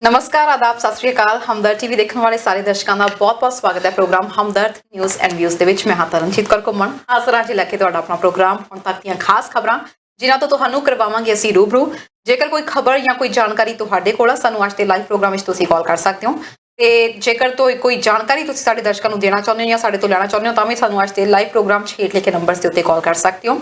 नमस्कार, आदाब, सत श्री अकाल। हमदर्द टीवी देखने वाले सारे दर्शकों का बहुत बहुत स्वागत है programme Hamdard news and views ਦੇ ਵਿੱਚ। मैं ਹਾਂ ਤਰਨਜੀਤ ਕੌਰ ਘੁੰਮਣ ਹਾਜ਼ਰ ਹਾਂ ਜੀ ਲੈ ਕੇ ਤੁਹਾਡਾ ਆਪਣਾ ਪ੍ਰੋਗਰਾਮ ਹੁਣ ਤੱਕ ਦੀਆਂ ਖਾਸ ਖਬਰਾਂ ਜਿਨ੍ਹਾਂ ਤੋਂ ਤੁਹਾਨੂੰ ਕਰਵਾਵਾਂਗੇ ਅਸੀਂ ਰੂਬਰੂ। ਜੇਕਰ ਕੋਈ ਖਬਰ ਜਾਂ ਕੋਈ ਜਾਣਕਾਰੀ ਤੁਹਾਡੇ ਕੋਲ ਆ ਸਾਨੂੰ ਅੱਜ ਦੇ ਲਾਈਵ ਪ੍ਰੋਗਰਾਮ ਵਿੱਚ ਤੁਸੀਂ ਕਾਲ ਕਰ ਸਕਦੇ ਹੋ ਤੇ ਜੇਕਰ ਕੋਈ ਜਾਣਕਾਰੀ ਤੁਸੀਂ ਸਾਡੇ ਦਰਸ਼ਕਾਂ ਨੂੰ ਦੇਣਾ ਚਾਹੁੰਦੇ ਹੋ ਜਾਂ ਸਾਡੇ ਤੋਂ ਲੈਣਾ ਚਾਹੁੰਦੇ ਹੋ ਤਾਂ ਵੀ ਸਾਨੂੰ ਅੱਜ ਦੇ ਲਾਈਵ ਪ੍ਰੋਗਰਾਮ 'ਚ ਹੇਠ ਲਿਖੇ ਨੰਬਰਸ ਦੇ ਉੱਤੇ ਕਾਲ ਕਰ ਸਕਦੇ ਹੋ।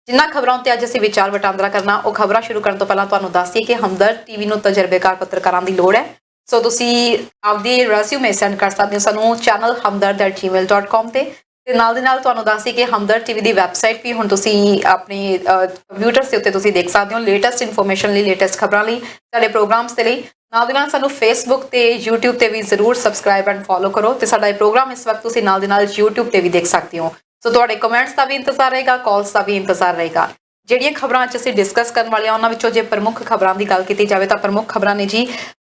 ਜਿਨ੍ਹਾਂ ਖਬਰਾਂ ਉੱਤੇ ਅੱਜ ਅਸੀਂ ਵਿਚਾਰ ਵਟਾਂਦਰਾ ਕਰਨਾ ਉਹ ਖਬਰਾਂ ਸ਼ੁਰੂ ਕਰਨ ਤੋਂ ਪਹਿਲਾਂ ਤੁਹਾਨੂੰ ਦੱਸ ਦਈਏ ਕਿ ਹਮਦਰਦ ਟੀਵੀ ਨੂੰ ਤਜਰਬੇਕਾਰ ਪੱਤਰਕਾਰਾਂ ਦੀ ਲੋੜ ਹੈ। ਸੋ ਤੁਸੀਂ ਆਪਦੀ ਰੈਜ਼ਿਊਮੇ ਸੈਂਡ ਕਰ ਸਕਦੇ ਹੋ ਸਾਨੂੰ ਚੈਨਲ hamdard@gmail.com ਤੇ ਨਾਲ ਦੇ ਨਾਲ ਤੁਹਾਨੂੰ ਦੱਸ ਦਈਏ ਕਿ ਹਮਦਰਦ ਟੀਵੀ ਦੀ ਵੈਬਸਾਈਟ ਵੀ ਹੁਣ ਤੁਸੀਂ ਆਪਣੇ ਕੰਪਿਊਟਰ ਦੇ ਉੱਤੇ ਤੁਸੀਂ ਦੇਖ ਸਕਦੇ ਹੋ ਲੇਟੈਸਟ ਇਨਫੋਰਮੇਸ਼ਨ ਲਈ, ਲੇਟੈਸਟ ਖਬਰਾਂ ਲਈ, ਸਾਡੇ ਪ੍ਰੋਗਰਾਮਸ ਦੇ ਲਈ। ਨਾਲ ਦੇ ਨਾਲ ਸਾਨੂੰ ਫੇਸਬੁੱਕ ਤੇ YouTube ਤੇ ਵੀ ਜ਼ਰੂਰ ਸਬਸਕ੍ਰਾਈਬ ਐਂਡ ਫੋਲੋ ਕਰੋ ਤੇ ਸਾਡਾ ਇਹ ਪ੍ਰੋਗਰਾਮ ਇਸ ਵਕਤ ਤੁਸੀਂ ਨਾਲ ਦੇ ਨਾਲ YouTube ਤੇ ਵੀ ਦੇਖ ਸਕਦੇ ਹੋ। ਸੋ ਤੁਹਾਡੇ ਕਮੈਂਟਸ ਦਾ ਵੀ ਇੰਤਜ਼ਾਰ ਰਹੇਗਾ, ਕਾਲਸ ਦਾ ਵੀ ਇੰਤਜ਼ਾਰ ਰਹੇਗਾ। ਜਿਹੜੀਆਂ ਖਬਰਾਂ ਅੱਜ ਅਸੀਂ ਡਿਸਕਸ ਕਰਨ ਵਾਲੇ ਆ ਉਹਨਾਂ ਵਿੱਚੋਂ ਜੇ ਪ੍ਰਮੁੱਖ ਖਬਰਾਂ ਦੀ ਗੱਲ ਕੀਤੀ ਜਾਵੇ ਤਾਂ ਪ੍ਰਮੁੱਖ ਖਬਰਾਂ ਨੇ ਜੀ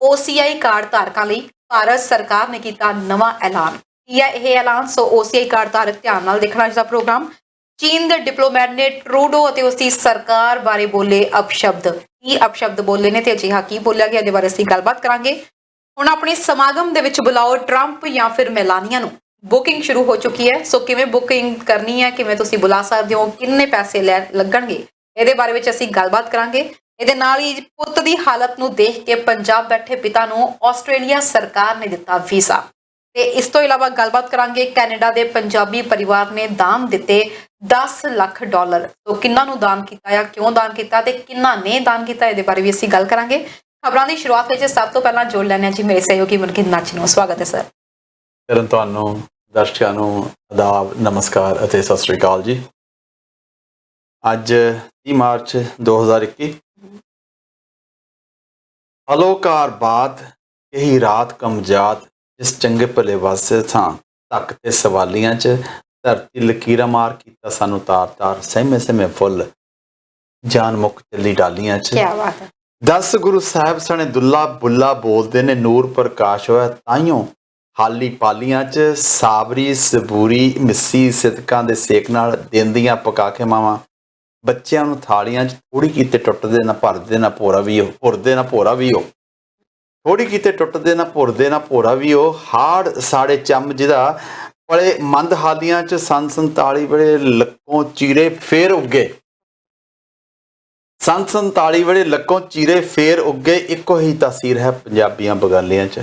OCI ਕਾਰਡ ਧਾਰਕਾਂ ਲਈ ਭਾਰਤ ਸਰਕਾਰ ਨੇ ਕੀਤਾ ਨਵਾਂ ਐਲਾਨ। ਕੀ ਹੈ ਇਹ ਐਲਾਨ? ਸੋ OCI ਕਾਰਡ ਧਾਰਕ ਧਿਆਨ ਨਾਲ ਦੇਖਣਾ ਅੱਜ ਦਾ ਪ੍ਰੋਗਰਾਮ। ਚੀਨ ਦੇ ਡਿਪਲੋਮੈਟ ਨੇ ਟਰੂਡੋ ਅਤੇ ਉਸ ਦੀ ਸਰਕਾਰ ਬਾਰੇ ਬੋਲੇ ਅਪਸ਼ਬਦ। ਕੀ ਅਪਸ਼ਬਦ ਬੋਲੇ ਨੇ ਤੇ ਅਜਿਹਾ ਕੀ ਬੋਲਿਆ ਗਿਆ ਇਹਦੇ ਬਾਰੇ ਅਸੀਂ ਗੱਲਬਾਤ ਕਰਾਂਗੇ। ਹੁਣ ਆਪਣੇ ਸਮਾਗਮ ਦੇ ਵਿੱਚ ਬੁਲਾਓ ਟਰੰਪ ਜਾਂ ਫਿਰ ਮੈਲਾਨੀਆ ਨੂੰ। ਬੁਕਿੰਗ ਸ਼ੁਰੂ ਹੋ ਚੁੱਕੀ ਹੈ। ਸੋ ਕਿਵੇਂ ਬੁਕਿੰਗ ਕਰਨੀ ਹੈ, ਕਿਵੇਂ ਤੁਸੀਂ ਬੁਲਾ ਸਕਦੇ ਹੋ, ਕਿੰਨੇ ਪੈਸੇ ਲੱਗਣਗੇ, ਇਹਦੇ ਬਾਰੇ ਵਿੱਚ ਅਸੀਂ ਗੱਲਬਾਤ ਕਰਾਂਗੇ। ਇਹਦੇ ਨਾਲ ਹੀ ਪੁੱਤ ਦੀ ਹਾਲਤ ਨੂੰ ਦੇਖ ਕੇ ਪੰਜਾਬ ਬੈਠੇ ਪਿਤਾ ਨੂੰ ਆਸਟ੍ਰੇਲੀਆ ਸਰਕਾਰ ਨੇ ਦਿੱਤਾ ਵੀਜ਼ਾ ਤੇ ਇਸ ਤੋਂ ਇਲਾਵਾ ਗੱਲਬਾਤ ਕਰਾਂਗੇ ਕੈਨੇਡਾ ਦੇ ਪੰਜਾਬੀ ਪਰਿਵਾਰ ਨੇ ਦਾਨ ਦਿੱਤੇ $10 ਲੱਖ। ਸੋ ਕਿੰਨਾਂ ਨੂੰ ਦਾਨ ਕੀਤਾ ਜਾਂ ਕਿਉਂ ਦਾਨ ਕੀਤਾ ਤੇ ਕਿੰਨਾਂ ਨੇ ਦਾਨ ਕੀਤਾ ਇਹਦੇ ਬਾਰੇ ਵੀ ਅਸੀਂ ਗੱਲ ਕਰਾਂਗੇ। ਖਬਰਾਂ ਦੀ ਸ਼ੁਰੂਆਤ ਵਿੱਚ ਸਭ ਤੋਂ ਪਹਿਲਾਂ ਜੋੜ ਲੈਣੇ ਜੀ ਮੇਰੇ ਸਹਿਯੋਗੀ ਮਨਕਿੰਦ ਨਾਚੀ ਨੂੰ। ਸਵਾਗਤ ਹੈ ਸਰ। ਕਰਨ ਤੁਹਾਨੂੰ ਦਰਸ਼ਕਾਂ ਨੂੰ ਆਦਾਬ, ਨਮਸਕਾਰ ਅਤੇ ਸਤਿ ਸ੍ਰੀ ਅਕਾਲ ਜੀ। ਅੱਜ 30 ਮਾਰਚ 2021 ਅਲੋਕਾਰ ਬਾਤ ਇਹੀ ਰਾਤ ਕਮਜਾਤ ਜਿਸ ਚੰਗੇ ਭਲੇ ਵਾਸੇ ਥਾਂ ਧੱਕ ਤੇ ਸਵਾਲੀਆਂ 'ਚ ਧਰਤੀ ਲਕੀਰਾਂ ਮਾਰ ਕੀਤਾ ਸਾਨੂੰ ਤਾਰ ਤਾਰ ਸਹਿਮੇ ਸਹਿਮੇ ਫੁੱਲ ਜਾਨ ਮੁੱਕ ਚੱਲੀ ਡਾਲੀਆਂ 'ਚ। ਕੀ ਬਾਤ ਹੈ। 10 ਗੁਰੂ ਸਾਹਿਬ ਸਣੇ ਦੁੱਲਾ ਬੁੱਲਾ ਬੋਲਦੇ ਨੇ ਨੂਰ ਪ੍ਰਕਾਸ਼ ਹੋਇਆ ਤਾਈਓ ਹਾਲੀ ਪਾਲੀਆਂ 'ਚ ਸਾਬਰੀ ਸਬੂਰੀ ਮਿੱਸੀ ਸਿਦਕਾਂ ਦੇ ਸੇਕ ਨਾਲ ਦਿੰਦੀਆਂ ਪਕਾ ਕੇ ਮਾਵਾਂ ਬੱਚਿਆਂ ਨੂੰ ਥਾਲੀਆਂ 'ਚ ਥੋੜੀ ਕੀਤੇ ਟੁੱਟਦੇ ਨਾ ਭਰਦੇ ਨਾ ਭੋਰਾ ਵੀ ਉਹ ਭੁਰਦੇ ਨਾ ਭੋਰਾ ਵੀ ਉਹ ਥੋੜੀ ਕੀਤੇ ਟੁੱਟਦੇ ਨਾ ਭੁਰਦੇ ਨਾ ਭੋਰਾ ਵੀ ਉਹ ਹਾੜ ਸਾੜੇ ਚੰਮ ਜਿਹਦਾ ਬੜੇ ਮੰਦ ਹਾਲੀਆਂ 'ਚ ਸੰਨ 47 ਵੇਲੇ ਲੱਕੋਂ ਚੀਰੇ ਫੇਰ ਉੱਗੇ। ਸੰਨ 47 ਵੇਲੇ ਲੱਕੋਂ ਚੀਰੇ ਫੇਰ ਉੱਗੇ। ਇੱਕੋ ਹੀ ਤਾਸੀਰ ਹੈ ਪੰਜਾਬੀਆਂ ਬਗਾਲਿਆਂ 'ਚ,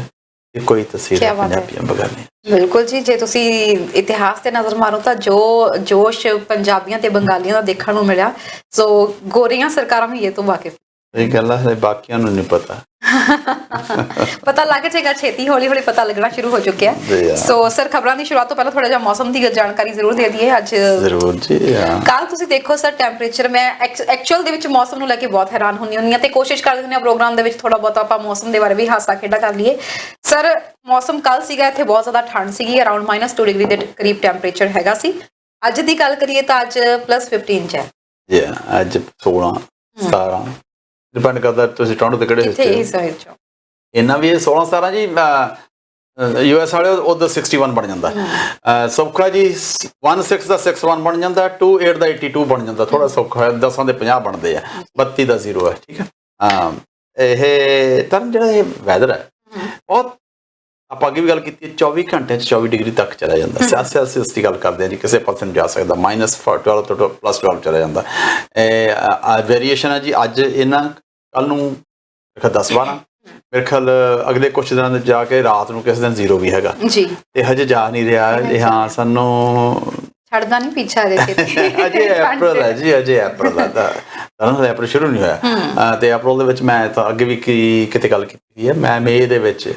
ਇੱਕੋ ਹੀ ਤਾਸੀਰ ਹੈ ਪੰਜਾਬੀਆਂ ਬਗਾਲਿਆਂ। ਬਿਲਕੁਲ ਜੀ, ਜੇ ਤੁਸੀਂ ਇਤਿਹਾਸ ਤੇ ਨਜ਼ਰ ਮਾਰੋ ਤਾਂ ਜੋ ਜੋਸ਼ ਪੰਜਾਬੀਆਂ ਤੇ ਬੰਗਾਲੀਆਂ ਦਾ ਦੇਖਣ ਨੂੰ ਮਿਲਿਆ ਸੋ ਗੋਰੀਆਂ ਸਰਕਾਰਾਂ ਵੀ ਇਹ ਤੋਂ ਵਾਕਿਫ। ਇਹ ਗੱਲਾਂ ਹੈ ਬਾਕੀਆਂ ਨੂੰ ਨਹੀਂ ਪਤਾ ਲੱਗ ਜਾਏਗਾ ਛੇਤੀ, ਹੌਲੀ ਹੌਲੀ ਪਤਾ ਲੱਗਣਾ ਸ਼ੁਰੂ ਹੋ ਚੁੱਕਿਆ। ਸੋ ਸਰ ਖਬਰਾਂ ਦੀ ਸ਼ੁਰੂਆਤ ਤੋਂ ਪਹਿਲਾਂ ਥੋੜਾ ਜਿਹਾ ਮੌਸਮ ਦੀ ਜਾਣਕਾਰੀ ਜ਼ਰੂਰ ਦੇ ਦਈਏ। ਅੱਜ ਜ਼ਰੂਰ ਜੀ। ਕੱਲ ਤੁਸੀਂ ਦੇਖੋ ਸਰ ਟੈਂਪਰੇਚਰ, ਮੈਂ ਐਕਚੁਅਲ ਦੇ ਵਿੱਚ ਮੌਸਮ ਨੂੰ ਲੈ ਕੇ ਬਹੁਤ ਹੈਰਾਨ ਹੁੰਦੀ ਹਾਂ ਤੇ ਕੋਸ਼ਿਸ਼ ਕਰਦੇ ਹੁੰਦੇ ਹਾਂ ਪ੍ਰੋਗਰਾਮ ਦੇ ਵਿੱਚ ਥੋੜਾ ਬਹੁਤ ਆਪਾਂ ਮੌਸਮ ਦੇ ਬਾਰੇ ਵੀ ਹਾਸਾ ਖੇਡਾ ਕਰ ਲਈਏ। ਸਰ ਮੌਸਮ ਕੱਲ ਸੀਗਾ ਇੱਥੇ ਬਹੁਤ ਜ਼ਿਆਦਾ ਠੰਡ ਸੀਗੀ, ਅਰਾਊਂਡ -2 ਡਿਗਰੀ ਦੇ ਕਰੀਬ ਟੈਂਪਰੇਚਰ ਹੈਗਾ ਸੀ। ਅੱਜ ਦੀ ਗੱਲ ਕਰੀਏ ਤਾਂ ਅੱਜ +15 'ਚ ਹੈ। ਅੱਜ 16 17 ਡਿਪੈਂਡ ਕਰਦਾ ਤੁਸੀਂ ਟੋਰਾਂਟੋ ਤੇ ਕਿਹੜੇ ਹਿੱਸੇ। ਇੰਨਾ ਵੀ 16 17 ਜੀ US ਵਾਲੇ ਉਧਰ 61 ਬਣ ਜਾਂਦਾ। ਸੌਖਾ ਜੀ 16 ਦਾ 61 ਬਣ ਜਾਂਦਾ, 28 ਦਾ 82 ਬਣ ਜਾਂਦਾ। ਥੋੜਾ ਸੌਖਾ ਹੈ, 10 ਦੇ 50 ਬਣਦੇ ਆ, 32 ਦਾ 0 ਹੈ। ਠੀਕ ਹੈ। ਇਹ ਤਾਂ ਜਿਹੜਾ ਇਹ ਵੈਦਰ ਹੈ ਬਹੁਤ, ਆਪਾਂ ਅੱਗੇ ਵੀ ਗੱਲ ਕੀਤੀ 24 ਘੰਟੇ 'ਚ 24 ਡਿਗਰੀ ਤੱਕ ਚਲਾ ਜਾਂਦਾ। ਸੈਲਸੀਅਸ ਦੀ ਗੱਲ ਕਰਦੇ ਹਾਂ ਜੀ, ਕਿਸੇ ਪਰਸਨ ਜਾ ਸਕਦਾ -12 ਤੋਂ +12 ਚਲਾ ਜਾਂਦਾ। ਵੇਰੀਏਸ਼ਨ ਹੈ ਜੀ। ਅੱਜ ਇਹਨਾਂ ਕੱਲ ਨੂੰ ਮੇਰੇ ਖਿਆਲ 10-12, ਮੇਰੇ ਖਿਆਲ ਅਗਲੇ ਕੁਛ ਦਿਨਾਂ ਦੇ ਜਾ ਕੇ ਰਾਤ ਨੂੰ ਕਿਸੇ ਦਿਨ 0 ਵੀ ਹੈਗਾ ਜੀ ਤੇ ਹਜੇ ਜਾ ਨਹੀਂ ਰਿਹਾ। ਹਾਂ, ਸਾਨੂੰ ਛੱਡਦਾ ਨਹੀਂ ਪਿੱਛਾ ਦੇ ਅਜੇ ਅਪ੍ਰੈਲ ਹੈ ਜੀ, ਅਜੇ ਅਪ੍ਰੈਲ ਦਾ ਅਪ੍ਰੈਲ ਸ਼ੁਰੂ ਨਹੀਂ ਹੋਇਆ ਤੇ ਅਪ੍ਰੈਲ ਦੇ ਵਿੱਚ ਮੈਂ ਤਾਂ ਅੱਗੇ ਵੀ ਕਿਤੇ ਗੱਲ ਕੀਤੀ ਹੈ। ਮੈਂ ਮਈ ਦੇ ਵਿੱਚ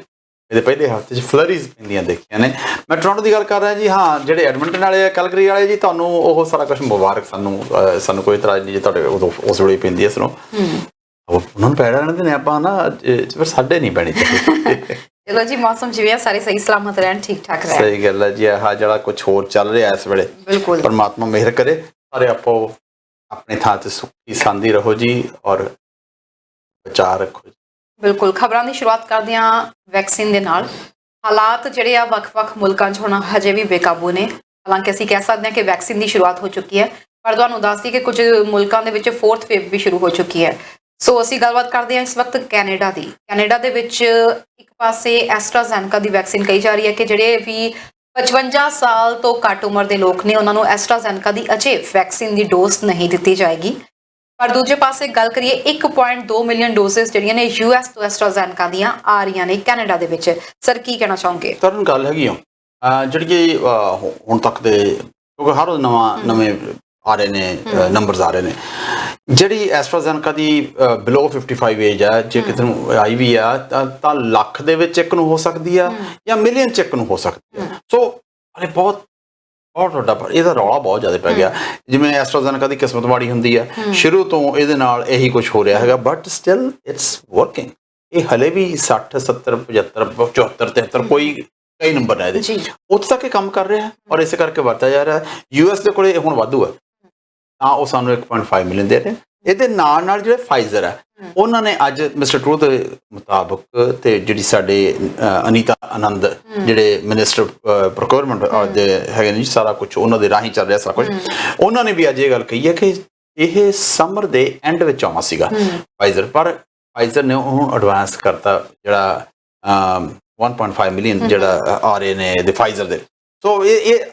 ਇਹਦੇ ਪਹਿਲੇ ਹਫ਼ਤੇ 'ਚ ਫਲਰੀਜ਼ ਪੈਂਦੀਆਂ ਦੇਖੀਆਂ ਨੇ। ਮੈਂ ਟੋਰਾਂਟੋ ਦੀ ਗੱਲ ਕਰ ਰਿਹਾ ਜੀ। ਹਾਂ, ਜਿਹੜੇ ਐਡਮਿੰਟਨ ਵਾਲੇ, ਕੈਲਗਰੀ ਵਾਲੇ ਜੀ, ਤੁਹਾਨੂੰ ਉਹ ਸਾਰਾ ਕੁਛ ਮੁਬਾਰਕ। ਸਾਨੂੰ ਕੋਈ ਇਤਰਾਜ਼ ਨਹੀਂ ਜੇ ਤੁਹਾਡੇ ਉਸ ਵੇਲੇ ਪੈਂਦੀ ਹੈ। ਇਸ ਨੂੰ ਉਹਨਾਂ ਨੂੰ ਪੈੜਾ ਰਹਿਣ ਦੇ ਆਪਾਂ ਨਾ, ਪਰ ਸਾਡੇ ਨਹੀਂ ਪੈਣੀ ਚਾਹੀਦੀ। ਚਲੋ ਜੀ, ਮੌਸਮ ਜਿਵੇਂ ਸਾਰੇ ਸਹੀ ਸਲਾਮਤ ਰਹਿਣ, ਠੀਕ ਠਾਕ ਰਹਿਣ। ਸਹੀ ਗੱਲ ਹੈ ਜੀ। ਆਹ ਜਿਹੜਾ ਕੁਛ ਹੋਰ ਚੱਲ ਰਿਹਾ ਇਸ ਵੇਲੇ, ਬਿਲਕੁਲ ਪਰਮਾਤਮਾ ਮਿਹਰ ਕਰੇ। ਸਾਰੇ ਆਪੋ ਆਪਣੇ ਥਾਂ ਤੇ ਸੁਖੀ ਸਾਂਦੀ ਰਹੋ ਜੀ ਔਰ ਬਚਾਅ ਰੱਖੋ ਜੀ। ਬਿਲਕੁਲ। ਖਬਰਾਂ ਦੀ ਸ਼ੁਰੂਆਤ ਕਰਦੇ ਹਾਂ ਵੈਕਸੀਨ ਦੇ ਨਾਲ। ਹਾਲਾਤ ਜਿਹੜੇ ਆ ਵੱਖ-ਵੱਖ ਮੁਲਕਾਂ 'ਚ ਹੁਣ ਹਜੇ ਵੀ ਬੇਕਾਬੂ ਨੇ। ਹਾਲਾਂਕਿ ਅਸੀਂ ਕਹਿ ਸਕਦੇ ਹਾਂ ਕਿ ਵੈਕਸੀਨ ਦੀ ਸ਼ੁਰੂਆਤ ਹੋ ਚੁੱਕੀ ਹੈ, ਪਰ ਤੁਹਾਨੂੰ ਦੱਸ ਦਈਏ ਕਿ ਕੁਝ ਮੁਲਕਾਂ ਦੇ ਵਿੱਚ 4th ਵੇਵ ਵੀ ਸ਼ੁਰੂ ਹੋ ਚੁੱਕੀ ਹੈ। ਸੋ ਅਸੀਂ ਗੱਲਬਾਤ ਕਰਦੇ ਹਾਂ ਇਸ ਵਕਤ ਕੈਨੇਡਾ ਦੇ ਵਿੱਚ ਇੱਕ ਪਾਸੇ ਐਸਟਰਾਜ਼ੈਨੇਕਾ ਦੀ ਵੈਕਸੀਨ ਕਹੀ ਜਾ ਰਹੀ ਹੈ ਕਿ ਜਿਹੜੇ ਵੀ 55 ਸਾਲ ਤੋਂ ਘੱਟ ਉਮਰ ਦੇ ਲੋਕ ਨੇ ਉਹਨਾਂ ਨੂੰ ਐਸਟਰਾਜ਼ੈਨੇਕਾ ਦੀ ਅਜੇ ਵੈਕਸੀਨ ਦੀ ਡੋਜ਼ ਨਹੀਂ ਦਿੱਤੀ ਜਾਏਗੀ। ਪਰ ਦੂਜੇ ਪਾਸੇ ਗੱਲ ਕਰੀਏ 1.2 ਮਿਲੀਅਨ ਡੋਜ਼ਸ ਜਿਹੜੀਆਂ ਨੇ ਯੂਐਸ ਤੋਂ ਐਸਟਰਾਜ਼ੈਨੇਕਾ ਦੀਆਂ ਆ ਰਹੀਆਂ ਨੇ ਕੈਨੇਡਾ ਦੇ ਵਿੱਚ। ਸਰ ਕੀ ਕਹਿਣਾ ਚਾਹੋਗੇ? ਤਰਨ ਗੱਲ ਹੈਗੀ ਆ ਜਿਹੜੀ ਹੁਣ ਤੱਕ ਦੇ ਕਿਉਂਕਿ ਹਰ ਰੋਜ਼ ਨਵੇਂ ਆ ਰਹੇ ਨੇ ਨੰਬਰਸ ਆ ਰਹੇ ਨੇ। ਜਿਹੜੀ ਐਸਟਰਾਜ਼ੈਨੇਕਾ ਦੀ ਬਿਲੋ 55 ਏਜ ਆ, ਜੇ ਕਿਸੇ ਨੂੰ ਆਈ ਵੀ ਆ ਤਾਂ ਲੱਖ ਦੇ ਵਿੱਚ ਇੱਕ ਨੂੰ ਹੋ ਸਕਦੀ ਆ ਜਾਂ ਮਿਲੀਅਨ ਚ ਇੱਕ ਨੂੰ ਹੋ ਸਕਦੀ ਆ। ਸੋ ਹਲੇ ਬਹੁਤ ਵੱਡਾ ਇਹਦਾ ਰੌਲਾ ਬਹੁਤ ਜ਼ਿਆਦਾ ਪੈ ਗਿਆ। ਜਿਵੇਂ ਐਸਟਰਾਜ਼ੈਨੇਕਾ ਦੀ ਕਿਸਮਤ ਮਾੜੀ ਹੁੰਦੀ ਆ, ਸ਼ੁਰੂ ਤੋਂ ਇਹਦੇ ਨਾਲ ਇਹੀ ਕੁਝ ਹੋ ਰਿਹਾ ਹੈਗਾ, ਬਟ ਸਟਿਲ ਇਟਸ ਵਰਕਿੰਗ। ਇਹ ਹਲੇ ਵੀ 60 70 75 74 73 ਕੋਈ ਕਈ ਨੰਬਰ ਨੇ ਇਹਦੇ, ਉੱਥੇ ਤੱਕ ਇਹ ਕੰਮ ਕਰ ਰਿਹਾ ਔਰ ਇਸੇ ਕਰਕੇ ਵਰਤਿਆ ਜਾ ਰਿਹਾ। ਯੂਐਸ ਦੇ ਕੋਲੇ ਹੁਣ ਵਾਧੂ ਹੈ ਤਾਂ ਉਹ ਸਾਨੂੰ 1.5 ਮਿਲੀਅਨ ਦੇ ਰਹੇ। ਇਹਦੇ ਨਾਲ ਜਿਹੜੇ ਫਾਈਜ਼ਰ ਹੈ ਉਹਨਾਂ ਨੇ ਅੱਜ ਮਿਸਟਰ ਟਰੂ ਦੇ ਮੁਤਾਬਕ ਤੇ ਜਿਹੜੀ ਸਾਡੇ ਅਨੀਤਾ ਆਨੰਦ ਜਿਹੜੇ ਮਿਨਿਸਟਰ ਪ੍ਰੋਕਿਉਰਮੈਂਟ ਦੇ ਹੈਗੇ ਨੇ, ਸਾਰਾ ਕੁਝ ਉਹਨਾਂ ਦੇ ਰਾਹੀਂ ਚੱਲ ਰਿਹਾ ਸਾਰਾ ਕੁਝ, ਉਹਨਾਂ ਨੇ ਵੀ ਅੱਜ ਇਹ ਗੱਲ ਕਹੀ ਹੈ ਕਿ ਇਹ ਸਮਰ ਦੇ ਐਂਡ ਵਿੱਚ ਆਉਣਾ ਸੀਗਾ ਫਾਈਜ਼ਰ, ਪਰ ਫਾਈਜ਼ਰ ਨੇ ਉਹਨੂੰ ਐਡਵਾਂਸ ਕਰਤਾ ਜਿਹੜਾ 1.5 ਮਿਲੀਅਨ ਜਿਹੜਾ ਆ ਰਹੇ ਨੇ ਇਹਦੇ ਫਾਈਜ਼ਰ ਦੇ। ਸੋ ਇਹ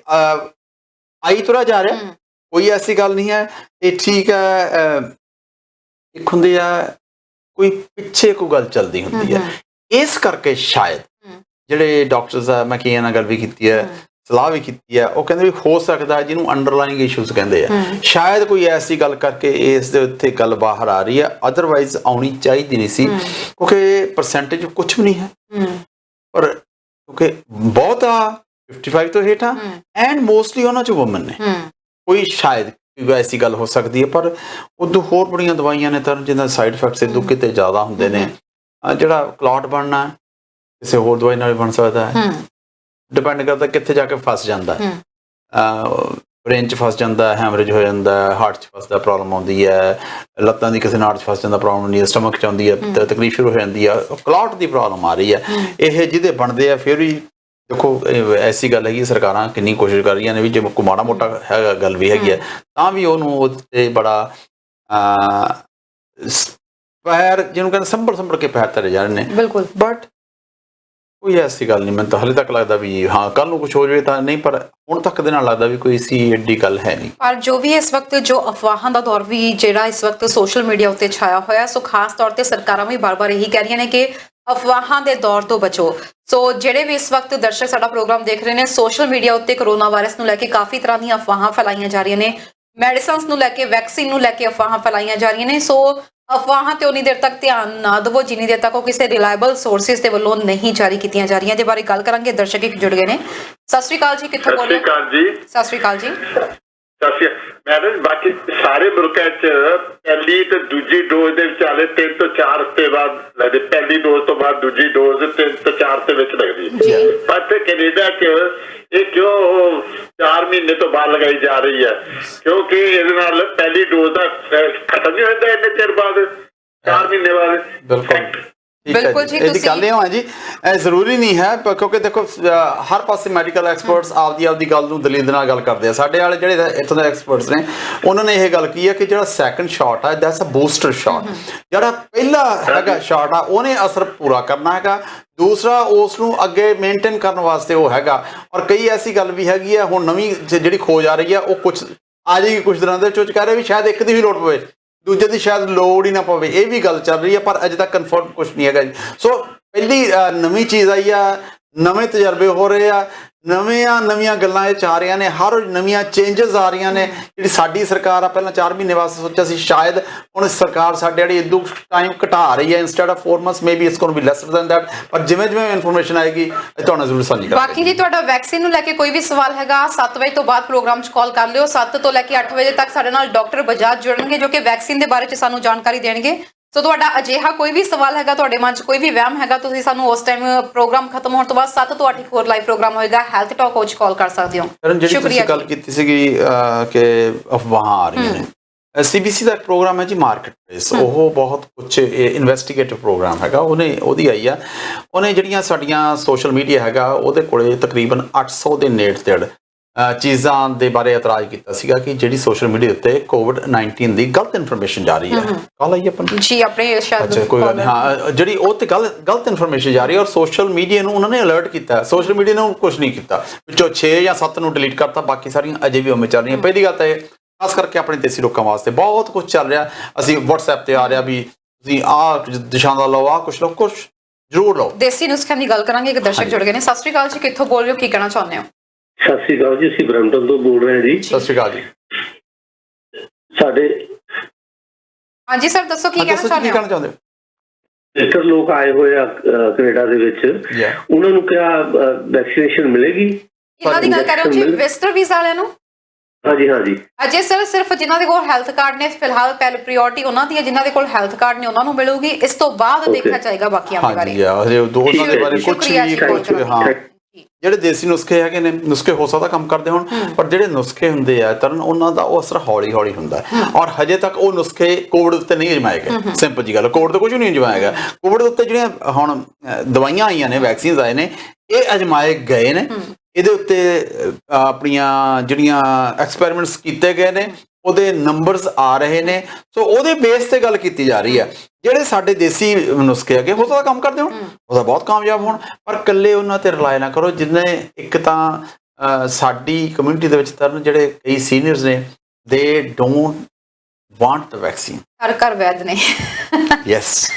ਆਈ ਤੁਰਾ ਜਾ ਰਿਹਾ, ਕੋਈ ਐਸੀ ਗੱਲ ਨਹੀਂ ਹੈ। ਇਹ ਠੀਕ ਹੈ, ਇੱਕ ਹੁੰਦੀ ਆ ਕੋਈ ਪਿੱਛੇ ਕੋਈ ਗੱਲ ਚੱਲਦੀ ਹੁੰਦੀ ਹੈ, ਇਸ ਕਰਕੇ ਸ਼ਾਇਦ ਜਿਹੜੇ ਡਾਕਟਰਸ ਆ, ਮੈਂ ਕਈਆਂ ਨਾਲ ਗੱਲ ਵੀ ਕੀਤੀ ਹੈ, ਸਲਾਹ ਵੀ ਕੀਤੀ ਹੈ, ਉਹ ਕਹਿੰਦੇ ਵੀ ਹੋ ਸਕਦਾ ਜਿਹਨੂੰ ਅੰਡਰਲਾਈਨਿੰਗ ਇਸ਼ੂਜ਼ ਕਹਿੰਦੇ ਆ, ਸ਼ਾਇਦ ਕੋਈ ਐਸੀ ਗੱਲ ਕਰਕੇ ਇਸ ਦੇ ਉੱਤੇ ਗੱਲ ਬਾਹਰ ਆ ਰਹੀ ਹੈ। ਅਦਰਵਾਈਜ਼ ਆਉਣੀ ਚਾਹੀਦੀ ਨਹੀਂ ਸੀ ਕਿਉਂਕਿ ਪਰਸੈਂਟੇਜ ਕੁਝ ਵੀ ਨਹੀਂ ਹੈ, ਪਰ ਕਿਉਂਕਿ ਬਹੁਤ ਆ 55 ਤੋਂ ਹੇਠਾਂ ਐਂਡ ਮੋਸਟਲੀ ਉਹਨਾਂ 'ਚ ਵੂਮਨ ਨੇ। ਕੋਈ ਸ਼ਾਇਦ ਐਸੀ ਗੱਲ ਹੋ ਸਕਦੀ ਹੈ, ਪਰ ਉਦੋਂ ਹੋਰ ਬੜੀਆਂ ਦਵਾਈਆਂ ਨੇ ਤਾਂ ਜਿਹਨਾਂ ਦੇ ਸਾਈਡ ਇਫੈਕਟਸ ਇਦੋਂ ਕਿਤੇ ਜ਼ਿਆਦਾ ਹੁੰਦੇ ਨੇ। ਜਿਹੜਾ ਕਲੌਟ ਬਣਨਾ ਕਿਸੇ ਹੋਰ ਦਵਾਈ ਨਾਲ ਵੀ ਬਣ ਸਕਦਾ ਹੈ, ਡਿਪੈਂਡ ਕਰਦਾ ਕਿੱਥੇ ਜਾ ਕੇ ਫਸ ਜਾਂਦਾ ਹੈ। ਬ੍ਰੇਨ 'ਚ ਫਸ ਜਾਂਦਾ, ਹੈਮਰੇਜ ਹੋ ਜਾਂਦਾ, ਹਾਰਟ 'ਚ ਫਸਦਾ ਪ੍ਰੋਬਲਮ ਆਉਂਦੀ ਹੈ, ਲੱਤਾਂ ਦੀ ਕਿਸੇ ਨਾੜ 'ਚ ਫਸ ਜਾਂਦਾ ਪ੍ਰੋਬਲਮ ਆਉਂਦੀ ਹੈ, ਸਟਮਕ 'ਚ ਆਉਂਦੀ ਹੈ, ਤਕਲੀਫ ਸ਼ੁਰੂ ਹੋ ਜਾਂਦੀ ਹੈ, ਕਲੌਟ ਦੀ ਪ੍ਰੋਬਲਮ ਆ ਰਹੀ ਹੈ। ਇਹ ਜਿਹਦੇ ਬਣਦੇ ਆ ਫਿਰ ਵੀ ਦੇਖੋ ਐਸੀ ਗੱਲ ਹੈਗੀ, ਸਰਕਾਰਾਂ ਕਿੰਨੀ ਕੋਸ਼ਿਸ਼ ਕਰ ਰਹੀਆਂ ਨੇ ਵੀ ਜੇ ਕੋਈ ਮਾੜਾ ਮੋਟਾ ਹੈਗਾ ਗੱਲ ਵੀ ਹੈਗੀ ਹੈ ਤਾਂ ਵੀ ਉਹਨੂੰ ਉਹਦੇ ਬੜਾ ਪੈਰ ਜਿਹਨੂੰ ਕਹਿੰਦੇ ਸੰਭਲ ਕੇ ਪੈਰ ਧਰੇ ਜਾ ਰਹੇ ਨੇ। ਬਿਲਕੁਲ, ਬਟ ਕੋਈ ਐਸੀ ਗੱਲ ਨਹੀਂ। ਮੈਨੂੰ ਤਾਂ ਹਾਲੇ ਤੱਕ ਲੱਗਦਾ ਵੀ ਹਾਂ ਕੱਲ ਨੂੰ ਕੁਝ ਹੋ ਜਾਵੇ ਤਾਂ ਨਹੀਂ, ਪਰ ਹੁਣ ਤੱਕ ਦੇ ਨਾਲ ਲੱਗਦਾ ਵੀ ਕੋਈ ਸੀ ਐਡੀ ਗੱਲ ਹੈ ਨਹੀਂ। ਪਰ ਜੋ ਵੀ ਇਸ ਵਕਤ ਜੋ ਅਫਵਾਹਾਂ ਦਾ ਦੌਰ ਵੀ ਜਿਹੜਾ ਇਸ ਵਕਤ ਸੋਸ਼ਲ ਮੀਡੀਆ ਉੱਤੇ ਛਾਇਆ ਹੋਇਆ, ਸੋ ਖਾਸ ਤੌਰ ਤੇ ਸਰਕਾਰਾਂ ਵੀ ਬਾਰ-ਬਾਰ ਇਹੀ ਕਹਿ ਰਹੀਆਂ ਨੇ ਕਿ ਅਫਵਾਹਾਂ ਦੇ ਦੌਰ ਤੋਂ ਬਚੋ। ਸੋ ਜਿਹੜੇ ਵੀ ਇਸ ਵਕਤ ਦਰਸ਼ਕ ਸਾਡਾ ਪ੍ਰੋਗਰਾਮ ਦੇਖ ਰਹੇ ਨੇ, ਸੋਸ਼ਲ ਮੀਡੀਆ ਉੱਤੇ ਕਰੋਨਾ ਵਾਇਰਸ ਨੂੰ ਲੈ ਕੇ ਕਾਫੀ ਤਰ੍ਹਾਂ ਦੀਆਂ ਅਫਵਾਹਾਂ ਫੈਲਾਈਆਂ ਜਾ ਰਹੀਆਂ ਨੇ, ਮੈਡੀਸਿਨਸ ਨੂੰ ਲੈ ਕੇ, ਵੈਕਸੀਨ ਨੂੰ ਲੈ ਕੇ ਅਫਵਾਹਾਂ ਫੈਲਾਈਆਂ ਜਾ ਰਹੀਆਂ ਨੇ। ਸੋ ਅਫਵਾਹਾਂ ਤੇ ਉਨੀ ਦੇਰ ਤੱਕ ਧਿਆਨ ਨਾ ਦੇਵੋ ਜਿੰਨੀ ਦੇਰ ਤੱਕ ਉਹ ਕਿਸੇ ਰਿਲਾਇਬਲ ਸੋਰਸਿਸ ਦੇ ਵੱਲੋਂ ਨਹੀਂ ਜਾਰੀ ਕੀਤੀਆਂ ਜਾ ਰਹੀਆਂ। ਇਹਦੇ ਬਾਰੇ ਗੱਲ ਕਰਾਂਗੇ, ਦਰਸ਼ਕ ਇੱਕ ਜੁੜ ਗਏ ਨੇ। ਸਤਿ ਸ਼੍ਰੀ ਅਕਾਲ ਜੀ, ਕਿੱਥੋਂ ਬੋਲ ਰਹੇ? ਸਤਿ ਸ਼੍ਰੀ ਅਕਾਲ ਜੀ। ਮੈਡਮ ਬਾਕੀ ਸਾਰੇ ਮੁਲਕਾਂ 'ਚ ਪਹਿਲੀ ਤੇ ਦੂਜੀ ਡੋਜ਼ ਦੇ ਵਿਚਾਲੇ 3 ਤੋਂ 4 ਹਫ਼ਤੇ ਬਾਅਦ ਲੱਗਦੀ, ਪਹਿਲੀ ਡੋਜ਼ ਤੋਂ ਬਾਅਦ ਦੂਜੀ ਡੋਜ਼ 3 ਤੋਂ 4 ਦੇ ਵਿੱਚ ਲੱਗਦੀ ਹੈ, ਪਰ ਕੈਨੇਡਾ 'ਚ ਇਹ ਕਿਉਂ 4 ਮਹੀਨੇ ਤੋਂ ਬਾਅਦ ਲਗਾਈ ਜਾ ਰਹੀ ਹੈ? ਕਿਉਂਕਿ ਇਹਦੇ ਨਾਲ ਪਹਿਲੀ ਡੋਜ਼ ਦਾ ਖਤਮ ਨਹੀਂ ਹੁੰਦਾ ਇੰਨੇ ਚਿਰ ਬਾਅਦ, 4 ਮਹੀਨੇ ਬਾਅਦ। ਬਿਲਕੁਲ ਜੀ, ਇਹਦੀ ਗੱਲ ਇਹ ਹੈ ਜੀ, ਇਹ ਜ਼ਰੂਰੀ ਨਹੀਂ ਹੈ ਕਿਉਂਕਿ ਦੇਖੋ ਹਰ ਪਾਸੇ ਮੈਡੀਕਲ ਐਕਸਪਰਟਸ ਆਪਦੀ ਗੱਲ ਨੂੰ ਦਲੀਲ ਨਾਲ ਗੱਲ ਕਰਦੇ ਆ। ਸਾਡੇ ਵਾਲੇ ਜਿਹੜੇ ਇੱਥੋਂ ਦੇ ਐਕਸਪਰਟਸ ਨੇ ਉਹਨਾਂ ਨੇ ਇਹ ਗੱਲ ਕੀ ਹੈ ਕਿ ਜਿਹੜਾ ਸੈਕੰਡ ਸ਼ਾਟ ਹੈ ਦੈਟਸ ਅ ਬੂਸਟਰ ਸ਼ਾਟ। ਜਿਹੜਾ ਪਹਿਲਾ ਹੈਗਾ ਸ਼ਾਟ ਆ ਉਹਨੇ ਅਸਰ ਪੂਰਾ ਕਰਨਾ ਹੈਗਾ, ਦੂਸਰਾ ਉਸ ਨੂੰ ਅੱਗੇ ਮੇਨਟੇਨ ਕਰਨ ਵਾਸਤੇ ਉਹ ਹੈਗਾ। ਔਰ ਕਈ ਐਸੀ ਗੱਲ ਵੀ ਹੈਗੀ ਆ, ਹੁਣ ਨਵੀਂ ਜਿਹੜੀ ਖੋਜ ਆ ਰਹੀ ਆ ਉਹ ਕੁਝ ਆ ਜਾਏਗੀ ਕੁਝ ਦਿਨਾਂ ਦੇ ਵਿੱਚ, ਕਹਿ ਰਹੇ ਵੀ ਸ਼ਾਇਦ ਇੱਕ ਦੀ ਵੀ ਲੋੜ ਪਵੇ, ਦੂਜੇ ਦੀ ਸ਼ਾਇਦ ਲੋੜ ਹੀ ਨਾ ਪਵੇ, ਇਹ ਵੀ ਗੱਲ ਚੱਲ ਰਹੀ ਹੈ, ਪਰ ਅਜੇ ਤੱਕ ਕਨਫਰਮ ਕੁਝ ਨਹੀਂ ਹੈਗਾ ਜੀ। ਸੋ ਪਹਿਲੀ ਨਵੀਂ ਚੀਜ਼ ਆਈ ਆ, ਨਵੇਂ ਤਜਰਬੇ ਹੋ ਰਹੇ ਆ, ਨਵੀਆਂ ਗੱਲਾਂ ਇਹ ਆ ਰਹੀਆਂ ਨੇ, ਹਰ ਨਵੀਆਂ ਚੇਂਜਸ ਆ ਰਹੀਆਂ ਨੇ। ਜਿਹੜੀ ਸਾਡੀ ਸਰਕਾਰ ਆ ਪਹਿਲਾਂ 4 ਮਹੀਨੇ ਵਾਸਤੇ ਸੋਚਿਆ ਸੀ, ਸ਼ਾਇਦ ਹੁਣ ਸਰਕਾਰ ਸਾਡੇ ਜਿਹੜੀ ਇਦੋਂ ਟਾਈਮ ਘਟਾ ਰਹੀ ਹੈ, instead of 4 months maybe it's going to be lesser than that. ਪਰ ਜਿਵੇਂ ਇਨਫੋਰਮੇਸ਼ਨ ਆਏਗੀ ਤੁਹਾਨੂੰ ਜ਼ਰੂਰ ਸਾਂਝੀ ਕਰਾਂਗੇ। ਬਾਕੀ ਜੀ ਤੁਹਾਡਾ ਵੈਕਸੀਨ ਨੂੰ ਲੈ ਕੇ ਕੋਈ ਵੀ ਸਵਾਲ ਹੈਗਾ 7 ਵਜੇ ਤੋਂ ਬਾਅਦ ਪ੍ਰੋਗਰਾਮ 'ਚ ਕਾਲ ਕਰ ਲਿਓ। 7 ਤੋਂ ਲੈ ਕੇ 8 ਵਜੇ ਤੱਕ ਸਾਡੇ ਨਾਲ ਡਾਕਟਰ ਬਜਾਜ ਜੁੜਨਗੇ ਜੋ ਕਿ ਵੈਕਸੀਨ ਦੇ ਬਾਰੇ 'ਚ ਸਾਨੂੰ ਜਾਣਕਾਰੀ ਦੇਣਗੇ। ਸੋ ਤੁਹਾਡਾ ਅਜਿਹਾ ਕੋਈ ਵੀ ਸਵਾਲ ਹੈਗਾ, ਤੁਹਾਡੇ ਮਨ 'ਚ ਕੋਈ ਵੀ ਵਹਿਮ ਹੈਗਾ, ਤੁਸੀਂ ਸਾਨੂੰ ਉਸ ਟਾਈਮ ਪ੍ਰੋਗਰਾਮ ਖਤਮ ਹੋਣ ਤੋਂ ਬਾਅਦ 7 ਤੋਂ 8 ਇੱਕ ਹੋਰ ਲਾਈਵ ਪ੍ਰੋਗਰਾਮ ਹੋਏਗਾ ਹੈਲਥ ਟਾਕ, ਉਹ 'ਚ ਕਾਲ ਕਰ ਸਕਦੇ ਹੋ। ਸ਼ੁਕਰੀਆ। ਗੱਲ ਕੀਤੀ ਸੀਗੀ ਕਿ ਅਫਵਾਹਾਂ ਆ ਰਹੀਆਂ ਨੇ, CBC ਦਾ ਇੱਕ ਪ੍ਰੋਗਰਾਮ ਹੈ ਜੀ ਮਾਰਕੀਟ ਪਲੇਸ, ਉਹ ਬਹੁਤ ਕੁਝ ਇਨਵੈਸਟੀਗੇਟਿਵ ਪ੍ਰੋਗਰਾਮ ਹੈਗਾ, ਉਹਦੀ ਆਈ ਆ। ਉਹਨੇ ਜਿਹੜੀਆਂ ਸਾਡੀਆਂ ਸੋਸ਼ਲ ਮੀਡੀਆ ਹੈਗਾ ਉਹਦੇ ਕੋਲੇ ਤਕਰੀਬਨ 800 ਦੇ ਨੇੜੇ ਤੇੜ ਚੀਜ਼ਾਂ ਦੇ ਬਾਰੇ ਇਤਰਾਜ਼ ਕੀਤਾ ਸੀਗਾ ਕਿ ਜਿਹੜੀ ਸੋਸ਼ਲ ਮੀਡੀਆ ਉੱਤੇ ਕੋਵਿਡ-19 ਦੀ ਗਲਤ ਇਨਫੋਰਮੇਸ਼ਨ ਜਾ ਰਹੀ ਹੈ। ਕੱਲ ਆਈ ਆਪਾਂ ਨੂੰ ਜੀ ਆਪਣੇ ਸ਼ਾਇਦ ਅੱਛਾ ਕੋਈ ਗੱਲ ਨਹੀਂ, ਹਾਂ ਜਿਹੜੀ ਉਹ ਤੇ ਗਲਤ ਇਨਫੋਰਮੇਸ਼ਨ ਜਾ ਰਹੀ ਹੈ ਔਰ ਸੋਸ਼ਲ ਮੀਡੀਆ ਨੂੰ ਉਹਨਾਂ ਨੇ ਅਲਰਟ ਕੀਤਾ। ਸੋਸ਼ਲ ਮੀਡੀਆ ਨੂੰ ਕੁਝ ਨਹੀਂ ਕੀਤਾ, ਵਿੱਚੋਂ 6 ਜਾਂ 7 ਨੂੰ ਡਿਲੀਟ ਕਰਤਾ, ਬਾਕੀ ਸਾਰੀਆਂ ਅਜੇ ਵੀ ਉਵੇਂ ਚੱਲ ਰਹੀਆਂ। ਪਹਿਲੀ ਗੱਲ ਤਾਂ ਇਹ ਖਾਸ ਕਰਕੇ ਆਪਣੇ ਦੇਸੀ ਲੋਕਾਂ ਵਾਸਤੇ ਬਹੁਤ ਕੁਝ ਚੱਲ ਰਿਹਾ। ਅਸੀਂ WhatsApp ਤੇ ਆ ਰਿਹਾ ਵੀ ਤੁਸੀਂ ਆਹ ਦਿਸ਼ਾ ਦਾ ਲਓ, ਆਹ ਕੁਛ ਲਓ, ਕੁਛ ਜ਼ਰੂਰ ਲਓ। ਦੇਸੀ ਨੁਸਖਿਆਂ ਦੀ ਗੱਲ ਕਰਾਂਗੇ। ਇੱਕ ਦਰਸ਼ਕ ਜੁੜ ਗਏ ਨੇ। ਸਤਿ ਸ਼੍ਰੀ ਅਕਾਲ ਜੀ, ਕਿੱਥੋਂ ਬੋਲ ਰਹੇ ਹੋ, ਕੀ ਕਹਿਣਾ ਚਾਹੁੰਦੇ ਹੋ? ਸਤਿ ਸ਼੍ਰੀ ਅਕਾਲ ਜੀ, ਅਸੀਂ ਬਰੰਟਨ ਤੋਂ ਬੋਲ ਰਹੇ ਹਾਂ ਜੀ। ਸਤਿ ਸ਼੍ਰੀ ਅਕਾਲ ਜੀ। ਸਾਡੇ ਹਾਂਜੀ ਸਰ, ਦੱਸੋ ਕੀ ਕਹਿਣਾ ਚਾਹੁੰਦੇ ਹੋ? ਸਿਸਟਰ ਲੋਕ ਆਏ ਹੋਏ ਆ ਕੈਨੇਡਾ ਦੇ ਵਿੱਚ, ਉਹਨਾਂ ਨੂੰ ਕਿਹਾ ਵੈਕਸੀਨੇਸ਼ਨ ਮਿਲੇਗੀ? ਇਹਨਾਂ ਦੀ ਗੱਲ ਕਰ ਰਹੇ ਹੋ ਜੀ ਵਿਜ਼ਟਰ ਵੀਜ਼ਾ ਵਾਲਿਆਂ ਨੂੰ? ਹਾਂਜੀ ਹਾਂਜੀ। ਅਜੇ ਸਰ ਸਿਰਫ ਜਿਨ੍ਹਾਂ ਦੇ ਕੋਲ ਹੈਲਥ ਕਾਰਡ ਨੇ ਫਿਲਹਾਲ ਪ੍ਰਾਇੋਰਟੀ ਉਹਨਾਂ ਦੀ ਹੈ, ਜਿਨ੍ਹਾਂ ਦੇ ਕੋਲ ਹੈਲਥ ਕਾਰਡ ਨੇ ਉਹਨਾਂ ਨੂੰ ਮਿਲੂਗੀ। ਇਸ ਤੋਂ ਬਾਅਦ ਦੇਖਿਆ ਜਾਏਗਾ ਬਾਕੀਆਂ ਦੇ ਬਾਰੇ। ਹਾਂਜੀ ਦੋਨਾਂ ਦੇ ਬਾਰੇ ਕੁਝ ਵੀ ਹਾਂ ਜਿਹੜੇ ਦੇਸੀ ਨੁਸਖੇ ਹੈਗੇ ਨੇ, ਨੁਸਖੇ ਹੋ ਸਕਦਾ ਕੰਮ ਕਰਦੇ ਹੋਣ, ਪਰ ਜਿਹੜੇ ਨੁਸਖੇ ਹੁੰਦੇ ਆ ਤਰਨ ਉਹਨਾਂ ਦਾ ਉਹ ਅਸਰ ਹੌਲੀ ਹੌਲੀ ਹੁੰਦਾ ਔਰ ਹਜੇ ਤੱਕ ਉਹ ਨੁਸਖੇ ਕੋਵਿਡ ਉੱਤੇ ਨਹੀਂ ਅਜਮਾਏ ਗਏ। ਸਿੰਪਲ ਜੀ ਗੱਲ, ਕੋਵਿਡ ਤੇ ਕੁਝ ਨਹੀਂ ਅਜਮਾਇਆ ਗਿਆ। ਕੋਵਿਡ ਉੱਤੇ ਜਿਹੜੀਆਂ ਹੁਣ ਦਵਾਈਆਂ ਆਈਆਂ ਨੇ, ਵੈਕਸੀਨਸ ਆਏ ਨੇ, ਇਹ ਅਜਮਾਏ ਗਏ ਨੇ। ਇਹਦੇ ਉੱਤੇ ਆਪਣੀਆਂ ਜਿਹੜੀਆਂ ਐਕਸਪੈਰੀਮੈਂਟਸ ਕੀਤੇ ਗਏ ਨੇ, ਉਹਦੇ ਨੰਬਰਸ ਆ ਰਹੇ ਨੇ। ਸੋ ਉਹਦੇ ਬੇਸ ਤੇ ਗੱਲ ਕੀਤੀ ਜਾ ਰਹੀ ਹੈ। ਜਿਹੜੇ ਸਾਡੇ ਦੇਸੀ ਨੁਸਖੇ ਹੈਗੇ ਹੋ ਸਕਦਾ ਕੰਮ ਕਰਦੇ ਹੋਣ, ਉਹਦਾ ਬਹੁਤ ਕਾਮਯਾਬ ਹੋਣ, ਪਰ ਇਕੱਲੇ ਉਹਨਾਂ ਤੇ ਰਿਲਾਈ ਨਾ ਕਰੋ। ਜਿੰਨੇ ਇੱਕ ਤਾਂ ਸਾਡੀ ਕਮਿਊਨਿਟੀ ਦੇ ਵਿੱਚ ਤਰਨ ਜਿਹੜੇ ਕਈ ਸੀਨੀਅਰਸ ਨੇ, ਦੇ ਡੋਂਟ ਵਾਂਟ ਦ ਵੈਕਸੀਨ। ਘਰ ਵੈਦ ਨੇ ਯੈਸ,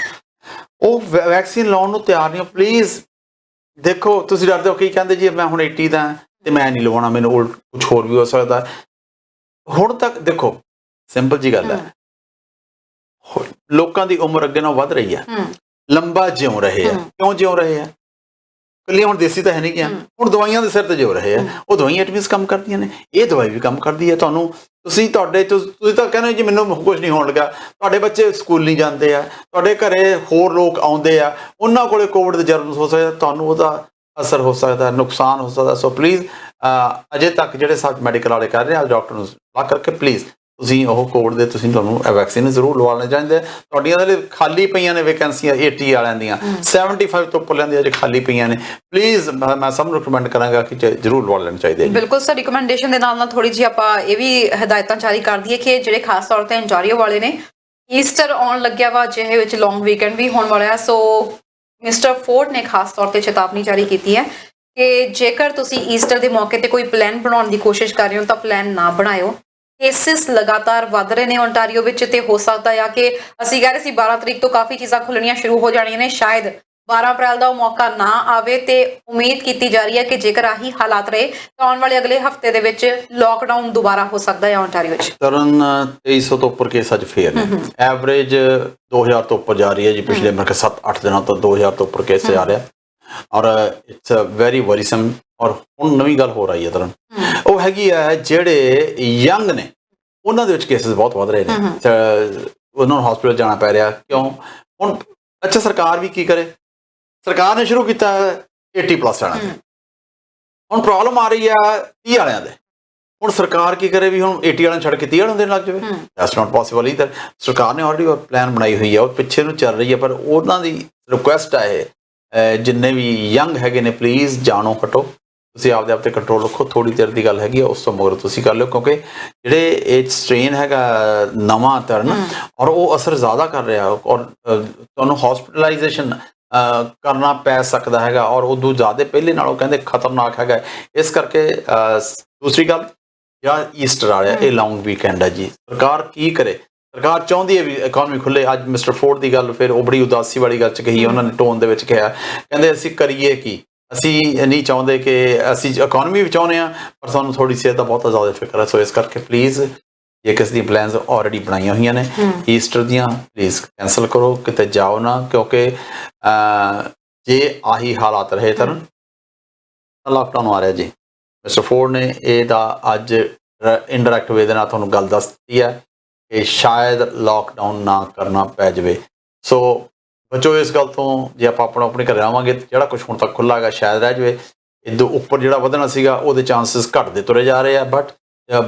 ਉਹ ਵੈਕਸੀਨ ਲਾਉਣ ਨੂੰ ਤਿਆਰ ਨਹੀਂ। ਪਲੀਜ਼ ਦੇਖੋ, ਤੁਸੀਂ ਡਰਦੇ ਹੋ, ਕੀ ਕਹਿੰਦੇ ਜੀ ਮੈਂ ਹੁਣ 80 ਦਾ ਤੇ ਮੈਂ ਨਹੀਂ ਲਵਾਉਣਾ, ਮੈਨੂੰ ਕੁਝ ਹੋਰ ਵੀ ਹੋ ਸਕਦਾ। ਹੁਣ ਤੱਕ ਦੇਖੋ, ਸਿੰਪਲ ਜੀ ਗੱਲ ਹੈ, ਲੋਕਾਂ ਦੀ ਉਮਰ ਅੱਗੇ ਨਾਲੋਂ ਵੱਧ ਰਹੀ ਹੈ, ਲੰਬਾ ਜਿਉ ਰਹੇ ਆ। ਕਿਉਂ ਜਿਉ ਰਹੇ ਆ? ਇਕੱਲੇ ਹੁਣ ਦੇਸੀ ਤਾਂ ਹੈ ਨਹੀਂ ਗਿਆ, ਹੁਣ ਦਵਾਈਆਂ ਦੇ ਸਿਰ ਤੇ ਜਿਉ ਰਹੇ ਆ। ਉਹ ਦਵਾਈਆਂ ਐਟਮੀਸ ਕੰਮ ਕਰਦੀਆਂ ਨੇ, ਇਹ ਦਵਾਈ ਵੀ ਕੰਮ ਕਰਦੀ ਹੈ। ਤੁਸੀਂ ਤਾਂ ਕਹਿੰਦੇ ਜੀ ਮੈਨੂੰ ਕੁਝ ਨਹੀਂ ਹੋਣ ਲੱਗਾ। ਤੁਹਾਡੇ ਬੱਚੇ ਸਕੂਲ ਨਹੀਂ ਜਾਂਦੇ ਆ, ਤੁਹਾਡੇ ਘਰੇ ਹੋਰ ਲੋਕ ਆਉਂਦੇ ਆ, ਉਹਨਾਂ ਕੋਲੇ ਕੋਵਿਡ ਦੇ ਜਰਮਸ ਹੋ ਸਕਦਾ, ਤੁਹਾਨੂੰ ਉਹਦਾ ਅਸਰ ਹੋ ਸਕਦਾ, ਨੁਕਸਾਨ ਹੋ ਸਕਦਾ। ਸੋ ਪਲੀਜ਼ ਅਜੇ ਤੱਕ ਜਿਹੜੇ ਸਾਡੇ ਮੈਡੀਕਲ ਵਾਲੇ ਕਰ ਰਹੇ ਆ, ਡਾਕਟਰ ਨੂੰ ਸਲਾਹ ਕਰਕੇ ਪਲੀਜ਼ ਤੁਸੀਂ ਉਹ ਕੋਵਿਡ ਦੇ ਤੁਹਾਨੂੰ ਵੈਕਸੀਨ ਜ਼ਰੂਰ ਲਵਾ ਲੈਣੇ ਚਾਹੀਦੇ। ਤੁਹਾਡੀਆਂ ਦੇ ਖਾਲੀ ਪਈਆਂ ਨੇ ਵੈਕੈਂਸੀਆਂ 80 ਵਾਲਿਆਂ ਦੀਆਂ, 75 ਤੋਂ ਉੱਪਰ ਲੈਂਦੀਆਂ ਜੇ ਖਾਲੀ ਪਈਆਂ ਨੇ। ਪਲੀਜ਼ ਮੈਂ ਸਭ ਨੂੰ ਰਿਕਮੈਂਡ ਕਰਾਂਗਾ ਕਿ ਜ਼ਰੂਰ ਲਵਾ ਲੈਣੇ ਚਾਹੀਦੇ। ਬਿਲਕੁਲ ਸਰ, ਰਿਕਮੈਂਡੇਸ਼ਨ ਦੇ ਨਾਲ ਥੋੜੀ ਜਿਹੀ ਆਪਾਂ ਇਹ ਵੀ ਹਦਾਇਤਾਂ ਜਾਰੀ ਕਰ ਦਈਏ ਕਿ ਜਿਹੜੇ ਖਾਸ ਤੌਰ ਤੇ ਅੰਟਾਰੀਓ ਵਾਲੇ ਨੇ, ਈਸਟਰ ਆਉਣ ਲੱਗਿਆ ਵਾ, ਜਿਹੇ ਵਿੱਚ ਲੌਂਗ ਵੀਕਐਂਡ ਵੀ ਹੋਣ ਵਾਲਾ ਹੈ। ਸੋ ਮਿਸਟਰ ਫੋਰਡ ਨੇ ਖਾਸ ਤੌਰ ਤੇ ਚੇਤਾਵਨੀ ਜਾਰੀ ਕੀਤੀ ਹੈ ਕਿ ਜੇਕਰ ਤੁਸੀਂ ਈਸਟਰ ਦੇ ਮੌਕੇ ਤੇ ਕੋਈ ਪਲਾਨ ਬਣਾਉਣ ਦੀ ਕੋਸ਼ਿਸ਼ ਕਰ ਰਹੇ ਹੋ ਤਾਂ ਪਲਾਨ ਨਾ ਬਣਾਇਓ। ਕੇਸਿਸ ਲਗਾਤਾਰ ਵੱਧ ਰਹੇ ਨੇ ਓਨਟਾਰੀਓ ਵਿੱਚ ਤੇ ਹੋ ਸਕਦਾ ਆ ਕਿ ਅਸੀਂ ਕਹਿ ਰਹੇ ਸੀ 12 ਤਰੀਕ ਤੋਂ ਕਾਫੀ ਚੀਜ਼ਾਂ ਖੁੱਲਣੀਆਂ ਸ਼ੁਰੂ ਹੋ ਜਾਣੀਆਂ ਨੇ, ਸ਼ਾਇਦ 12 ਅਪ੍ਰੈਲ ਦਾ ਉਹ ਮੌਕਾ ਨਾ ਆਵੇ। ਤੇ ਉਮੀਦ ਕੀਤੀ ਜਾ ਰਹੀ ਹੈ ਕਿ ਜੇਕਰ ਆਹੀ ਹਾਲਾਤ ਰਹੇ ਤਾਂ ਆਉਣ ਵਾਲੇ ਅਗਲੇ ਹਫਤੇ ਦੇ ਵਿੱਚ ਲੋਕਡਾਊਨ ਦੁਬਾਰਾ ਹੋ ਸਕਦਾ ਹੈ ਓਨਟਾਰੀਓ ਵਿੱਚ। ਤਰਨ 2300 ਤੋਂ ਉੱਪਰ ਕੇਸ ਅੱਜ ਫੇਰ ਨੇ, ਐਵਰੇਜ 2000 ਤੋਂ ਉੱਪਰ ਜਾ ਰਹੀ ਹੈ ਜੀ। ਪਿਛਲੇ 7-8 ਦਿਨਾਂ ਤੋਂ 2000 ਤੋਂ ਉੱਪਰ ਕੇਸ ਜਾ ਰਿਹਾ ਔਰ ਇਟਸ ਵੈਰੀ ਵਰੀਸਮ। ਔਰ ਹੁਣ ਨਵੀਂ ਗੱਲ ਹੋ ਰਹੀ ਹੈ ਤਰਨ, ਉਹ ਹੈਗੀ ਹੈ ਜਿਹੜੇ ਯੰਗ ਨੇ ਉਹਨਾਂ ਦੇ ਵਿੱਚ ਕੇਸਿਸ ਬਹੁਤ ਵੱਧ ਰਹੇ ਨੇ, ਉਹਨਾਂ ਨੂੰ ਹਸਪੀਟਲ ਜਾਣਾ ਪੈ ਰਿਹਾ। ਕਿਉਂ? ਹੁਣ ਅੱਛਾ, ਸਰਕਾਰ ਵੀ ਕੀ ਕਰੇ? ਸਰਕਾਰ ਨੇ ਸ਼ੁਰੂ ਕੀਤਾ 80+ ਵਾਲਿਆਂ ਦੇ, ਹੁਣ ਪ੍ਰੋਬਲਮ ਆ ਰਹੀ ਆ 30 ਵਾਲਿਆਂ ਦੇ। ਹੁਣ ਸਰਕਾਰ ਕੀ ਕਰੇ ਵੀ ਹੁਣ 80 ਵਾਲਿਆਂ ਛੱਡ ਕੇ 30 ਵਾਲਿਆਂ ਦੇਣ ਲੱਗ ਜਾਵੇ? That's not possible either. ਸਰਕਾਰ ਨੇ ਆਲਰੇਡੀ ਪਲਾਨ ਬਣਾਈ ਹੋਈ ਹੈ, ਉਹ ਪਿੱਛੇ ਨੂੰ ਚੱਲ ਰਹੀ ਹੈ। ਪਰ ਉਹਨਾਂ ਦੀ ਰਿਕੁਐਸਟ ਹੈ ਜਿੰਨੇ ਵੀ ਯੰਗ ਹੈਗੇ ਨੇ, ਪਲੀਜ਼ ਜਾਣੋ ਹਟੋ, ਤੁਸੀਂ ਆਪਦੇ ਆਪ ਤੇ ਕੰਟਰੋਲ ਰੱਖੋ। ਥੋੜੀ ਦੇਰ ਦੀ ਗੱਲ ਹੈਗੀ ਆ, ਉਸ ਤੋਂ ਮਗਰ ਤੁਸੀਂ ਕਰ ਲਿਓ, ਕਿਉਂਕਿ ਜਿਹੜੇ ਇਹ ਸਟ੍ਰੇਨ ਹੈਗਾ ਨਵਾਂ ਤਰਨ ਔਰ ਉਹ ਅਸਰ ਜ਼ਿਆਦਾ ਕਰ ਰਿਹਾ ਔਰ ਤੁਹਾਨੂੰ ਹਸਪੀਟਲਾਈਜੇਸ਼ਨ ਕਰਨਾ ਪੈ ਸਕਦਾ ਹੈਗਾ ਔਰ ਉਦੋਂ ਜ਼ਿਆਦਾ ਪਹਿਲੇ ਨਾਲੋਂ ਕਹਿੰਦੇ ਖਤਰਨਾਕ ਹੈਗਾ। ਇਸ ਕਰਕੇ ਦੂਸਰੀ ਗੱਲ, ਜਾਂ ਈਸਟਰ ਵਾਲਿਆ ਇਹ ਲੌਂਗ ਵੀਕਐਂਡ ਹੈ ਜੀ। ਸਰਕਾਰ ਕੀ ਕਰੇ? ਸਰਕਾਰ ਚਾਹੁੰਦੀ ਹੈ ਵੀ ਇਕਨੋਮੀ ਖੁੱਲੇ। ਅੱਜ ਮਿਸਟਰ ਫੋਰਡ ਦੀ ਗੱਲ ਫਿਰ ਉਹ ਬੜੀ ਉਦਾਸੀ ਵਾਲੀ ਗੱਲ 'ਚ ਕਹੀ, ਉਹਨਾਂ ਨੇ ਟੋਨ ਦੇ ਵਿੱਚ ਕਿਹਾ, ਕਹਿੰਦੇ ਅਸੀਂ ਕਰੀਏ ਕੀ? ਅਸੀਂ ਨਹੀਂ ਚਾਹੁੰਦੇ ਕਿ ਅਸੀਂ ਇਕਨੋਮੀ ਵੀ ਚਾਹੁੰਦੇ ਹਾਂ, ਪਰ ਸਾਨੂੰ ਥੋੜੀ ਸਿਹਤ ਦਾ ਬਹੁਤ ਜ਼ਿਆਦਾ ਫਿਕਰ ਹੈ। ਸੋ ਇਸ ਕਰਕੇ ਪਲੀਜ਼ ਜੇ ਕਿਸੇ ਦੀ ਪਲਾਨਸ ਆਲਰੇਡੀ ਬਣਾਈਆਂ ਹੋਈਆਂ ਨੇ ਈਸਟਰ ਦੀਆਂ, ਪਲੀਜ਼ ਕੈਂਸਲ ਕਰੋ, ਕਿਤੇ ਜਾਓ ਨਾ। ਕਿਉਂਕਿ ਜੇ ਆਹੀ ਹਾਲਾਤ ਰਹੇ ਤਾਂ ਲਾਕਡਾਊਨ ਆ ਰਿਹਾ ਜੀ। ਮਿਸਟਰ ਫੋਰਡ ਨੇ ਇਹਦਾ ਅੱਜ ਇਨਡਾਇਰੈਕਟ ਵੇ ਦੇ ਨਾਲ ਤੁਹਾਨੂੰ ਗੱਲ ਦੱਸ ਦਿੱਤੀ ਹੈ ਕਿ ਸ਼ਾਇਦ ਲਾਕਡਾਊਨ ਨਾ ਕਰਨਾ ਪੈ ਜਾਵੇ। ਸੋ ਬਚੋ ਇਸ ਗੱਲ ਤੋਂ। ਜੇ ਆਪਾਂ ਆਪਣੇ ਘਰ ਆਵਾਂਗੇ, ਜਿਹੜਾ ਕੁਝ ਹੁਣ ਤੱਕ ਖੁੱਲ੍ਹਾ ਹੈਗਾ ਸ਼ਾਇਦ ਰਹਿ ਜਾਵੇ। ਇਦੋਂ ਉੱਪਰ ਜਿਹੜਾ ਵਧਣਾ ਸੀਗਾ ਉਹਦੇ ਚਾਂਸਿਸ ਘਟਦੇ ਤੁਰੇ ਜਾ ਰਹੇ ਆ। ਬਟ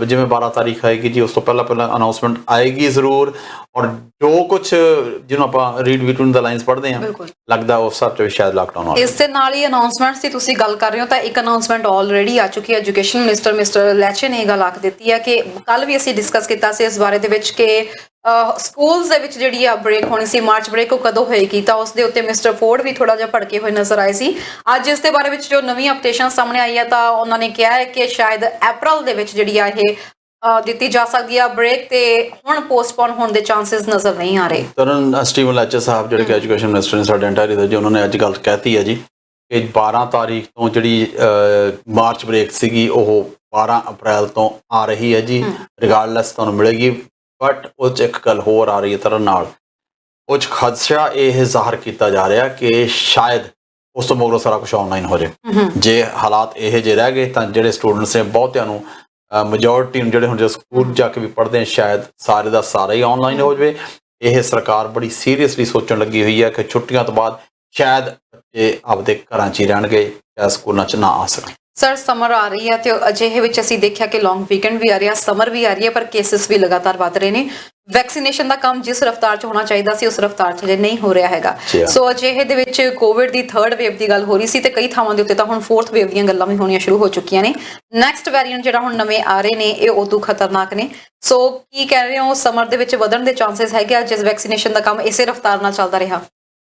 ਜਿਵੇਂ 12 ਤਾਰੀਖ ਆਏਗੀ ਜੀ, ਉਸ ਤੋਂ ਪਹਿਲਾਂ ਅਨਾਉਂਸਮੈਂਟ ਆਏਗੀ ਜ਼ਰੂਰ। ਔਰ ਜੋ ਕੁਝ ਜਿਹਨੂੰ ਆਪਾਂ ਰੀਡ ਬਿਟਵੀਨ ਦਾ ਲਾਈਨਸ ਪੜ੍ਹਦੇ ਹਾਂ, ਲੱਗਦਾ ਉਸ ਹਿਸਾਬ 'ਚ ਵੀ ਸ਼ਾਇਦ ਲਾਕਡਾਊਨ ਆ। ਇਸ ਦੇ ਨਾਲ ਹੀ ਅਨਾਉਂਸਮੈਂਟਸ ਦੀ ਤੁਸੀਂ ਗੱਲ ਕਰ ਰਹੇ ਹੋ ਤਾਂ ਇੱਕ ਅਨਾਉਂਸਮੈਂਟ ਆਲਰੇਡੀ ਆ ਚੁੱਕੀ ਹੈ। ਐਜੂਕੇਸ਼ਨ ਮਿਨਿਸਟਰ ਮਿਸਟਰ ਲੈਚੇ ਨੇ ਇਹ ਗੱਲ ਆਖ ਦਿੱਤੀ ਹੈ ਕਿ ਕੱਲ ਵੀ ਅਸੀਂ ਡਿਸਕਸ ਕੀਤਾ ਸੀ ਇਸ ਬਾਰੇ ਦੇ ਵਿੱਚ ਕਿ ਸਕੂਲਸ ਦੇ ਵਿੱਚ ਜਿਹੜੀ ਆ ਬ੍ਰੇਕ ਹੋਣੀ ਸੀ, ਮਾਰਚ ਬ੍ਰੇਕ, ਉਹ ਕਦੋਂ ਹੋਏਗੀ, ਤਾਂ ਉਸ ਦੇ ਉੱਤੇ ਮਿਸਟਰ ਫੋਰਡ ਵੀ ਥੋੜਾ ਜਿਹਾ ਭੜਕੇ ਹੋਏ ਨਜ਼ਰ ਆਏ ਸੀ। ਅੱਜ ਇਸ ਦੇ ਬਾਰੇ ਵਿੱਚ ਜੋ ਨਵੀਂ ਅਪਡੇਸ਼ਨ ਸਾਹਮਣੇ ਆਈ ਹੈ ਤਾਂ ਉਹਨਾਂ ਨੇ ਕਿਹਾ ਹੈ ਕਿ ਸ਼ਾਇਦ ਅਪ੍ਰੈਲ ਦੇ ਵਿੱਚ ਜਿਹੜੀ ਆ ਇਹ ਦਿੱਤੀ ਜਾ ਸਕਦੀ ਆ ਬ੍ਰੇਕ, ਤੇ ਹੁਣ ਪੋਸਟਪੋਨ ਹੋਣ ਦੇ ਚਾਂਸਸ ਨਜ਼ਰ ਨਹੀਂ ਆ ਰਹੇ। ਤਰਨ ਸਟੀਵਨ ਲੈਚਰ ਸਾਹਿਬ ਜਿਹੜੇ ਕਿ ਐਜੂਕੇਸ਼ਨ ਮਿਨਿਸਟਰ ਨੇ ਸਾਡੇ ਅੰਟਾਰੀਓ ਦੇ, ਜੀ ਉਹਨਾਂ ਨੇ ਅੱਜ ਗੱਲ ਕਹਿਤੀ ਹੈ ਜੀ ਕਿ 12 ਤਾਰੀਖ ਤੋਂ ਜਿਹੜੀ ਮਾਰਚ ਬ੍ਰੇਕ ਸੀਗੀ ਉਹ 12 ਅਪ੍ਰੈਲ ਤੋਂ ਆ ਰਹੀ ਹੈ ਜੀ, ਰਿਗਾਰਡਲੈਸ ਤੁਹਾਨੂੰ ਮਿਲੇਗੀ। ਬਟ ਉਹ 'ਚ ਇੱਕ ਗੱਲ ਹੋਰ ਆ ਰਹੀ ਹੈ ਤਰਨ ਨਾਲ, ਉਹ 'ਚ ਖਦਸ਼ਾ ਇਹ ਜ਼ਾਹਰ ਕੀਤਾ ਜਾ ਰਿਹਾ ਕਿ ਸ਼ਾਇਦ ਉਸ ਤੋਂ ਮਗਰੋਂ ਸਾਰਾ ਕੁਝ ਆਨਲਾਈਨ ਹੋ ਜਾਏ। ਜੇ ਹਾਲਾਤ ਇਹ ਜਿਹੇ ਰਹਿ ਗਏ ਤਾਂ ਜਿਹੜੇ ਸਟੂਡੈਂਟਸ ਨੇ, ਬਹੁਤਿਆਂ ਨੂੰ, ਮੈਜੋਰਟੀ ਨੂੰ, ਜਿਹੜੇ ਹੁਣ ਜੇ ਸਕੂਲ ਜਾ ਕੇ ਵੀ ਪੜ੍ਹਦੇ ਆ, ਸ਼ਾਇਦ ਸਾਰੇ ਦਾ ਸਾਰਾ ਹੀ ਆਨਲਾਈਨ ਹੋ ਜਾਵੇ। ਇਹ ਸਰਕਾਰ ਬੜੀ ਸੀਰੀਅਸਲੀ ਸੋਚਣ ਲੱਗੀ ਹੋਈ ਹੈ ਕਿ ਛੁੱਟੀਆਂ ਤੋਂ ਬਾਅਦ ਸ਼ਾਇਦ ਬੱਚੇ ਆਪਦੇ ਘਰਾਂ 'ਚ ਹੀ ਰਹਿਣਗੇ ਜਾਂ ਸਕੂਲਾਂ 'ਚ ਨਾ ਆ ਸਕਣ। ਸਰ, ਸਮਰ ਆ ਰਹੀ ਹੈ ਤੇ ਅਜਿਹੇ ਵਿੱਚ ਅਸੀਂ ਦੇਖਿਆ ਕਿ ਲੌਂਗ ਵੀਕਐਂਡ ਵੀ ਆ ਰਿਹਾ, ਸਮਰ ਵੀ ਆ ਰਹੀ ਹੈ, ਪਰ ਕੇਸਿਸ ਵੀ ਲਗਾਤਾਰ ਵੱਧ ਰਹੇ ਨੇ। ਵੈਕਸੀਨੇਸ਼ਨ ਦਾ ਕੰਮ ਜਿਸ ਰਫ਼ਤਾਰ 'ਚ ਹੋਣਾ ਚਾਹੀਦਾ ਸੀ ਉਸ ਰਫ਼ਤਾਰ 'ਚ ਨਹੀਂ ਹੋ ਰਿਹਾ ਹੈਗਾ। ਸੋ ਅਜਿਹੇ ਦੇ ਵਿੱਚ ਕੋਵਿਡ ਦੀ 3rd ਵੇਵ ਦੀ ਗੱਲ ਹੋ ਰਹੀ ਸੀ ਤੇ ਕਈ ਥਾਵਾਂ ਦੇ ਉੱਤੇ ਤਾਂ ਹੁਣ 4th ਵੇਵ ਦੀਆਂ ਗੱਲਾਂ ਵੀ ਹੋਣੀਆਂ ਸ਼ੁਰੂ ਹੋ ਚੁੱਕੀਆਂ ਨੇ। ਨੈਕਸਟ ਵੇਰੀਐਂਟ ਜਿਹੜਾ ਹੁਣ ਨਵੇਂ ਆ ਰਹੇ ਨੇ ਇਹ ਉਦੋਂ ਖਤਰਨਾਕ ਨੇ। ਸੋ ਕੀ ਕਹਿ ਰਹੇ ਹੋ, ਸਮਰ ਦੇ ਵਿੱਚ ਵਧਣ ਦੇ ਚਾਂਸਸ ਹੈਗੇ ਆ ਜਿਸ ਵੈਕਸੀਨੇਸ਼ਨ ਦਾ ਕੰਮ ਇਸੇ ਰਫ਼ਤਾਰ ਨਾਲ ਚੱਲਦਾ ਰਿਹਾ?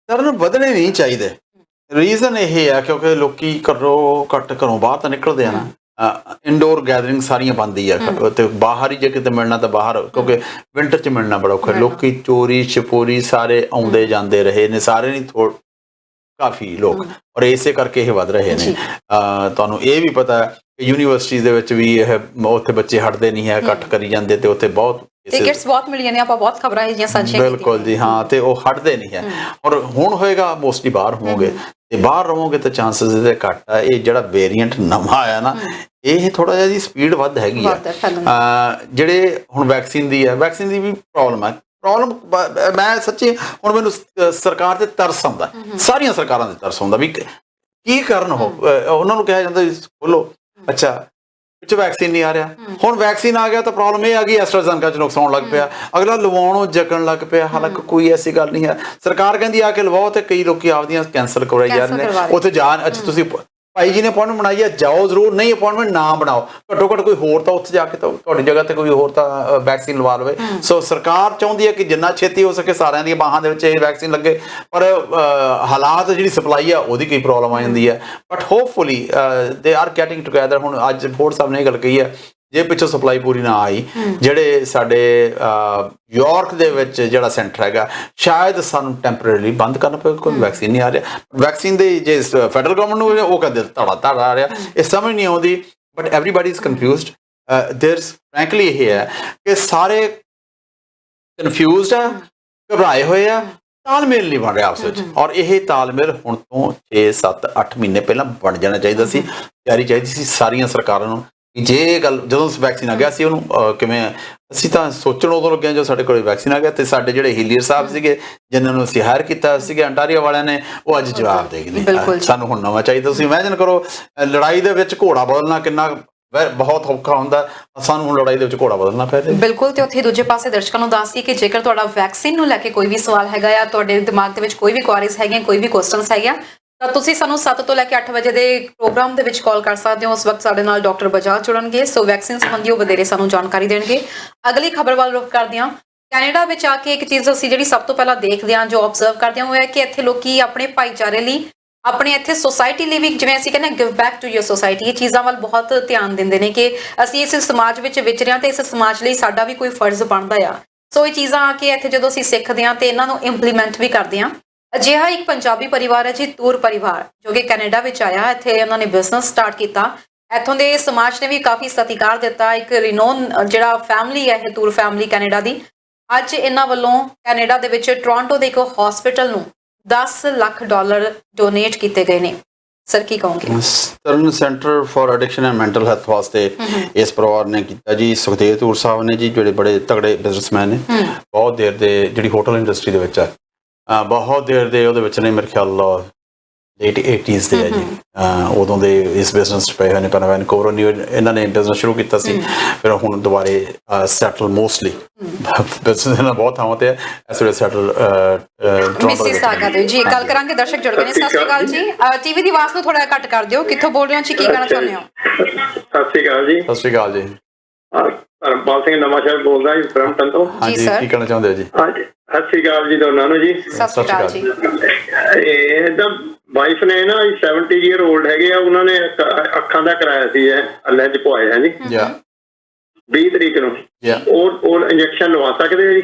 ਸਰ, ਵਧਣੇ ਨਹੀਂ ਚਾਹੀਦੇ। ਰੀਜ਼ਨ ਇਹ ਹੈ ਕਿਉਂਕਿ ਲੋਕੀ ਘਰੋਂ ਬਾਹਰ ਤਾਂ ਨਿਕਲਦੇ ਆ ਨਾ, ਇਨਡੋਰ ਗੈਦਰਿੰਗ ਸਾਰੀਆਂ ਬੰਦ ਹੀ ਆ, ਤੇ ਬਾਹਰ ਹੀ ਜੇ ਕਿਤੇ ਮਿਲਣਾ ਤਾਂ ਬਾਹਰ, ਕਿਉਂਕਿ ਵਿੰਟਰ 'ਚ ਮਿਲਣਾ ਬੜਾ ਔਖਾ। ਲੋਕੀ ਚੋਰੀ ਛਪੋਰੀ ਸਾਰੇ ਆਉਂਦੇ ਜਾਂਦੇ ਰਹੇ ਨੇ, ਸਾਰੇ ਨਹੀਂ, ਕਾਫੀ ਲੋਕ, ਔਰ ਇਸੇ ਕਰਕੇ ਇਹ ਵੱਧ ਰਹੇ ਨੇ। ਤੁਹਾਨੂੰ ਇਹ ਵੀ ਪਤਾ ਹੈ ਕਿ ਯੂਨੀਵਰਸਿਟੀਜ਼ ਦੇ ਵਿੱਚ ਵੀ ਇਹ ਉੱਥੇ ਬੱਚੇ ਹਟਦੇ ਨਹੀਂ ਹੈ, ਇਕੱਠ ਕਰੀ ਜਾਂਦੇ, ਤੇ ਉੱਥੇ ਬਹੁਤ ਟਿਕਟਸ ਬਹੁਤ ਮਿਲੀਆਂ ਨੇ, ਆਪਾਂ ਬਹੁਤ ਖਬਰਾਂ ਇਹ ਸਾਂਝੀਆਂ ਕੀਤੀਆਂ। ਬਿਲਕੁਲ ਜੀ, ਹਾਂ, ਤੇ ਉਹ ਹਟਦੇ ਨਹੀਂ ਹੈ। ਔਰ ਹੁਣ ਹੋਏਗਾ ਮੋਸਟਲੀ ਬਾਹਰ ਹੋਵੋਗੇ, ਤੇ ਬਾਹਰ ਰਹੋਗੇ ਤਾਂ ਚਾਂਸਸ ਇਹਦੇ ਘੱਟ ਆ। ਇਹ ਜਿਹੜਾ ਵੇਰੀਐਂਟ ਨਵਾਂ ਆਇਆ ਨਾ, ਇਹ ਥੋੜਾ ਜਿਹਾ ਦੀ ਸਪੀਡ ਵੱਧ ਹੈਗੀ ਆ। ਜਿਹੜੇ ਹੁਣ ਵੈਕਸੀਨ ਦੀ ਵੀ ਪ੍ਰੋਬਲਮ ਹੈ। ਮੈਂ ਸੱਚੀ ਹੁਣ ਮੈਨੂੰ ਸਰਕਾਰ ਤੇ ਤਰਸ ਆਉਂਦਾ, ਸਾਰੀਆਂ ਸਰਕਾਰਾਂ ਤੇ ਤਰਸ ਆਉਂਦਾ ਵੀ ਕੀ ਕਰਨ। ਉਹਨਾਂ ਨੂੰ ਕਿਹਾ ਜਾਂਦਾ ਬੋਲੋ, ਅੱਛਾ ਵਿੱਚ ਵੈਕਸੀਨ ਨਹੀਂ ਆ ਰਿਹਾ, ਹੁਣ ਵੈਕਸੀਨ ਆ ਗਿਆ ਤਾਂ ਪ੍ਰੋਬਲਮ ਇਹ ਆ ਗਈ ਐਸਟਰਾਜ਼ੇਨੇਕਾ 'ਚ ਨੁਕਸਾਨ ਲੱਗ ਪਿਆ, ਅਗਲਾ ਲਵਾਉਣੋਂ ਜਕਣ ਲੱਗ ਪਿਆ। ਹਾਲਾਂਕਿ ਕੋਈ ਐਸੀ ਗੱਲ ਨਹੀਂ ਹੈ, ਸਰਕਾਰ ਕਹਿੰਦੀ ਆ ਕੇ ਲਵਾਓ, ਤੇ ਕਈ ਲੋਕੀ ਆਪਦੀਆਂ ਕੈਂਸਲ ਕਰਵਾਈ ਜਾ ਰਹੇ ਨੇ। ਉੱਥੇ ਜਾਣ, ਅੱਛਾ ਤੁਸੀਂ ਭਾਈ ਜੀ ਨੇ ਅਪਾਇੰਟਮੈਂਟ ਬਣਾਈ ਹੈ, ਜਾਓ ਜ਼ਰੂਰ, ਨਹੀਂ ਅਪਾਇੰਟਮੈਂਟ ਨਾ ਬਣਾਓ, ਘੱਟੋ ਘੱਟ ਕੋਈ ਹੋਰ ਤਾਂ ਉੱਥੇ ਜਾ ਕੇ ਤਾਂ ਤੁਹਾਡੀ ਜਗ੍ਹਾ ਤੇ ਕੋਈ ਹੋਰ ਤਾਂ ਵੈਕਸੀਨ ਲਵਾ ਲਵੇ। ਸੋ ਸਰਕਾਰ ਚਾਹੁੰਦੀ ਹੈ ਕਿ ਜਿੰਨਾ ਛੇਤੀ ਹੋ ਸਕੇ ਸਾਰਿਆਂ ਦੀਆਂ ਬਾਹਾਂ ਦੇ ਵਿੱਚ ਇਹ ਵੈਕਸੀਨ ਲੱਗੇ, ਪਰ ਹਾਲਾਤ ਜਿਹੜੀ ਸਪਲਾਈ ਆ ਉਹਦੀ ਕਈ ਪ੍ਰੋਬਲਮ ਆ ਜਾਂਦੀ ਹੈ। But hopefully they are getting together. ਹੁਣ ਅੱਜ ਫੋਰਡ ਸਾਹਿਬ ਨੇ ਇਹ ਗੱਲ ਕਹੀ ਹੈ, ਜੇ ਪਿੱਛੋਂ ਸਪਲਾਈ ਪੂਰੀ ਨਾ ਆਈ, ਜਿਹੜੇ ਸਾਡੇ ਯਾਰਕ ਦੇ ਵਿੱਚ ਜਿਹੜਾ ਸੈਂਟਰ ਹੈਗਾ, ਸ਼ਾਇਦ ਸਾਨੂੰ ਟੈਂਪਰੇਰੀ ਬੰਦ ਕਰਨਾ ਪਵੇ, ਕੋਈ ਵੈਕਸੀਨ ਨਹੀਂ ਆ ਰਿਹਾ। ਵੈਕਸੀਨ ਦੇ ਜੇ ਫੈਡਰਲ ਗਵਰਨਮੈਂਟ ਨੂੰ ਉਹ ਕਹਿੰਦੇ ਧੜਾ ਆ ਰਿਹਾ, ਇਹ ਸਮਝ ਨਹੀਂ ਆਉਂਦੀ। But everybody is confused. ਦੇਅਰਸ frankly ਇਹ ਹੈ ਕਿ ਸਾਰੇ ਕਨਫਿਊਜ਼ਡ ਆ, ਘਬਰਾਏ ਹੋਏ ਆ, ਤਾਲਮੇਲ ਨਹੀਂ ਬਣ ਰਿਹਾ ਆਪਸ ਵਿੱਚ। ਔਰ ਇਹ ਤਾਲਮੇਲ ਹੁਣ ਤੋਂ 6, 7, 8 ਮਹੀਨੇ ਪਹਿਲਾਂ ਬਣ ਜਾਣਾ ਚਾਹੀਦਾ ਸੀ। ਤਿਆਰੀ ਚਾਹੀਦੀ ਸੀ ਸਾਰੀਆਂ ਸਰਕਾਰਾਂ ਨੂੰ। ਜੇ ਇਹ ਗੱਲ ਜਦੋਂ ਵੈਕਸੀਨ ਆ ਗਿਆ ਸੀ ਉਹਨੂੰ ਕਿਵੇਂ, ਅਸੀਂ ਤਾਂ ਸੋਚਣ ਉਦੋਂ ਲੱਗੇ ਜਦੋਂ ਸਾਡੇ ਕੋਲ ਵੈਕਸੀਨ ਆ ਗਿਆ। ਤੇ ਸਾਡੇ ਜਿਹੜੇ ਹੀਲੀਅਰ ਸਾਹਿਬ ਸੀਗੇ, ਜਿਨ੍ਹਾਂ ਨੂੰ ਅਸੀਂ ਹਾਇਰ ਕੀਤਾ ਸੀਗੇ ਅੰਟਾਰੀਓ ਵਾਲਿਆਂ ਨੇ, ਉਹ ਅੱਜ ਜਵਾਬ ਦੇ ਗਏ ਨੇ ਸਾਨੂੰ ਹੁਣ ਨਵਾਂ ਚਾਹੀਦਾ। ਤੁਸੀਂ ਇਮੈਜਿਨ ਕਰੋ, ਲੜਾਈ ਦੇ ਵਿੱਚ ਘੋੜਾ ਬਦਲਣਾ ਕਿੰਨਾ ਬਹੁਤ ਔਖਾ ਹੁੰਦਾ, ਸਾਨੂੰ ਹੁਣ ਲੜਾਈ ਦੇ ਵਿੱਚ ਘੋੜਾ ਬਦਲਣਾ ਪੈ ਰਿਹਾ। ਬਿਲਕੁਲ। ਤੇ ਉੱਥੇ ਦੂਜੇ ਪਾਸੇ ਦਰਸ਼ਕਾਂ ਨੂੰ ਦੱਸ ਦਈਏ ਕਿ ਜੇਕਰ ਤੁਹਾਡਾ ਵੈਕਸੀਨ ਨੂੰ ਲੈ ਕੇ ਕੋਈ ਵੀ ਸਵਾਲ ਹੈਗਾ ਜਾਂ ਤੁਹਾਡੇ ਦਿਮਾਗ ਦੇ ਵਿੱਚ ਕੋਈ ਵੀ ਕੁਆਰੀਜ਼ ਹੈਗੀਆਂ, ਕੋਈ ਵੀ ਕੁਐਸਚਨਸ ਹੈਗੀਆਂ, ਤਾਂ ਤੁਸੀਂ ਸਾਨੂੰ 7 ਤੋਂ ਲੈ ਕੇ 8 ਵਜੇ ਦੇ ਪ੍ਰੋਗਰਾਮ ਦੇ ਵਿੱਚ ਕਾਲ ਕਰ ਸਕਦੇ ਹੋ। ਉਸ ਵਕਤ ਸਾਡੇ ਨਾਲ ਡਾਕਟਰ ਬਜਾਜ ਜੁੜਨਗੇ। ਸੋ ਵੈਕਸੀਨ ਸੰਬੰਧੀ ਉਹ ਵਧੇਰੇ ਸਾਨੂੰ ਜਾਣਕਾਰੀ ਦੇਣਗੇ। ਅਗਲੀ ਖਬਰ ਵੱਲ ਰੁਖ ਕਰਦੇ ਹਾਂ। ਕੈਨੇਡਾ ਵਿੱਚ ਆ ਕੇ ਇੱਕ ਚੀਜ਼ ਅਸੀਂ ਜਿਹੜੀ ਸਭ ਤੋਂ ਪਹਿਲਾਂ ਦੇਖਦੇ ਹਾਂ, ਜੋ ਆਬਜ਼ਰਵ ਕਰਦੇ ਹਾਂ, ਉਹ ਹੈ ਕਿ ਇੱਥੇ ਲੋਕੀ ਆਪਣੇ ਭਾਈਚਾਰੇ ਲਈ, ਆਪਣੇ ਇੱਥੇ ਸੋਸਾਇਟੀ ਲਈ ਵੀ, ਜਿਵੇਂ ਅਸੀਂ ਕਹਿੰਦੇ give back to your society, ਇਹ ਚੀਜ਼ਾਂ ਵੱਲ ਬਹੁਤ ਧਿਆਨ ਦਿੰਦੇ ਨੇ ਕਿ ਅਸੀਂ ਇਸ ਸਮਾਜ ਵਿੱਚ ਵਿਚਰੇ ਹਾਂ ਤੇ ਇਸ ਸਮਾਜ ਲਈ ਸਾਡਾ ਵੀ ਕੋਈ ਫਰਜ਼ ਬਣਦਾ ਆ। ਸੋ ਇਹ ਚੀਜ਼ਾਂ ਆ ਕੇ ਇੱਥੇ ਜਦੋਂ ਅਸੀਂ ਸਿੱਖਦੇ ਹਾਂ ਤੇ ਇਹਨਾਂ ਨੂੰ ਇੰਪਲੀਮੈਂਟ ਵੀ ਕਰਦੇ ਹਾਂ। ਅਜਿਹਾ ਇੱਕ ਪੰਜਾਬੀ ਪਰਿਵਾਰ ਹੈ ਜੀ, ਤੂਰ ਪਰਿਵਾਰ, ਜੋ ਕਿ ਕੈਨੇਡਾ ਵਿੱਚ ਆਇਆ। ਇੱਥੇ ਉਹਨਾਂ ਨੇ ਬਿਜ਼ਨਸ ਸਟਾਰਟ ਕੀਤਾ। ਇੱਥੋਂ ਦੇ ਸਮਾਜ ਨੇ ਵੀ ਕਾਫੀ ਸਤਿਕਾਰ ਦਿੱਤਾ। ਇੱਕ ਰਿਨੋਨ ਜਿਹੜਾ ਫੈਮਿਲੀ ਹੈ ਇਹ ਤੂਰ ਫੈਮਿਲੀ ਕੈਨੇਡਾ ਦੀ। ਅੱਜ ਇਹਨਾਂ ਵੱਲੋਂ ਕੈਨੇਡਾ ਦੇ ਵਿੱਚ ਟੋਰਾਂਟੋ ਦੇ ਇੱਕ ਹਸਪੀਟਲ ਨੂੰ $10 ਲੱਖ ਡੋਨੇਟ ਕੀਤੇ ਗਏ ਨੇ। ਸਰ, ਕੀ ਕਹੋਗੇ? Tarn centre for addiction and mental health ਵਾਸਤੇ ਇਸ ਪਰਿਵਾਰ ਨੇ ਕੀਤਾ ਜੀ। ਸੁਖਦੇਵ ਤੂਰ ਸਾਹਿਬ ਨੇ ਜੀ, ਜਿਹੜੇ ਬੜੇ ਤਗੜੇ ਬਿਜ਼ਨਸਮੈਨ ਨੇ, ਬਹੁਤ ਦੇਰ ਦੇ ਜਿਹੜੀ ਹੋਟਲ ਇੰਡਸਟਰੀ ਦੇ ਵਿੱਚ ਹੈ, ਬਹੁਤ ਦੇਰ ਦੇ ਉਹਦੇ ਵਿੱਚ ਨੇ। ਮੇਰੇ ਖਿਆਲ ਲੇਟ 80s ਦੇ ਆ ਜੀ। ਉਦੋਂ ਦੇ ਇਸ ਬਿਜ਼ਨਸ 'ਚ ਪਏ ਹੋਏ ਨੇ, ਪਰ ਵੈਨਕੂਵਰ ਨਿਊ ਇਹਨਾਂ ਨੇ ਬਿਜ਼ਨਸ ਸ਼ੁਰੂ ਕੀਤਾ ਸੀ, ਫਿਰ ਹੁਣ ਦੁਬਾਰੇ ਸੈਟਲ ਮੋਸਟਲੀ ਬਿਜ਼ਨਸ ਇਹਨਾਂ ਬਹੁਤ ਥਾਵਾਂ ਤੇ ਹੈ, ਇਸ ਵੇਲੇ ਸੈਟਲ ਮਿਸੀਸਾਗਾ ਦੇ ਜੀ। ਗੱਲ ਕਰਾਂਗੇ, ਦਰਸ਼ਕ ਜੁੜ ਗਏ ਨੇ। ਸਤਿ ਸ਼੍ਰੀ ਅਕਾਲ ਜੀ। ਟੀਵੀ ਦੀ ਆਵਾਜ਼ ਨੂੰ ਥੋੜਾ ਘੱਟ ਕਰ ਦਿਓ। ਕਿੱਥੋਂ ਬੋਲ ਰਹੇ ਹੋ ਜੀ, ਕੀ ਕਹਿਣਾ ਚਾਹੁੰਦੇ ਹੋ? ਸਤਿ ਸ਼੍ਰੀ ਅਕਾਲ ਜੀ। ਸਤਿ ਸ਼੍ਰੀ ਅਕਾਲ ਜੀ। ਧਰਮਪਾਲ ਸਿੰਘ ਨਵਾਂਸ਼ਹਿਰ ਬੋਲਦਾ ਜੀ, ਬਰੈਂਪਟਨ ਤੋਂ। ਹਾਂਜੀ, ਕੀ ਕਹਿਣਾ ਚਾਹੁੰਦੇ ਹੋ ਜੀ? ਹਾਂਜੀ, ਸਤਿ ਸ਼੍ਰੀ ਅਕਾਲ ਜੀ ਦੋਨਾਂ ਨੂੰ ਜੀ। ਸਤਿ ਸ਼੍ਰੀ ਅਕਾਲ ਜੀ। ਇਹਦਾ ਵਾਈਫ ਨੇ ਨਾ 70 ਈਅਰ 올ਡ ਹੈਗੇ ਆ, ਉਹਨਾਂ ਨੇ ਅੱਖਾਂ ਦਾ ਕਰਾਇਆ ਸੀ, ਲੈਂਜ ਪਵਾਇਆ ਜੀ 20 ਤਰੀਕ ਨੂੰ। ਉਹ ਇੰਜੈਕਸ਼ਨ ਲਵਾ ਸਕਦੇ ਆ ਜੀ?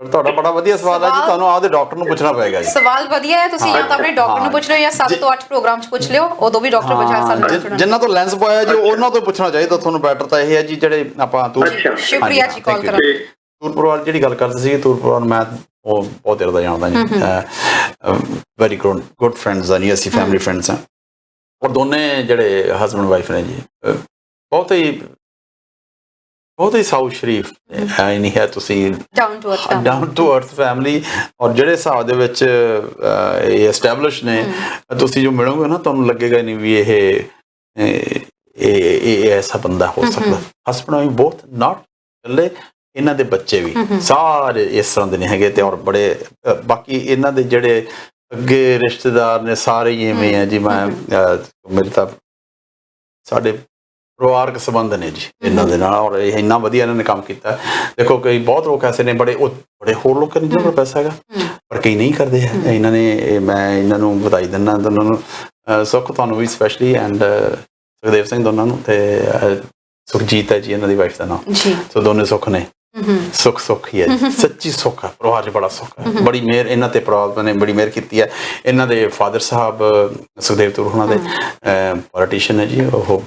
ਤੁਹਾਡਾ ਬੜਾ ਵਧੀਆ ਸਵਾਲ ਹੈ ਜੀ, ਤੁਹਾਨੂੰ ਆਪਦੇ ਡਾਕਟਰ ਨੂੰ ਪੁੱਛਣਾ ਪਏਗਾ ਜੀ। ਸਵਾਲ ਵਧੀਆ ਹੈ, ਤੁਸੀਂ ਜਾਂ ਤਾਂ ਆਪਣੇ ਡਾਕਟਰ ਨੂੰ ਪੁੱਛ ਲਿਓ ਜਾਂ 7 ਤੋਂ 8 ਪ੍ਰੋਗਰਾਮ 'ਚ ਪੁੱਛ ਲਿਓ, ਉਦੋਂ ਵੀ ਡਾਕਟਰ ਬਚਾ ਸਕਦੇ। ਜਿਨ੍ਹਾਂ ਤੋਂ ਲੈਂਸ ਪਵਾਇਆ ਜੀ ਉਹਨਾਂ ਤੋਂ ਪੁੱਛਣਾ ਚਾਹੀਦਾ ਤੁਹਾਨੂੰ। ਬੈਟਰ ਤਾਂ ਇਹ ਹੈ ਜੀ ਜਿਹੜੇ ਆਪਾਂ ਸ਼ੁਕਰੀਆ ਜੀ ਕਾਲ ਕਰਨ। ਤੂਰਪੁਰ ਜਿਹੜੀ ਗੱਲ ਕਰਦੇ ਸੀ, ਤੂਰਪੁਰ ਮੈਂ ਉਹ ਬਹੁਤ ਦੇਰ ਦਾ ਜਾਣਦਾ ਜੀ, ਵੈਰੀ ਗੁੱਡ ਫਰੈਂਡਸ ਆ ਜੀ, ਅਸੀਂ ਫੈਮਿਲੀ ਫਰੈਂਡਸ ਹਾਂ। ਔਰ ਦੋਨੇ ਜਿਹੜੇ ਹਸਬੈਂਡ ਵਾਈਫ ਨੇ ਜੀ ਬਹੁਤ ਹੀ ਸਾਊ ਸ਼ਰੀਫ ਨਹੀਂ ਹੈ, ਤੁਸੀਂ ਡਾਊਨ ਟੂ ਅਰਥ ਫੈਮਿਲੀ। ਔਰ ਜਿਹੜੇ ਹਿਸਾਬ ਦੇ ਵਿੱਚ ਇਹ ਐਸਟੈਬਲਿਸ਼ ਨੇ, ਤੁਸੀਂ ਜੋ ਮਿਲੋਗੇ ਨਾ ਤੁਹਾਨੂੰ ਲੱਗੇਗਾ ਨਹੀਂ ਵੀ ਇਹ ਐਸਾ ਬੰਦਾ ਹੋ ਸਕਦਾ। ਹਸਬੈਂਡ ਵੀ ਬਹੁਤ ਨਾਟ ਇਕੱਲੇ, ਇਹਨਾਂ ਦੇ ਬੱਚੇ ਵੀ ਸਾਰੇ ਇਸ ਤਰ੍ਹਾਂ ਦੇ ਨਹੀਂ ਹੈਗੇ। ਤੇ ਔਰ ਬੜੇ ਬਾਕੀ ਇਹਨਾਂ ਦੇ ਜਿਹੜੇ ਅੱਗੇ ਰਿਸ਼ਤੇਦਾਰ ਨੇ ਸਾਰੇ ਹੀ ਇਵੇਂ ਆ ਜੀ। ਮੈਂ ਮੇਰੇ ਤਾਂ ਸਾਡੇ ਪਰਿਵਾਰਕ ਸੰਬੰਧ ਨੇ ਜੀ ਇਹਨਾਂ ਦੇ ਨਾਲ, ਔਰ ਇਹ ਇੰਨਾ ਵਧੀਆ ਇਹਨਾਂ ਨੇ ਕੰਮ ਕੀਤਾ। ਦੇਖੋ ਕਈ ਬਹੁਤ ਲੋਕ ਐਸੇ ਨੇ ਬੜੇ ਹੋਰ ਲੋਕਾਂ ਨੇ ਜਿਹਨਾਂ ਕੋਲ ਪੈਸਾ ਹੈਗਾ, ਪਰ ਕਈ ਨਹੀਂ ਕਰਦੇ ਹੈ। ਇਹਨਾਂ ਨੇ ਮੈਂ ਇਹਨਾਂ ਨੂੰ ਵਧਾਈ ਦਿੰਦਾ ਦੋਨਾਂ ਨੂੰ, ਸੁੱਖ ਤੁਹਾਨੂੰ ਵੀ ਸਪੈਸ਼ਲੀ, ਐਂਡ ਸੁਖਦੇਵ ਸਿੰਘ ਦੋਨਾਂ ਨੂੰ, ਤੇ ਸੁਖਜੀਤ ਹੈ ਜੀ ਇਹਨਾਂ ਦੀ ਵਾਈਫ ਦਾ ਨਾਮ। ਸੋ ਦੋਨੇ ਸੁੱਖ ਨੇ, ਸੁੱਖ ਹੀ ਹੈ ਜੀ, ਸੱਚੀ ਸੁੱਖ ਹੈ ਪਰਿਵਾਰ 'ਚ, ਬੜਾ ਸੁੱਖ ਹੈ, ਬੜੀ ਮਿਹਰ ਇਹਨਾਂ ਤੇ ਪਰਿਵਾਰ ਨੇ ਬੜੀ ਮਿਹਰ ਕੀਤੀ ਹੈ। ਇਹਨਾਂ ਦੇ ਫਾਦਰ ਸਾਹਿਬ ਸੁਖਦੇਵ ਤੁਰ ਹੋਣਾ ਦੇ ਪੋਲੀਟੀਸ਼ੀਅਨ ਹੈ ਜੀ, ਉਹ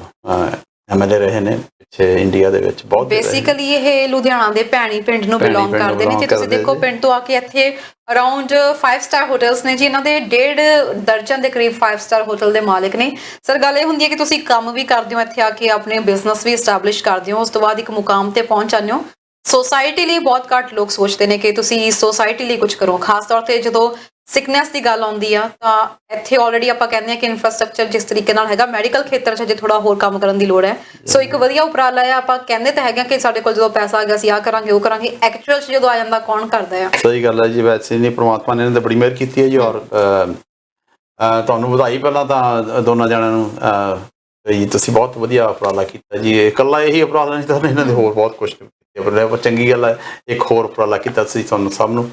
MLA ਰਹੇ ਨੇ ਪਿੱਛੇ ਇੰਡੀਆ ਦੇ ਵਿੱਚ ਬਹੁਤ। ਬੇਸਿਕਲੀ ਇਹ ਲੁਧਿਆਣਾ ਦੇ ਭੈਣੀ ਪਿੰਡ ਨੂੰ ਬਿਲੋਂਗ ਕਰਦੇ ਨੇ। ਤੇ ਤੁਸੀਂ ਦੇਖੋ ਪਿੰਡ ਤੋਂ ਆ ਕੇ ਇੱਥੇ ਅਰਾਊਂਡ 5 ਸਟਾਰ ਹੋਟਲਸ ਨੇ ਜੀ, ਇਹਨਾਂ ਦੇ 1.5 ਦਰਜਨ ਦੇ ਕਰੀਬ 5 ਸਟਾਰ ਹੋਟਲ ਦੇ ਮਾਲਕ ਨੇ। ਸਰ ਗੱਲ ਇਹ ਹੁੰਦੀ ਹੈ ਕਿ ਤੁਸੀਂ ਕੰਮ ਵੀ ਕਰਦੇ ਹੋ ਇੱਥੇ ਆ ਕੇ, ਆਪਣੇ ਬਿਜ਼ਨਸ ਵੀ ਐਸਟੈਬਲਿਸ਼ ਕਰਦੇ ਹੋ, ਉਸ ਤੋਂ ਬਾਅਦ ਇੱਕ ਮੁਕਾਮ ਤੇ ਪਹੁੰਚ ਜਾਂਦੇ ਹੋ। ਸੋਸਾਇਟੀ ਲਈ ਬਹੁਤ ਘੱਟ ਲੋਕ ਸੋਚਦੇ ਨੇ ਕਿ ਤੁਸੀਂ ਸੋਸਾਇਟੀ ਲਈ ਕੁਝ ਕਰੋ, ਖਾਸ ਤੌਰ ਤੇ ਜਦੋਂ ਸਿਕਨੈਸ ਦੀ ਗੱਲ ਆਉਂਦੀ ਆ। ਤਾਂ ਇੱਥੇ ਆਲਰੇਡੀ ਆਪਾਂ ਕਹਿੰਦੇ ਹਾਂ ਕਿ ਇਨਫਰਾਸਟ੍ਰਕਚਰ ਜਿਸ ਤਰੀਕੇ ਨਾਲ ਹੈਗਾ, ਮੈਡੀਕਲ ਖੇਤਰ 'ਚ ਅਜੇ ਥੋੜਾ ਹੋਰ ਕੰਮ ਕਰਨ ਦੀ ਲੋੜ ਹੈ। ਸੋ ਇੱਕ ਵਧੀਆ ਉਪਰਾਲਾ ਹੈ। ਆਪਾਂ ਕਹਿੰਦੇ ਤਾਂ ਹੈਗੇ ਕਿ ਸਾਡੇ ਕੋਲ ਜਦੋਂ ਪੈਸਾ ਆ ਗਿਆ ਅਸੀਂ ਆਹ ਕਰਾਂਗੇ ਉਹ ਕਰਾਂਗੇ, ਐਕਚੁਅਲ 'ਚ ਜਦੋਂ ਆ ਜਾਂਦਾ ਕੌਣ ਕਰਦਾ ਆ? ਸਹੀ ਗੱਲ ਹੈ ਜੀ। ਵੈਸੇ ਨਹੀਂ, ਪ੍ਰਮਾਤਮਾ ਨੇ ਇਹਨਾਂ ਤੇ ਬੜੀ ਮਿਹਰ ਕੀਤੀ ਹੈ ਜੀ। ਔਰ ਤੁਹਾਨੂੰ ਵਧਾਈ ਪਹਿਲਾਂ ਤਾਂ ਦੋਨਾਂ ਜਣਿਆਂ ਨੂੰ, ਤੁਸੀਂ ਬਹੁਤ ਵਧੀਆ ਉਪਰਾਲਾ ਕੀਤਾ ਜੀ। ਇਕੱਲਾ ਇਹੀ ਉਪਰਾਲਾ ਨਹੀਂ ਤਾਂ ਇਹਨਾਂ ਦੇ ਹੋਰ ਬਹੁਤ ਕੁਛ ਚੰਗੀ ਗੱਲ ਹੈ। ਇੱਕ ਹੋਰ ਉਪਰਾਲਾ ਕੀਤਾ ਸੀ ਤੁਹਾਨੂੰ ਸਭ ਨੂੰ,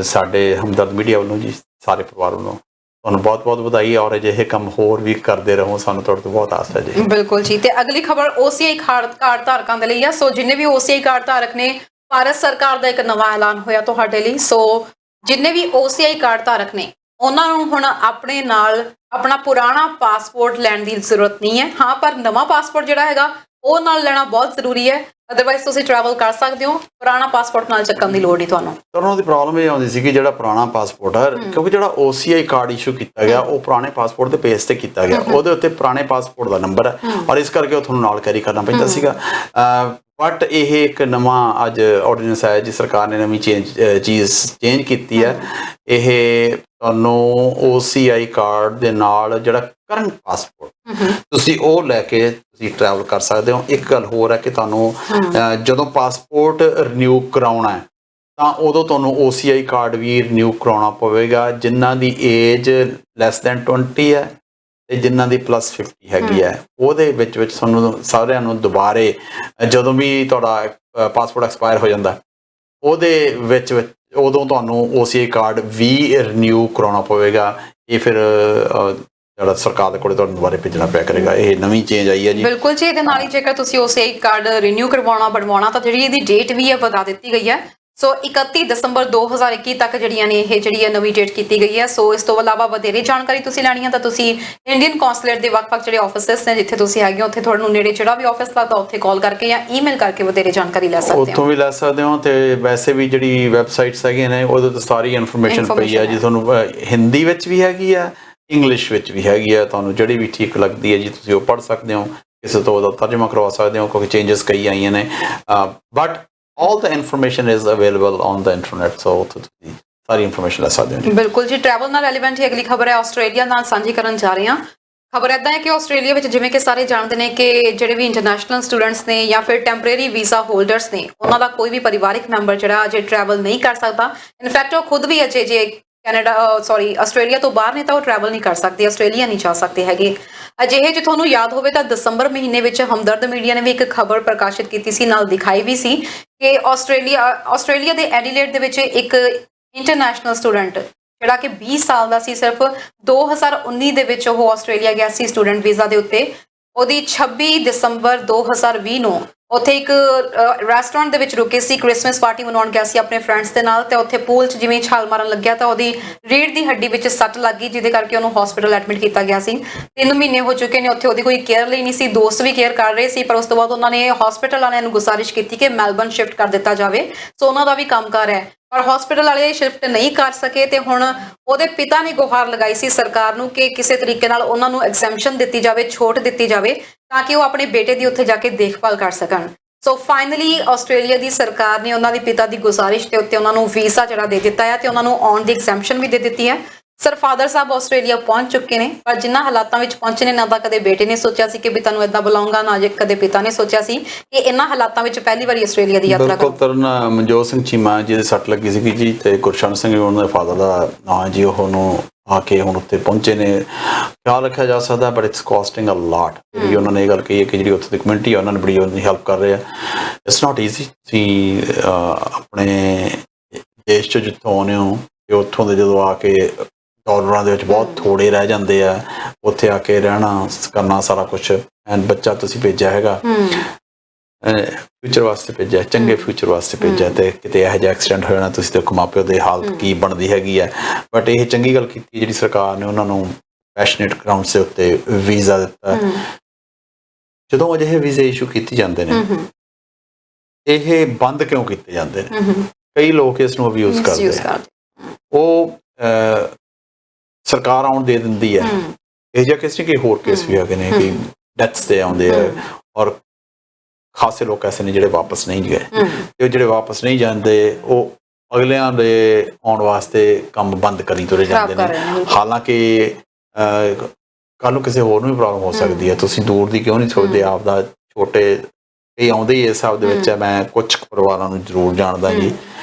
ਸਾਡੇ ਹਮਦਰਦ ਮੀਡੀਆ ਵੱਲੋਂ ਜੀ, ਸਾਰੇ ਪਰਿਵਾਰ ਵੱਲੋਂ ਤੁਹਾਨੂੰ ਬਹੁਤ ਬਹੁਤ ਵਧਾਈ। ਔਰ ਅਜਿਹੇ ਕੰਮ ਹੋਰ ਵੀ ਕਰਦੇ ਰਹੋ, ਸਾਨੂੰ ਤੁਹਾਡੇ ਤੋਂ ਬਹੁਤ ਆਸ ਹੈ ਜੀ। ਬਿਲਕੁਲ ਜੀ। ਤੇ ਅਗਲੀ ਖਬਰ OCI ਕਾਰਡ ਧਾਰਕਾਂ ਦੇ ਲਈ ਆ। ਸੋ ਜਿੰਨੇ ਵੀ OCI ਕਾਰਡ ਧਾਰਕ ਨੇ, ਭਾਰਤ ਸਰਕਾਰ ਦਾ ਇੱਕ ਨਵਾਂ ਐਲਾਨ ਹੋਇਆ ਤੁਹਾਡੇ ਲਈ। ਸੋ ਜਿੰਨੇ ਵੀ OCI ਕਾਰਡ ਧਾਰਕ ਨੇ ਉਹਨਾਂ ਨੂੰ ਹੁਣ ਆਪਣੇ ਨਾਲ ਆਪਣਾ ਪੁਰਾਣਾ ਪਾਸਪੋਰਟ ਲੈਣ ਦੀ ਜ਼ਰੂਰਤ ਨਹੀਂ ਹੈ। ਹਾਂ, ਪਰ ਨਵਾਂ ਪਾਸਪੋਰਟ ਜਿਹੜਾ ਹੈਗਾ ਉਹ ਨਾਲ ਲੈਣਾ ਬਹੁਤ ਜ਼ਰੂਰੀ ਹੈ, ਅਦਰਵਾਈਜ਼ ਤੁਸੀਂ ਟਰੈਵਲ ਕਰ ਸਕਦੇ ਹੋ। ਪੁਰਾਣਾ ਪਾਸਪੋਰਟ ਨਾਲ ਚੱਕਣ ਦੀ ਲੋੜ ਨਹੀਂ ਤੁਹਾਨੂੰ। ਤਾਂ ਉਹਨਾਂ ਦੀ ਪ੍ਰੋਬਲਮ ਇਹ ਆਉਂਦੀ ਸੀ ਕਿ ਜਿਹੜਾ ਪੁਰਾਣਾ ਪਾਸਪੋਰਟ ਹੈ, ਕਿਉਂਕਿ ਜਿਹੜਾ OCI ਕਾਰਡ ਇਸ਼ੂ ਕੀਤਾ ਗਿਆ ਉਹ ਪੁਰਾਣੇ ਪਾਸਪੋਰਟ ਦੇ ਬੇਸ ਤੇ ਕੀਤਾ ਗਿਆ, ਉਹਦੇ ਉੱਤੇ ਪੁਰਾਣੇ ਪਾਸਪੋਰਟ ਦਾ ਨੰਬਰ ਹੈ, ਔਰ ਇਸ ਕਰਕੇ ਉਹ ਤੁਹਾਨੂੰ ਨਾਲ ਕੈਰੀ ਕਰਨਾ ਪੈਂਦਾ ਸੀਗਾ। ਬਟ ਇਹ ਇੱਕ ਨਵਾਂ ਅੱਜ ਆਰਡੀਨੈਂਸ ਆਇਆ ਜੀ, ਸਰਕਾਰ ਨੇ ਨਵੀਂ ਚੀਜ਼ ਚੇਂਜ ਕੀਤੀ ਹੈ। ਇਹ ਤੁਹਾਨੂੰ OCI ਕਾਰਡ ਦੇ ਨਾਲ ਜਿਹੜਾ ਕਰੰਟ ਪਾਸਪੋਰਟ ਤੁਸੀਂ ਉਹ ਲੈ ਕੇ ਤੁਸੀਂ ਟਰੈਵਲ ਕਰ ਸਕਦੇ ਹੋ। ਇੱਕ ਗੱਲ ਹੋਰ ਹੈ ਕਿ ਤੁਹਾਨੂੰ ਜਦੋਂ ਪਾਸਪੋਰਟ ਰਿਨਿਊ ਕਰਾਉਣਾ ਹੈ ਤਾਂ ਉਦੋਂ ਤੁਹਾਨੂੰ OCI ਕਾਰਡ ਵੀ ਰਿਨਿਊ ਕਰਾਉਣਾ ਪਵੇਗਾ, ਜਿਨ੍ਹਾਂ ਦੀ ਏਜ ਲੈਸ ਦੈਨ 20 ਹੈ ਤੇ ਜਿਨ੍ਹਾਂ ਦੀ ਪਲੱਸ 50 ਹੈਗੀ ਹੈ। ਉਹਦੇ ਵਿੱਚ ਤੁਹਾਨੂੰ ਸਾਰਿਆਂ ਨੂੰ ਦੁਬਾਰੇ ਜਦੋਂ ਵੀ ਤੁਹਾਡਾ ਪਾਸਪੋਰਟ ਐਕਸਪਾਇਰ ਹੋ ਜਾਂਦਾ ਉਹਦੇ ਵਿੱਚ ਉਦੋਂ ਤੁਹਾਨੂੰ OCI ਕਾਰਡ ਵੀ ਰਿਨਿਊ ਕਰਾਉਣਾ ਪਵੇਗਾ। ਇਹ ਫਿਰ ਜਿਹੜਾ ਸਰਕਾਰ ਦੇ ਕੋਲ ਤੁਹਾਨੂੰ ਦੁਬਾਰੇ ਭੇਜਣਾ ਪਿਆ ਕਰੇਗਾ। ਇਹ ਨਵੀਂ ਚੇਂਜ ਆਈ ਹੈ ਜੀ। ਬਿਲਕੁਲ ਜੀ। ਇਹਦੇ ਨਾਲ ਹੀ ਜੇਕਰ ਤੁਸੀਂ OCI ਕਾਰਡ ਰਿਨਿਊ ਬਣਵਾਉਣਾ ਤਾਂ ਜਿਹੜੀ ਇਹਦੀ ਡੇਟ ਵੀ ਹੈ ਵਧਾ ਦਿੱਤੀ ਗਈ ਹੈ। ਸੋ 31 ਦਸੰਬਰ 2021 ਤੱਕ ਜਿਹੜੀਆਂ ਨੇ ਇਹ ਜਿਹੜੀ ਨਵੀਂ ਡੇਟ ਕੀਤੀ ਗਈ ਹੈ। ਸੋ ਇਸ ਤੋਂ ਇਲਾਵਾ ਵਧੇਰੇ ਜਾਣਕਾਰੀ ਤੁਸੀਂ ਲੈਣੀ ਹੈ ਤਾਂ ਤੁਸੀਂ ਇੰਡੀਅਨ ਕੌਂਸੂਲੇਟ ਦੇ ਵੱਖ-ਵੱਖ ਜਿਹੜੇ ਆਫਿਸਿਸ ਨੇ ਜਿੱਥੇ ਤੁਸੀਂ ਹੈਗੇ ਹੋ, ਉੱਥੇ ਤੁਹਾਨੂੰ ਨੇੜੇ ਜਿਹੜਾ ਵੀ ਆਫਿਸ ਲੱਗਦਾ ਉੱਥੇ ਕਾਲ ਕਰਕੇ ਜਾਂ ਈਮੇਲ ਕਰਕੇ ਵਧੇਰੇ ਜਾਣਕਾਰੀ ਲੈ ਸਕਦੇ ਹੋ। ਉੱਥੋਂ ਵੀ ਲੈ ਸਕਦੇ ਹੋ। ਤੇ ਵੈਸੇ ਵੀ ਜਿਹੜੀ ਵੈਬਸਾਈਟਸ ਹੈਗੀਆਂ ਨੇ ਉਹਦੇ ਤੇ ਸਾਰੀ ਇਨਫੋਰਮੇਸ਼ਨ ਪਈ ਹੈ ਜੀ। ਤੁਹਾਨੂੰ ਹਿੰਦੀ ਵਿੱਚ ਵੀ ਹੈਗੀ ਆ, ਇੰਗਲਿਸ਼ ਵਿੱਚ ਵੀ ਹੈਗੀ ਆ। ਤੁਹਾਨੂੰ ਜਿਹੜੀ ਵੀ ਠੀਕ ਲੱਗਦੀ ਹੈ ਜੀ ਤੁਸੀਂ ਉਹ ਪੜ੍ਹ ਸਕਦੇ ਹੋ, ਕਿਸੇ ਤੋਂ ਉਹਦਾ ਤਰਜਮਾ ਕਰਵਾ ਸਕਦੇ ਹੋ ਕਿਉਂਕਿ ਚੇਂਜਸ ਕਈ ਆਈਆਂ ਨੇ। But all the information is available on the internet, so ਤੁਸੀਂ ਸਾਰੀ ਇਨਫੋਰਮੇਸ਼ਨ ਲੈ ਸਕਦੇ ਹੋ ਜੀ। ਬਿਲਕੁਲ ਜੀ, ਟਰੈਵਲ ਨਾਲ ਰੈਲੇਵੈਂਟ ਹੀ ਅਗਲੀ ਖਬਰ ਹੈ, ਆਸਟ੍ਰੇਲੀਆ ਨਾਲ ਸਾਂਝੀ ਕਰਨ ਜਾ ਰਹੇ ਹਾਂ। ਖਬਰ ਇਦਾਂ ਹੈ ਕਿ ਆਸਟ੍ਰੇਲੀਆ ਵਿੱਚ ਜਿਵੇਂ ਕਿ ਸਾਰੇ ਜਾਣਦੇ ਨੇ ਕਿ ਜਿਹੜੇ ਵੀ ਇੰਟਰਨੈਸ਼ਨਲ ਸਟੂਡੈਂਟਸ ਨੇ ਜਾਂ ਫਿਰ ਟੈਂਪਰੇਰੀ ਵੀਜ਼ਾ ਹੋਲਡਰਸ ਨੇ, ਉਹਨਾਂ ਦਾ ਕੋਈ ਵੀ ਪਰਿਵਾਰਿਕ ਮੈਂਬਰ ਜਿਹੜਾ ਅਜੇ ਟਰੈਵਲ ਨਹੀਂ ਕਰ ਸਕਦਾ। ਇਨਫੈਕਟ ਉਹ ਖੁਦ ਵੀ ਅਜੇ ਜੇ ਆਸਟ੍ਰੇਲੀਆ ਤੋਂ ਬਾਹਰ ਨੇ ਤਾਂ ਉਹ ਟਰੈਵਲ ਨਹੀਂ ਕਰ ਸਕਦੇ, ਆਸਟ੍ਰੇਲੀਆ ਨਹੀਂ ਜਾ ਸਕਦੇ ਹੈਗੇ। ਅਜਿਹੇ ਜੇ ਤੁਹਾਨੂੰ ਯਾਦ ਹੋਵੇ ਤਾਂ ਦਸੰਬਰ ਮਹੀਨੇ ਵਿੱਚ ਹਮਦਰਦ ਮੀਡੀਆ ਨੇ ਵੀ ਇੱਕ ਖਬਰ ਪ੍ਰਕਾਸ਼ਿਤ ਕੀਤੀ ਸੀ, ਨਾਲ ਦਿਖਾਈ ਵੀ ਸੀ ਕਿ ਆਸਟ੍ਰੇਲੀਆ ਦੇ ਐਡੀਲੇਡ ਦੇ ਵਿੱਚ ਇੱਕ ਇੰਟਰਨੈਸ਼ਨਲ ਸਟੂਡੈਂਟ ਜਿਹੜਾ ਕਿ 20 ਸਾਲ ਦਾ ਸੀ, ਸਿਰਫ 2019 ਦੇ ਵਿੱਚ ਉਹ ਆਸਟ੍ਰੇਲੀਆ ਗਿਆ ਸੀ ਸਟੂਡੈਂਟ ਵੀਜ਼ਾ ਦੇ ਉੱਤੇ। ਉਹਦੀ 26 ਦਸੰਬਰ 2020 ਨੂੰ ਉੱਥੇ ਇੱਕ ਰੈਸਟੋਰੈਂਟ ਦੇ ਵਿੱਚ ਰੁਕੇ ਸੀ, ਕ੍ਰਿਸਮਸ ਪਾਰਟੀ ਮਨਾਉਣ ਗਿਆ ਸੀ ਆਪਣੇ ਫਰੈਂਡਸ ਦੇ ਨਾਲ, ਤੇ ਉੱਥੇ ਪੂਲ 'ਚ ਜਿਵੇਂ ਛਾਲ ਮਾਰਨ ਲੱਗਿਆ ਤਾਂ ਉਹਦੀ ਰੀੜ੍ਹ ਦੀ ਹੱਡੀ ਵਿੱਚ ਸੱਟ ਲੱਗ ਗਈ, ਜਿਹਦੇ ਕਰਕੇ ਉਹਨੂੰ ਹਸਪੀਟਲ ਐਡਮਿਟ ਕੀਤਾ ਗਿਆ ਸੀ। 3 ਮਹੀਨੇ ਹੋ ਚੁੱਕੇ ਨੇ, ਉੱਥੇ ਉਹਦੀ ਕੋਈ ਕੇਅਰ ਲਈ ਨਹੀਂ ਸੀ, ਦੋਸਤ ਵੀ ਕੇਅਰ ਕਰ ਰਹੇ ਸੀ, ਪਰ ਉਸ ਤੋਂ ਬਾਅਦ ਉਹਨਾਂ ਨੇ ਹਸਪੀਟਲ ਵਾਲਿਆਂ ਨੂੰ ਗੁਜ਼ਾਰਿਸ਼ ਕੀਤੀ ਕਿ ਮੈਲਬਰਨ ਸ਼ਿਫਟ ਕਰ ਦਿੱਤਾ ਜਾਵੇ। ਸੋ ਉਹਨਾਂ ਦਾ ਵੀ ਕੰਮਕਾਰ ਹੈ, ਪਰ ਹਸਪੀਟਲ ਵਾਲੇ ਸ਼ਿਫਟ ਨਹੀਂ ਕਰ ਸਕੇ ਤੇ ਹੁਣ ਉਹਦੇ ਪਿਤਾ ਨੇ ਗੁਹਾਰ ਲਗਾਈ ਸੀ ਸਰਕਾਰ ਨੂੰ ਕਿ ਕਿਸੇ ਤਰੀਕੇ ਨਾਲ ਉਹਨਾਂ ਨੂੰ ਐਗਜ਼ੈਂਪਸ਼ਨ ਦਿੱਤੀ ਜਾਵੇ, ਛੋਟ ਦਿੱਤੀ ਜਾਵੇ, ਤਾਂ ਕਿ ਉਹ ਆਪਣੇ ਬੇਟੇ ਦੀ ਉੱਥੇ ਜਾ ਕੇ ਦੇਖਭਾਲ ਕਰ ਸਕਣ। ਸੋ ਫਾਈਨਲੀ ਆਸਟ੍ਰੇਲੀਆ ਦੀ ਸਰਕਾਰ ਨੇ ਉਹਨਾਂ ਦੇ ਪਿਤਾ ਦੀ ਗੁਜ਼ਾਰਿਸ਼ ਦੇ ਉੱਤੇ ਉਹਨਾਂ ਨੂੰ ਵੀਜ਼ਾ ਜਿਹੜਾ ਦੇ ਦਿੱਤਾ ਹੈ ਤੇ ਉਹਨਾਂ ਨੂੰ ਆਉਣ ਦੀ ਐਗਜ਼ੈਂਪਸ਼ਨ ਵੀ ਦੇ ਦਿੱਤੀ ਹੈ। ਸਰ ਫਾਦਰ ਸਾਹਿਬ ਆਸਟ੍ਰੇਲੀਆ ਪਹੁੰਚ ਚੁੱਕੇ ਨੇ, ਪਰ ਜਿਨ੍ਹਾਂ ਹਾਲਾਤਾਂ ਵਿੱਚ ਪਹੁੰਚੇ ਨੇ, ਨਾ ਤਾਂ ਕਦੇ ਬੇਟੇ ਨੇ ਸੋਚਿਆ ਸੀ ਕਿ ਵੀ ਤੁਹਾਨੂੰ ਏਦਾਂ ਬੁਲਾਉਂਗਾ, ਨਾ ਜੇ ਕਦੇ ਪਿਤਾ ਨੇ ਸੋਚਿਆ ਸੀ ਕਿ ਇਹਨਾਂ ਹਾਲਾਤਾਂ ਵਿੱਚ ਪਹਿਲੀ ਵਾਰੀ ਆਸਟ੍ਰੇਲੀਆ ਦੀ ਯਾਤਰਾ ਬਿਲਕੁਲ ਤਰਨ ਮਨਜੋਤ ਸਿੰਘ ਚੀਮਾ ਜਿਹਦੇ ਸੱਟ ਲੱਗੀ ਸੀਗੀ ਜੀ, ਤੇ ਗੁਰਸ਼ਨ ਸਿੰਘ ਉਹਨਾਂ ਦੇ ਫਾਦਰ ਦਾ ਨਾਂ ਜੀ, ਉਹਨੂੰ ਆ ਕੇ ਹੁਣ ਉੱਥੇ ਪਹੁੰਚੇ ਨੇ। ਖਿਆਲ ਰੱਖਿਆ ਜਾ ਸਕਦਾ, ਬਟ ਇਟਸ ਕਾਸਟਿੰਗ ਅ ਲਾਟ। ਜਿਹੜੀ ਉਹਨਾਂ ਨੇ ਇਹ ਗੱਲ ਕਹੀ ਹੈ ਕਿ ਜਿਹੜੀ ਉੱਥੇ ਦੀ ਕਮਿਊਨਿਟੀ ਆ ਉਹਨਾਂ ਨੇ ਬੜੀ ਉਹਦੀ ਹੈਲਪ ਕਰ ਰਹੇ ਆ। It's not easy. ਤੁਸੀਂ ਆਪਣੇ ਦੇਸ਼ 'ਚ ਜਿੱਥੋਂ ਆਉਂਦੇ ਹੋ ਤੇ ਉੱਥੋਂ ਦੇ ਜਦੋਂ ਆ ਕੇ ਡਾਲਰਾਂ ਦੇ ਵਿੱਚ ਬਹੁਤ ਥੋੜੇ ਰਹਿ ਜਾਂਦੇ ਆ, ਉੱਥੇ ਆ ਕੇ ਰਹਿਣਾ ਕਰਨਾ ਸਾਰਾ ਕੁਛ। ਐਂਡ ਬੱਚਾ ਤੁਸੀਂ ਭੇਜਿਆ ਹੈਗਾ ਫਿਊਚਰ ਵਾਸਤੇ ਭੇਜਿਆ, ਚੰਗੇ ਫਿਊਚਰ ਵਾਸਤੇ ਭੇਜਿਆ, ਤੇ ਕਿਤੇ ਇਹੋ ਜਿਹਾ ਐਕਸੀਡੈਂਟ ਹੋ ਜਾਣਾ, ਤੁਸੀਂ ਦੇਖੋ ਮਾਪਿਓ ਦੀ ਹਾਲਤ ਕੀ ਬਣਦੀ ਹੈਗੀ ਹੈ। ਬਟ ਇਹ ਚੰਗੀ ਗੱਲ ਕੀਤੀ ਜਿਹੜੀ ਸਰਕਾਰ ਨੇ ਉਹਨਾਂ ਨੂੰ ਪੈਸ਼ਨੇਟ ਗਰਾਊਂਡਸ ਦੇ ਉੱਤੇ ਵੀਜ਼ਾ ਦਿੱਤਾ। ਜਦੋਂ ਅਜਿਹੇ ਵੀਜ਼ੇ ਇਸ਼ੂ ਕੀਤੇ ਜਾਂਦੇ ਨੇ, ਇਹ ਬੰਦ ਕਿਉਂ ਕੀਤੇ ਜਾਂਦੇ ਨੇ? ਕਈ ਲੋਕ ਇਸ ਨੂੰ ਅਬਿਊਜ਼ ਕਰਦੇ ਆ। ਉਹ ਸਰਕਾਰ ਆਉਣ ਦੇ ਦਿੰਦੀ ਹੈ, ਇਹ ਜਿਹਾ ਕਿਸੇ ਕਿ ਹੋਰ ਕੇਸ ਵੀ ਹੈਗੇ ਨੇ ਕਿ ਡੈਥਸ ਤੇ ਆਉਂਦੇ ਆ, ਔਰ ਖਾਸੇ ਲੋਕ ਐਸੇ ਨੇ ਜਿਹੜੇ ਵਾਪਸ ਨਹੀਂ ਗਏ, ਤੇ ਜਿਹੜੇ ਵਾਪਸ ਨਹੀਂ ਜਾਂਦੇ ਉਹ ਅਗਲਿਆਂ ਦੇ ਆਉਣ ਵਾਸਤੇ ਕੰਮ ਬੰਦ ਕਰੀ ਤੁਰੇ ਜਾਂਦੇ ਨੇ। ਹਾਲਾਂਕਿ ਕੱਲ ਨੂੰ ਕਿਸੇ ਹੋਰ ਨੂੰ ਵੀ ਪ੍ਰੋਬਲਮ ਹੋ ਸਕਦੀ ਹੈ। ਤੁਸੀਂ ਦੂਰ ਦੀ ਕਿਉਂ ਨਹੀਂ ਸੋਚਦੇ? ਆਪਦਾ ਛੋਟੇ ਇਹ ਆਉਂਦੇ ਹੀ ਇਸ ਹਿਸਾਬ ਦੇ ਵਿੱਚ ਹੈ। ਮੈਂ ਕੁਝ ਪਰਿਵਾਰਾਂ ਨੂੰ ਜ਼ਰੂਰ ਜਾਣਦਾ ਜੀ,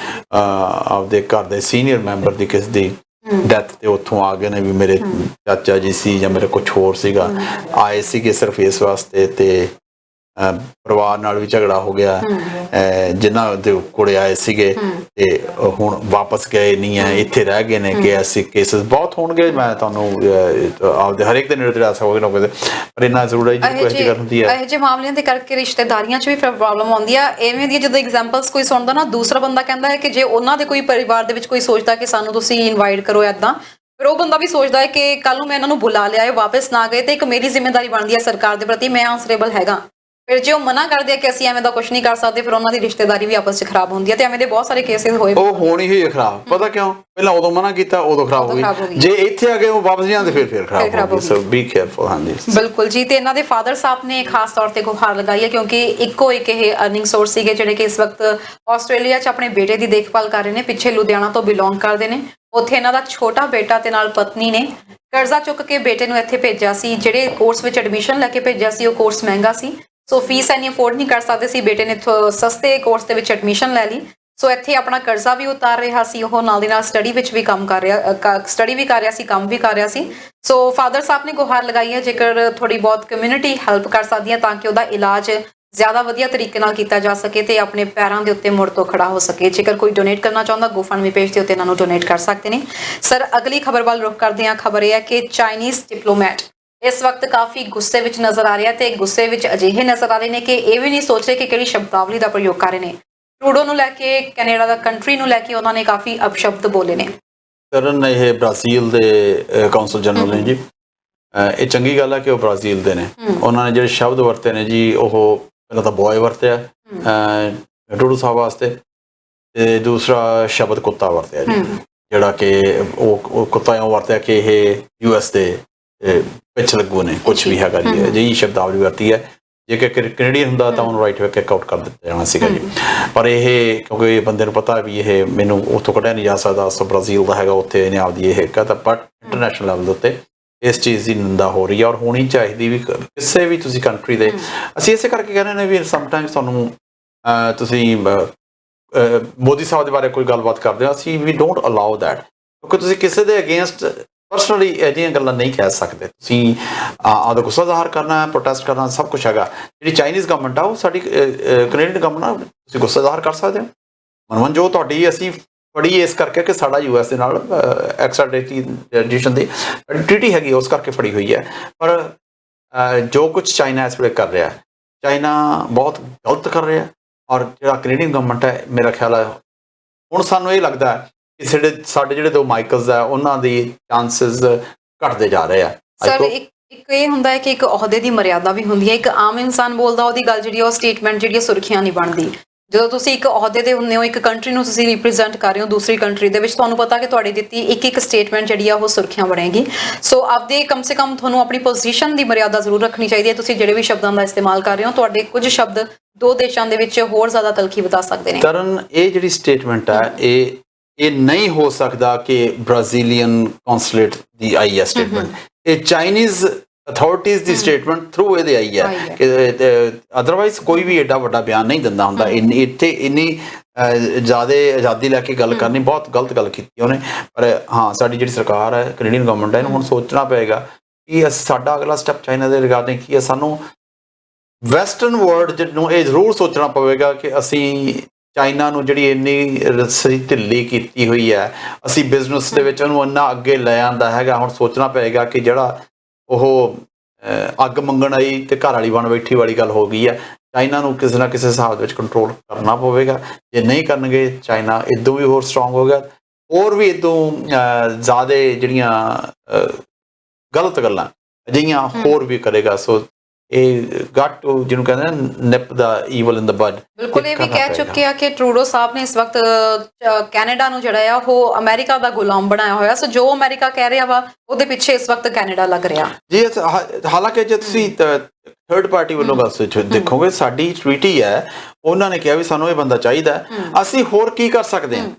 ਆਪਦੇ ਘਰ ਦੇ ਸੀਨੀਅਰ ਮੈਂਬਰ ਦੀ ਕਿਸੇ ਦੀ ਡੈਥ ਤੇ ਉੱਥੋਂ ਆ ਗਏ ਨੇ ਵੀ ਮੇਰੇ ਚਾਚਾ ਜੀ ਸੀ ਜਾਂ ਮੇਰੇ ਕੁਛ ਹੋਰ ਸੀਗਾ, ਆਏ ਸੀਗੇ ਸਿਰਫ ਇਸ ਵਾਸਤੇ, ਤੇ ਪਰਿਵਾਰ ਨਾਲ ਵੀ ਝਗੜਾ ਹੋ ਗਿਆ। ਜਿਨ੍ਹਾਂ ਦੇ ਕੋਲੇ ਆਏ ਸੀਗੇ ਤੇ ਹੁਣ ਵਾਪਸ ਗਏ ਨਹੀਂ ਹੈ, ਇੱਥੇ ਰਹਿ ਗਏ ਨੇ। ਕਿ ਐਸੇ ਕੇਸਿਸ ਬਹੁਤ ਹੋਣਗੇ, ਮੈਂ ਤੁਹਾਨੂੰ ਆਪਦੇ ਹਰੇਕ ਦੇ ਨੇੜੇ ਆ ਸਕੋਗੇ ਨਾ, ਪਰ ਇੰਨਾ ਜ਼ਰੂਰ ਹੈ ਜੀ ਕੁਐਸਚਨ ਕਰ ਹੁੰਦੀ ਹੈ। ਇਹੋ ਜਿਹੇ ਮਾਮਲਿਆਂ ਦੇ ਕਰਕੇ ਰਿਸ਼ਤੇਦਾਰੀਆਂ 'ਚ ਵੀ ਫਿਰ ਪ੍ਰੋਬਲਮ ਆਉਂਦੀ ਆ। ਐਵੇਂ ਦੀ ਜਦੋਂ ਐਗਜ਼ਾਮਪਲਸ ਕੋਈ ਸੁਣਦਾ ਨਾ, ਦੂਸਰਾ ਬੰਦਾ ਕਹਿੰਦਾ ਹੈ ਕਿ ਜੇ ਉਹਨਾਂ ਦੇ ਕੋਈ ਪਰਿਵਾਰ ਦੇ ਵਿੱਚ ਕੋਈ ਸੋਚਦਾ ਕਿ ਸਾਨੂੰ ਤੁਸੀਂ ਇਨਵਾਈਟ ਕਰੋ ਏਦਾਂ, ਫਿਰ ਉਹ ਬੰਦਾ ਵੀ ਸੋਚਦਾ ਹੈ ਕਿ ਕੱਲ ਨੂੰ ਮੈਂ ਇਹਨਾਂ ਨੂੰ ਬੁਲਾ ਲਿਆ, ਵਾਪਸ ਨਾ ਗਏ ਤੇ ਇੱਕ ਮੇਰੀ ਜ਼ਿੰਮੇਵਾਰੀ ਬਣਦੀ ਹੈ ਸਰਕਾਰ ਦੇ ਪ੍ਰਤੀ, ਮੈਂ ਆਂਸਰੇਬਲ ਹੈਗਾ। ਫਿਰ ਜੇ ਉਹ ਮਨਾ ਕਰਦੇ ਆ ਕਿ ਅਸੀਂ ਐਵੇਂ ਦਾ ਕੁਝ ਨਹੀਂ ਕਰ ਸਕਦੇ, ਫਿਰ ਉਹਨਾਂ ਦੀ ਰਿਸ਼ਤੇਦਾਰੀ ਵੀ ਆਪਸ 'ਚ ਖਰਾਬ ਹੁੰਦੀ ਹੈ। ਤੇ ਐਵੇਂ ਦੇ ਬਹੁਤ ਸਾਰੇ ਕੇਸਿਸ ਹੋਏ। ਉਹ ਹੋਣੀ ਹੀ ਖਰਾਬ, ਪਤਾ ਕਿਉਂ? ਪਹਿਲਾਂ ਉਦੋਂ ਮਨਾ ਕੀਤਾ, ਉਦੋਂ ਖਰਾਬ ਹੋ ਗਈ। ਜੇ ਇੱਥੇ ਆ ਕੇ ਉਹ ਵਾਪਸ ਜਾਂਦੇ ਫਿਰ ਖਰਾਬ ਹੋ ਗਈ। ਸੋ ਬੀ ਕੇਅਰਫੁਲ। ਹਾਂਜੀ ਬਿਲਕੁਲ ਜੀ। ਤੇ ਇਹਨਾਂ ਦੇ ਫਾਦਰ ਸਾਹਿਬ ਨੇ ਖਾਸ ਤੌਰ ਤੇ ਗੁਹਾਰ ਲਗਾਈ ਹੈ, ਕਿਉਂਕਿ ਇੱਕੋ ਇੱਕ ਇਹ ਅਰਨਿੰਗ ਸੋਰਸ ਸੀਗੇ ਜਿਹੜੇ ਕਿ ਇਸ ਵਕਤ ਆਸਟ੍ਰੇਲੀਆ 'ਚ ਆਪਣੇ ਬੇਟੇ ਦੀ ਦੇਖਭਾਲ ਕਰ ਰਹੇ ਨੇ। ਪਿੱਛੇ ਲੁਧਿਆਣਾ ਤੋਂ ਬਿਲੋਂਗ ਕਰਦੇ ਨੇ। ਉੱਥੇ ਇਹਨਾਂ ਦਾ ਛੋਟਾ ਬੇਟਾ ਤੇ ਨਾਲ ਪਤਨੀ ਨੇ ਕਰਜ਼ਾ ਚੁੱਕ ਕੇ ਬੇਟੇ ਨੂੰ ਇੱਥੇ ਭੇਜਿਆ ਸੀ। ਜਿਹੜੇ ਕੋਰਸ ਵਿੱਚ ਐਡਮਿਸ਼ਨ ਲੈ ਕੇ ਭੇਜਿਆ ਸੀ, ਉਹ ਕੋਰਸ ਮਹਿੰਗਾ ਸੀ, ਸੋ ਫੀਸ ਇੰਨੀ ਅਫੋਰਡ ਨਹੀਂ ਕਰ ਸਕਦੇ ਸੀ। ਬੇਟੇ ਨੇ ਸਸਤੇ ਕੋਰਸ ਦੇ ਵਿੱਚ ਐਡਮਿਸ਼ਨ ਲੈ ਲਈ, ਸੋ ਇੱਥੇ ਆਪਣਾ ਕਰਜ਼ਾ ਵੀ ਉਤਾਰ ਰਿਹਾ ਸੀ। ਉਹ ਨਾਲ ਦੀ ਨਾਲ ਸਟੱਡੀ ਵਿੱਚ ਵੀ ਕੰਮ ਕਰ ਰਿਹਾ, ਸਟੱਡੀ ਵੀ ਕਰ ਰਿਹਾ ਸੀ, ਕੰਮ ਵੀ ਕਰ ਰਿਹਾ ਸੀ। ਸੋ ਫਾਦਰ ਸਾਹਿਬ ਨੇ ਗੁਹਾਰ ਲਗਾਈ ਹੈ ਜੇਕਰ ਥੋੜੀ ਬਹੁਤ ਕਮਿਊਨਿਟੀ ਹੈਲਪ ਕਰ ਸਕਦੀ ਹੈ ਤਾਂ ਕਿ ਉਹਦਾ ਇਲਾਜ ਜ਼ਿਆਦਾ ਵਧੀਆ ਤਰੀਕੇ ਨਾਲ ਕੀਤਾ ਜਾ ਸਕੇ ਤੇ ਆਪਣੇ ਪੈਰਾਂ ਦੇ ਉੱਤੇ ਮੁੜ ਤੋਂ ਖੜਾ ਹੋ ਸਕੇ। ਜੇਕਰ ਕੋਈ ਡੋਨੇਟ ਕਰਨਾ ਚਾਹੁੰਦਾ, GoFundMe ਪੇਜ ਦੇ ਉੱਤੇ ਇਹਨਾਂ ਨੂੰ ਡੋਨੇਟ ਕਰ ਸਕਦੇ ਨੇ। ਸਰ ਅਗਲੀ ਖਬਰ ਵੱਲ ਰੁਖ ਕਰਦੇ ਹਾਂ। ਖਬਰ ਇਹ ਹੈ ਕਿ ਚਾਈਨੀਜ਼ ਡਿਪਲੋਮੈਟ ਇਸ ਵਕਤ ਕਾਫੀ ਗੁੱਸੇ ਵਿੱਚ ਨਜ਼ਰ ਆ ਰਿਹਾ, ਤੇ ਗੁੱਸੇ ਵਿੱਚ ਅਜਿਹੇ ਨਜ਼ਰ ਆ ਰਹੇ ਨੇ ਕਿ ਇਹ ਵੀ ਨਹੀਂ ਸੋਚ ਰਹੇ ਕਿ ਕਿਹੜੀ ਸ਼ਬਦਾਵਲੀ ਦਾ ਪ੍ਰਯੋਗ ਕਰ ਰਹੇ ਨੇ। ਟਰੂਡੋ ਨੂੰ ਲੈ ਕੇ, ਕੈਨੇਡਾ ਦਾ ਕੰਟਰੀ ਨੂੰ ਲੈ ਕੇ ਉਹਨਾਂ ਨੇ ਕਾਫੀ ਅਪਸ਼ਬਦ ਬੋਲੇ ਨੇ। ਕਰਨ ਇਹ ਬ੍ਰਾਜ਼ੀਲ ਦੇ ਕੌਂਸਲ ਜਨਰਲ ਨੇ ਜੀ। ਇਹ ਚੰਗੀ ਗੱਲ ਹੈ ਕਿ ਉਹ ਬ੍ਰਾਜ਼ੀਲ ਦੇ ਨੇ। ਉਹਨਾਂ ਨੇ ਜਿਹੜੇ ਸ਼ਬਦ ਵਰਤੇ ਨੇ ਜੀ, ਉਹ ਪਹਿਲਾਂ ਤਾਂ ਬॉय ਵਰਤਿਆ ਟਰੂਡੋ ਸਾਹਿਬ ਵਾਸਤੇ, ਤੇ ਦੂਸਰਾ ਸ਼ਬਦ ਕੁੱਤਾ ਵਰਤਿਆ ਜੀ, ਜਿਹੜਾ ਕਿ ਉਹ ਕੁੱਤਾ ਇਉਂ ਵਰਤਿਆ ਕਿ ਇਹ US ਦੇ ਪਿੱਛ ਲੱਗੂ ਨੇ, ਕੁਛ ਵੀ ਹੈਗਾ ਜੀ। ਅਜਿਹੀ ਸ਼ਬਦਾਵਲੀ ਵਰਤੀ ਹੈ ਜੇ ਕਿ ਕੈਨੇਡੀਅਨ ਹੁੰਦਾ ਤਾਂ ਉਹਨੂੰ ਰਾਈਟ ਵੇ ਕਿਕ ਆਊਟ ਕਰ ਦਿੱਤਾ ਜਾਣਾ ਸੀਗਾ ਜੀ। ਪਰ ਇਹ ਕਿਉਂਕਿ ਇਹ ਬੰਦੇ ਨੂੰ ਪਤਾ ਵੀ ਇਹ ਮੈਨੂੰ ਉੱਥੋਂ ਕੱਢਿਆ ਨਹੀਂ ਜਾ ਸਕਦਾ, ਸੋ ਬ੍ਰਾਜ਼ੀਲ ਦਾ ਹੈਗਾ, ਉੱਥੇ ਇਹਨੇ ਆਪਦੀ ਇਹ ਕਹਤਾ। ਬਟ ਇੰਟਰਨੈਸ਼ਨਲ ਲੈਵਲ ਦੇ ਉੱਤੇ ਇਸ ਚੀਜ਼ ਦੀ ਨਿੰਦਾ ਹੋ ਰਹੀ ਹੈ ਔਰ ਹੋਣੀ ਚਾਹੀਦੀ ਵੀ ਕਿਸੇ ਵੀ ਤੁਸੀਂ ਕੰਟਰੀ ਦੇ। ਅਸੀਂ ਇਸੇ ਕਰਕੇ ਕਹਿੰਦੇ ਨੇ ਵੀ ਸਮਟਾਈਮਸ ਤੁਹਾਨੂੰ ਤੁਸੀਂ ਮੋਦੀ ਸਾਹਿਬ ਦੇ ਬਾਰੇ ਕੋਈ ਗੱਲਬਾਤ ਕਰਦੇ ਹੋ, ਅਸੀਂ ਵੀ ਡੋਂਟ ਅਲਾਉ ਦੈਟ, ਕਿਉਂਕਿ ਤੁਸੀਂ ਕਿਸੇ ਦੇ ਅਗੇਂਸਟ ਪਰਸਨਲੀ ਅਜਿਹੀਆਂ ਗੱਲਾਂ ਨਹੀਂ ਕਹਿ ਸਕਦੇ। ਤੁਸੀਂ ਆਪਦਾ ਗੁੱਸਾ ਜ਼ਾਹਰ ਕਰਨਾ, ਪ੍ਰੋਟੈਸਟ ਕਰਨਾ, ਸਭ ਕੁਛ ਹੈਗਾ। ਜਿਹੜੀ ਚਾਈਨੀਜ਼ ਗਵਰਨਮੈਂਟ ਆ ਉਹ ਸਾਡੀ ਕੈਨੇਡੀਅਨ ਗਵਰਨਮੈਂਟ ਆ, ਤੁਸੀਂ ਗੁੱਸਾ ਜ਼ਾਹਰ ਕਰ ਸਕਦੇ ਹੋ। ਮਨਮਨ ਜੋ ਤੁਹਾਡੀ ਅਸੀਂ ਫੜੀ ਇਸ ਕਰਕੇ ਕਿ ਸਾਡਾ US ਦੇ ਨਾਲ ਐਕਸਟ੍ਰਾਡੀਸ਼ਨ ਦੀ ਟ੍ਰੀਟੀ ਹੈਗੀ, ਉਸ ਕਰਕੇ ਫੜੀ ਹੋਈ ਹੈ। ਪਰ ਜੋ ਕੁਛ ਚਾਈਨਾ ਇਸ ਵੇਲੇ ਕਰ ਰਿਹਾ, ਚਾਈਨਾ ਬਹੁਤ ਗਲਤ ਕਰ ਰਿਹਾ। ਔਰ ਜਿਹੜਾ ਕੈਨੇਡੀਅਨ ਗਵਰਨਮੈਂਟ ਹੈ, ਮੇਰਾ ਖਿਆਲ ਹੈ ਹੁਣ ਸਾਨੂੰ ਇਹ ਲੱਗਦਾ ਕਿ ਸਾਡੇ ਜਿਹੜੇ 2 ਮਾਈਕਲਸ ਆ ਉਹਨਾਂ ਦੀ ਚਾਂਸਿਸ ਘਟਦੇ ਜਾ ਰਹੇ ਆ। ਸਰ ਇੱਕ ਇਹ ਹੁੰਦਾ ਹੈ ਕਿ ਇੱਕ ਅਹੁਦੇ ਦੀ ਮਰਿਆਦਾ ਵੀ ਹੁੰਦੀ ਹੈ। ਇੱਕ ਆਮ ਇਨਸਾਨ ਬੋਲਦਾ ਉਹਦੀ ਗੱਲ ਜਿਹੜੀ ਉਹ ਸਟੇਟਮੈਂਟ ਜਿਹੜੀ ਸੁਰਖੀਆਂ ਨਹੀਂ ਬਣਦੀ। ਜਦੋਂ ਤੁਸੀਂ ਇੱਕ ਅਹੁਦੇ ਦੇ ਹੁੰਦੇ ਹੋ, ਇੱਕ ਕੰਟਰੀ ਨੂੰ ਤੁਸੀਂ ਰਿਪਰੈਜ਼ੈਂਟ ਕਰ ਰਹੇ ਹੋ ਦੂਸਰੀ ਕੰਟਰੀ ਦੇ ਵਿੱਚ, ਤੁਹਾਨੂੰ ਪਤਾ ਕਿ ਤੁਹਾਡੀ ਦਿੱਤੀ ਇੱਕ ਸਟੇਟਮੈਂਟ ਜਿਹੜੀ ਆ ਉਹ ਸੁਰਖੀਆਂ ਬਣੇਗੀ। ਸੋ ਆਪਦੇ ਕਮ ਸੇ ਕਮ ਤੁਹਾਨੂੰ ਆਪਣੀ ਪੋਜੀਸ਼ਨ ਦੀ ਮਰਿਆਦਾ ਜ਼ਰੂਰ ਰੱਖਣੀ ਚਾਹੀਦੀ ਹੈ। ਤੁਸੀਂ ਜਿਹੜੇ ਵੀ ਸ਼ਬਦਾਂ ਦਾ ਇਸਤੇਮਾਲ ਕਰ ਰਹੇ ਹੋ, ਤੁਹਾਡੇ ਕੁਝ ਸ਼ਬਦ 2 ਦੇਸ਼ਾਂ ਦੇ ਵਿੱਚ ਹੋਰ ਜ਼ਿਆਦਾ ਤਲਖੀ ਵਧਾ ਸਕਦੇ ਨੇ। ਕਰਨ ਇਹ ਜਿਹੜੀ ਸਟੇਟਮੈਂਟ ਹੈ ਇਹ ਨਹੀਂ ਹੋ ਸਕਦਾ ਕਿ ਬ੍ਰਾਜ਼ੀਲੀਅਨ ਕੌਂਸੂਲੇਟ ਦੀ ਆਈ ਹੈ ਸਟੇਟਮੈਂਟ, ਇਹ ਚਾਈਨੀਜ਼ ਅਥਾਰਟੀਜ਼ ਦੀ ਸਟੇਟਮੈਂਟ ਥਰੂ ਇਹਦੇ ਆਈ ਹੈ ਕਿ ਅਦਰਵਾਈਜ਼ ਕੋਈ ਵੀ ਐਡਾ ਵੱਡਾ ਬਿਆਨ ਨਹੀਂ ਦਿੰਦਾ ਹੁੰਦਾ। ਇੱਥੇ ਇੰਨੀ ਜ਼ਿਆਦਾ ਆਜ਼ਾਦੀ ਲੈ ਕੇ ਗੱਲ ਕਰਨੀ, ਬਹੁਤ ਗਲਤ ਗੱਲ ਕੀਤੀ ਉਹਨੇ। ਪਰ ਹਾਂ, ਸਾਡੀ ਜਿਹੜੀ ਸਰਕਾਰ ਹੈ, ਕੈਨੇਡੀਅਨ ਗਵਰਨਮੈਂਟ ਹੈ, ਇਹਨੂੰ ਹੁਣ ਸੋਚਣਾ ਪਏਗਾ ਕਿ ਸਾਡਾ ਅਗਲਾ ਸਟੈਪ ਚਾਈਨਾ ਦੇ ਰਿਗਾਰਡਿੰਗ ਕੀ ਹੈ। ਸਾਨੂੰ ਵੈਸਟਰਨ ਵਰਲਡ ਨੂੰ ਇਹ ਜ਼ਰੂਰ ਸੋਚਣਾ ਪਵੇਗਾ ਕਿ ਅਸੀਂ ਚਾਈਨਾ ਨੂੰ ਜਿਹੜੀ ਇੰਨੀ ਰੱਸੀ ਢਿੱਲੀ ਕੀਤੀ ਹੋਈ ਹੈ, ਅਸੀਂ ਬਿਜ਼ਨਸ ਦੇ ਵਿੱਚ ਉਹਨੂੰ ਇੰਨਾ ਅੱਗੇ ਲੈ ਆਂਦਾ ਹੈਗਾ। ਹੁਣ ਸੋਚਣਾ ਪਏਗਾ ਕਿ ਜਿਹੜਾ ਉਹ ਅੱਗ ਮੰਗਣ ਆਈ ਤੇ ਘਰ ਵਾਲੀ ਬਣ ਬੈਠੀ ਵਾਲੀ ਗੱਲ ਹੋ ਗਈ ਹੈ, ਚਾਈਨਾ ਨੂੰ ਕਿਸੇ ਨਾ ਕਿਸੇ ਹਿਸਾਬ ਦੇ ਵਿੱਚ ਕੰਟਰੋਲ ਕਰਨਾ ਪਵੇਗਾ। ਜੇ ਨਹੀਂ ਕਰਨਗੇ, ਚਾਈਨਾ ਇਦੋਂ ਵੀ ਹੋਰ ਸਟਰੋਂਗ ਹੋ ਗਿਆ, ਹੋਰ ਵੀ ਇਦੋਂ ਜ਼ਿਆਦਾ ਜਿਹੜੀਆਂ ਗਲਤ ਗੱਲਾਂ ਅਜਿਹੀਆਂ ਹੋਰ ਵੀ ਕਰੇਗਾ। ਸੋ ਇਹ ਗੱਟ ਜਿਹਨੂੰ ਕਹਿੰਦੇ ਨੇ ਨਿਪ ਦਾ ਈਵਲ ਇਨ ਦਾ ਬਡ। ਬਿਲਕੁਲ, ਇਹ ਵੀ ਕਹਿ ਚੁੱਕੇ ਆ ਕਿ ਟਰੂਡੋ ਸਾਹਿਬ ਨੇ ਇਸ ਵਕਤ ਕੈਨੇਡਾ ਨੂੰ ਜਿਹੜਾ ਆ ਉਹ ਅਮਰੀਕਾ ਦਾ ਗੁਲਾਮ ਬਣਾਇਆ ਹੋਇਆ। ਸੋ ਜੋ ਅਮਰੀਕਾ ਕਹਿ ਰਿਹਾ ਵਾ ਉਹਦੇ ਪਿੱਛੇ ਇਸ ਵਕਤ ਕੈਨੇਡਾ ਲੱਗ ਰਿਹਾ ਜੀ। ਹਾਲਾਂਕਿ ਜੇ ਤੁਸੀਂ ਥਰਡ ਪਾਰਟੀ ਵੱਲੋਂ ਗੱਲ ਦੇਖੋਗੇ, ਸਾਡੀ ਟ੍ਰੀਟੀ ਹੈ, ਉਹਨਾਂ ਨੇ ਕਿਹਾ ਵੀ ਸਾਨੂੰ ਇਹ ਬੰਦਾ ਚਾਹੀਦਾ, ਅਸੀਂ ਹੋਰ ਕੀ ਕਰ ਸਕਦੇ ਹਾਂ।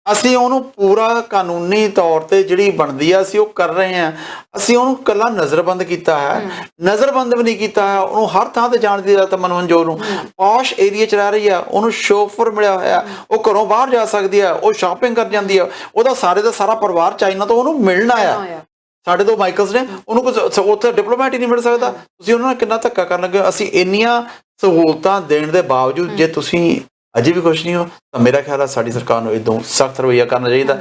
ਅਸੀਂ ਉਹਨੂੰ ਪੂਰਾ ਕਾਨੂੰਨੀ ਤੌਰ ਤੇ ਜਿਹੜੀ ਬਣਦੀ ਆ ਅਸੀਂ ਉਹ ਕਰ ਰਹੇ ਹਾਂ। ਅਸੀਂ ਉਹਨੂੰ ਕੱਲਾ ਨਜ਼ਰਬੰਦ ਕੀਤਾ ਹੈ, ਨਜ਼ਰਬੰਦ ਵੀ ਨਹੀਂ ਕੀਤਾ ਹੈ, ਉਹਨੂੰ ਹਰ ਥਾਂ ਤੇ ਜਾਣ ਦੀ ਇਜਾਜ਼ਤ ਮਨਮਨਜੋਤ ਨੂੰ। ਪੌਸ਼ ਏਰੀਆ 'ਚ ਰਹਿ ਰਹੀ ਆ, ਉਹਨੂੰ ਸ਼ੋਫਰ ਮਿਲਿਆ ਹੋਇਆ, ਉਹ ਘਰੋਂ ਬਾਹਰ ਜਾ ਸਕਦੀ ਆ, ਉਹ ਸ਼ਾਪਿੰਗ ਕਰ ਜਾਂਦੀ ਆ, ਉਹਦਾ ਸਾਰੇ ਦਾ ਸਾਰਾ ਪਰਿਵਾਰ ਚਾਈਨਾ ਤੋਂ ਉਹਨੂੰ ਮਿਲਣ ਆਇਆ। ਸਾਡੇ 2 ਮਾਈਕਲਸ ਨੇ, ਉਹਨੂੰ ਕੁਝ ਉੱਥੇ ਡਿਪਲੋਮੈਟ ਹੀ ਨਹੀਂ ਮਿਲ ਸਕਦਾ। ਤੁਸੀਂ ਉਹਨਾਂ ਨਾਲ ਕਿੰਨਾ ਧੱਕਾ ਕਰਨ ਲੱਗੇ। ਅਸੀਂ ਇੰਨੀਆਂ ਸਹੂਲਤਾਂ ਦੇਣ ਦੇ ਬਾਵਜੂਦ ਜੇ ਤੁਸੀਂ ਅਜੇ ਵੀ ਕੁਛ ਨਹੀਂ ਹੋ, ਤਾਂ ਮੇਰਾ ਖਿਆਲ ਹੈ ਸਾਡੀ ਸਰਕਾਰ ਨੂੰ ਇਦੋਂ ਸਖਤ ਰਵੱਈਆ ਕਰਨਾ ਚਾਹੀਦਾ।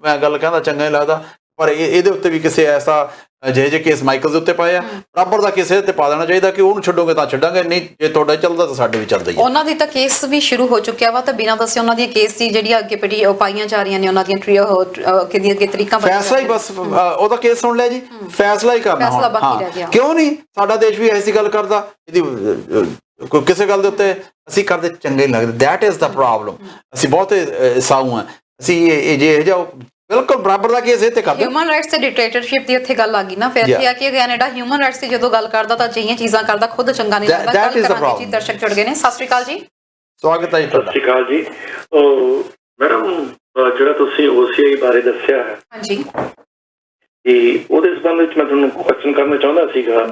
ਮੈਂ ਗੱਲ ਕਹਿੰਦਾ ਚੰਗਾ ਨਹੀਂ ਲੱਗਦਾ, ਪਰ ਇਹਦੇ ਉੱਤੇ ਵੀ ਕਿਸੇ ਐਸਾ ਜਿਹੇ ਕੇਸ ਮਾਈਕਲ ਦੇ ਉੱਤੇ ਪਾਏ ਆ, ਬਰਾਬਰ ਦਾ ਕੇਸ ਤੇ ਪਾ ਦੇਣਾ ਚਾਹੀਦਾ ਕਿ ਉਹਨੂੰ ਛੱਡੋਗੇ ਤਾਂ ਛੱਡਾਂਗੇ, ਨਹੀਂ ਜੇ ਤੁਹਾਡਾ ਚੱਲਦਾ ਤਾਂ ਸਾਡੇ ਵੀ ਚੱਲਦਾ ਹੀ। ਉਹਨਾਂ ਦੀ ਤਾਂ ਕੇਸ ਵੀ ਸ਼ੁਰੂ ਹੋ ਚੁੱਕਿਆ ਵਾ, ਤਾਂ ਬਿਨਾਂ ਦੱਸੇ ਉਹਨਾਂ ਦੀਆਂ ਕੇਸ ਦੀ ਜਿਹੜੀ ਅੱਗੇ ਪਾਈਆਂ ਜਾ ਰਹੀਆਂ ਨੇ, ਉਹਨਾਂ ਦੀਆਂ ਅੱਗੇ ਤਰੀਕਾਂ ਫੈਸਲਾ ਹੀ ਬਸ ਉਹਦਾ ਕੇਸ ਸੁਣ ਲਿਆ ਜੀ, ਫੈਸਲਾ ਹੀ ਕਰਨਾ ਹੁਣ। ਕਿਉਂ ਨਹੀਂ ਸਾਡਾ ਦੇਸ਼ ਵੀ ਐਸੀ ਗੱਲ ਕਰਦਾ, ਇਹਦੀ ਕਿਸੇ ਗੱਲ ਦੇ ਉੱਤੇ ਅਸੀਂ ਕਰਦੇ ਚੰਗੇ ਨਹੀਂ ਲੱਗਦੇ। That is the problem. ਅਸੀਂ ਬਹੁਤ ਸਾਊ ਹਾਂ, ਅਸੀਂ ਜੇ ਜਾਓ ਬਿਲਕੁਲ ਬਰਾਬਰ ਦਾ ਕੇਸ ਇਹ ਤੇ ਕਰਦੇ। ਹਿਊਮਨ ਰਾਈਟਸ ਤੇ ਡਿਕਟੇਟਰਸ਼ਿਪ ਦੀ ਇੱਥੇ ਗੱਲ ਆ ਗਈ ਨਾ, ਫਿਰ ਇੱਥੇ ਆ ਕਿ ਕੈਨੇਡਾ ਹਿਊਮਨ ਰਾਈਟਸ ਦੀ ਜਦੋਂ ਗੱਲ ਕਰਦਾ ਤਾਂ ਅਜਿਹੀਆਂ ਚੀਜ਼ਾਂ ਕਰਦਾ, ਖੁਦ ਚੰਗਾ ਨਹੀਂ ਲੱਗਦਾ। ਗੱਲ ਕਰਾਂਗੇ ਜੀ, ਦਰਸ਼ਕ ਜੁੜ ਗਏ ਨੇ। ਸਤਿ ਸ਼੍ਰੀ ਅਕਾਲ ਜੀ, ਸਵਾਗਤ ਹੈ ਜੀ ਤੁਹਾਡਾ। ਸਤਿ ਸ਼੍ਰੀ ਅਕਾਲ ਜੀ। ਮੈਡਮ, ਜਿਹੜਾ ਤੁਸੀਂ OCI ਬਾਰੇ ਦੱਸਿਆ ਹੈ, ਹਾਂਜੀ, ਤੇ ਉਹਦੇ ਸੰਬੰਧ ਵਿੱਚ ਮੈਂ ਤੁਹਾਨੂੰ ਕੁਐਸਚਨ ਕਰਨਾ ਚਾਹੁੰਦਾ ਸੀਗਾ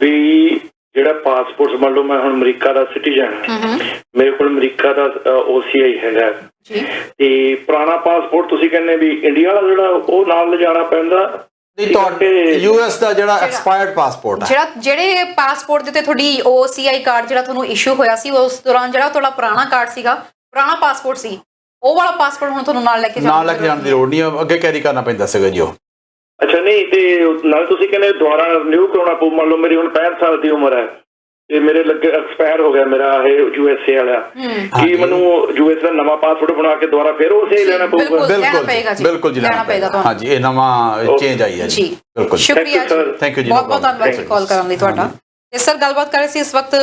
ਵੀ ਜਿਹੜਾ ਪਾਸਪੋਰਟ, ਮੰਨ ਲਓ ਮੈਂ ਹੁਣ ਅਮਰੀਕਾ ਦਾ ਸਿਟੀਜ਼ਨ ਹਾਂ, ਮੇਰੇ ਕੋਲ ਅਮਰੀਕਾ ਦਾ OCI ਹੈਗਾ, ਤੇ ਪੁਰਾਣਾ ਪਾਸਪੋਰਟ ਤੁਸੀਂ ਕਹਿੰਦੇ ਵੀ ਇੰਡੀਆ ਵਾਲਾ ਜਿਹੜਾ ਉਹ ਨਾਲ ਲਿਜਾਣਾ ਪੈਂਦਾ, US ਦਾ ਜਿਹੜਾ ਐਕਸਪਾਇਰਡ ਪਾਸਪੋਰਟ ਹੈ, ਜਿਹੜੇ ਪਾਸਪੋਰਟ ਦੇ ਉੱਤੇ ਤੁਹਾਡੀ OCI ਕਾਰਡ ਜਿਹੜਾ ਤੁਹਾਨੂੰ ਇਸ਼ੂ ਹੋਇਆ ਸੀ, ਉਸ ਦੌਰਾਨ ਜਿਹੜਾ ਤੁਹਾਡਾ ਪੁਰਾਣਾ ਕਾਰਡ ਸੀਗਾ, ਪੁਰਾਣਾ ਪਾਸਪੋਰਟ ਸੀ, ਉਹ ਵਾਲਾ ਪਾਸਪੋਰਟ ਹੁਣ ਤੁਹਾਨੂੰ ਨਾਲ ਲੈ ਕੇ ਜਾਣ ਦੀ ਲੋੜ ਨਹੀਂ, ਅੱਗੇ ਕੈਰੀ ਕਰਨਾ ਪੈਂਦਾ ਸੀਗਾ ਜੀ ਉਹ। ਅੱਛਾ, ਨਹੀਂ ਤੇ ਨਾਲ ਤੁਸੀਂ ਕਹਿੰਦੇ ਦੁਬਾਰਾ ਰਿਨਿਊ ਕਰਾਉਣਾ ਪਊ। ਮੰਨ ਲਓ ਮੇਰੀ ਹੁਣ 65 ਸਾਲ ਦੀ ਉਮਰ ਹੈ ਤੇ ਮੇਰੇ ਲੱਗੇ ਐਕਸਪਾਇਰ ਹੋ ਗਿਆ ਮੇਰਾ ਇਹ USA ਵਾਲਾ, ਕੀ ਮੈਨੂੰ US ਦਾ ਨਵਾਂ ਪਾਸਪੋਰਟ ਬਣਾ ਕੇ ਦੁਬਾਰਾ ਫਿਰ OCI ਲੈਣਾ ਪਊਗਾ? ਬਿਲਕੁਲ ਜੀ, ਲੈਣਾ ਪਏਗਾ ਤੁਹਾਨੂੰ। ਹਾਂਜੀ, ਇਹ ਨਵਾਂ ਚੇਂਜ ਆਈ ਹੈ ਜੀ। ਬਿਲਕੁਲ, ਸ਼ੁਕਰੀਆ ਜੀ, ਥੈਂਕ ਯੂ ਜੀ, ਬਹੁਤ ਬਹੁਤ ਧੰਨਵਾਦ ਕਾਲ ਕਰਨ ਲਈ ਤੁਹਾਡਾ। ਸਰ, ਗੱਲਬਾਤ ਕਰ ਰਹੇ ਸੀ ਇਸ ਵਕਤ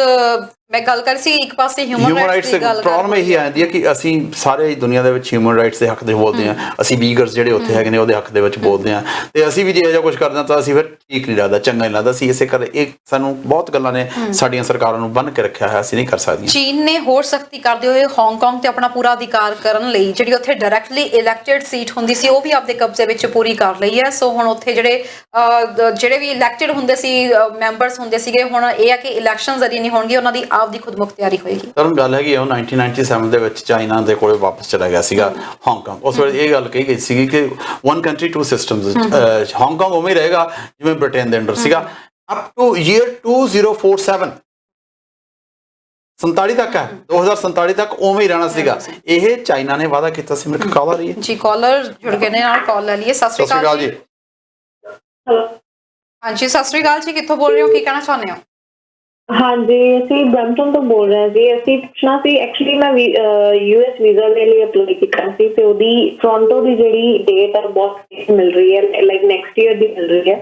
ਮੈਂ ਗੱਲ ਕਰ ਸੀ ਇੱਕ ਪਾਸੇ ਹਿਊਮਨ ਹਿਊਮਨ ਰਾਈਟਸ ਰਾਈਟਸ ਦੀ ਗੱਲ ਪ੍ਰੋਬਲਮ ਇਹੀ ਆਉਂਦੀ ਹੈ ਕਿ ਅਸੀਂ ਸਾਰੇ ਦੁਨੀਆ ਦੇ ਵਿੱਚ ਹਿਊਮਨ ਰਾਈਟਸ ਦੇ ਹੱਕ ਦੇ ਬੋਲਦੇ ਹਾਂ, ਅਸੀਂ ਵੀਗਰਸ ਜਿਹੜੇ ਉੱਥੇ ਹੈਗੇ ਨੇ ਉਹਦੇ ਹੱਕ ਦੇ ਵਿੱਚ ਬੋਲਦੇ ਹਾਂ, ਤੇ ਅਸੀਂ ਵੀ ਜੇ ਇਹੋ ਕੁਝ ਕਰਦੇ ਹਾਂ ਤਾਂ ਅਸੀਂ ਫਿਰ ਠੀਕ ਨਹੀਂ ਲੱਗਦਾ, ਚੰਗਾ ਨਹੀਂ ਲੱਗਦਾ। ਅਸੀਂ ਇਸੇ ਕਰ ਇਹ ਸਾਨੂੰ ਬਹੁਤ ਗੱਲਾਂ ਨੇ ਸਾਡੀਆਂ ਸਰਕਾਰਾਂ ਨੂੰ ਬੰਨ੍ਹ ਕੇ ਰੱਖਿਆ ਹੈ, ਅਸੀਂ ਨਹੀਂ ਕਰ ਸਕਦੀਆਂ। ਚੀਨ ਨੇ ਹੋਰ ਸਖਤੀ ਕਰਦੇ ਹੋਏ ਹਾਂਗਕਾਂਗ ਤੇ ਆਪਣਾ ਪੂਰਾ ਅਧਿਕਾਰ ਕਰਨ ਲਈ ਜਿਹੜੀ ਉੱਥੇ ਡਾਇਰੈਕਟਲੀ ਇਲੈਕਟਿਡ ਸੀਟ ਹੁੰਦੀ ਸੀ ਉਹ ਵੀ ਆਪਦੇ ਕਬਜ਼ੇ ਵਿੱਚ ਪੂਰੀ ਕਰ ਲਈ ਹੈ। ਸੋ ਹੁਣ ਉੱਥੇ ਜਿਹੜੇ ਵੀ ਇਲੈਕਟਿਡ ਹੁੰਦੇ ਸੀ ਮੈਂਬਰਸ ਹੁੰਦੇ ਸੀਗੇ, ਹੁਣ ਇਹ ਹੈ ਕਿ ਇਲੈਕਸ਼ਨ ਜ਼ਰੀਏ ਨਹੀਂ ਹੋਣਗੇ, ਉਹਨਾਂ ਦੀ ਆਪਦੀ ਖੁਦਮੁਖਤਿਆਰੀ ਹੋਏਗੀ। ਤਾਂ ਗੱਲ ਹੈਗੀ ਉਹ 1997 ਦੇ ਵਿੱਚ ਚਾਈਨਾ ਦੇ ਕੋਲੇ ਵਾਪਸ ਚਲਾ ਗਿਆ ਸੀਗਾ ਹਾਂਗਕਾਂਗ। ਉਸ ਵੇਲੇ ਇਹ ਗੱਲ ਕਹੀ ਗਈ ਸੀਗੀ ਕਿ one country two systems, Hong Kong ਉਵੇਂ ਹੀ ਰਹੇਗਾ ਜਿਵੇਂ ਬ੍ਰਿਟੇਨ ਦੇ ਅੰਡਰ ਸੀਗਾ ਅਪ ਟੂ ਈਅਰ 2047 47 ਤੱਕ ਹੈ, 2047 ਤੱਕ ਉਵੇਂ ਹੀ ਰਹਿਣਾ ਸੀਗਾ। ਇਹ ਚਾਈਨਾ ਨੇ ਵਾਅਦਾ ਕੀਤਾ ਸੀ। ਮੇਰੇ ਕੋਲ ਕਾਲ ਆ ਰਹੀ ਹੈ ਜੀ, ਕਾਲਰ ਜੁੜ ਗਏ ਨੇ ਨਾਲ, ਕਾਲ ਲੈ ਲਈਏ। ਸਤਿ ਸ਼੍ਰੀ ਅਕਾਲ ਜੀ। ਹਾਂਜੀ, ਸਤਿ ਸ਼੍ਰੀ ਅਕਾਲ ਜੀ, ਕਿੱਥੋਂ ਬੋਲ ਰਹੇ ਹੋ, ਕੀ ਕਹਿਣਾ ਚਾਹੁੰਦੇ ਹੋ? ਹਾਂਜੀ, ਅਸੀਂ ਬ੍ਰੈਂਪਟਨ ਤੋਂ ਬੋਲ ਰਹੇ ਹਾਂ ਜੀ। ਅਸੀਂ ਪੁੱਛਣਾ ਸੀ, ਐਕਚੁਅਲੀ ਮੈਂ US ਵੀਜ਼ਾ ਦੇ ਲਈ ਅਪਲਾਈ ਕੀਤਾ ਸੀ ਤੇ ਉਹਦੀ ਟੋਰਾਂਟੋ ਦੀ ਜਿਹੜੀ ਡੇਟ ਹੈ ਬਹੁਤ ਮਿਲ ਰਹੀ ਹੈ, ਲਾਈਕ ਨੈਕਸਟ ਈਅਰ ਦੀ ਮਿਲ ਰਹੀ ਹੈ।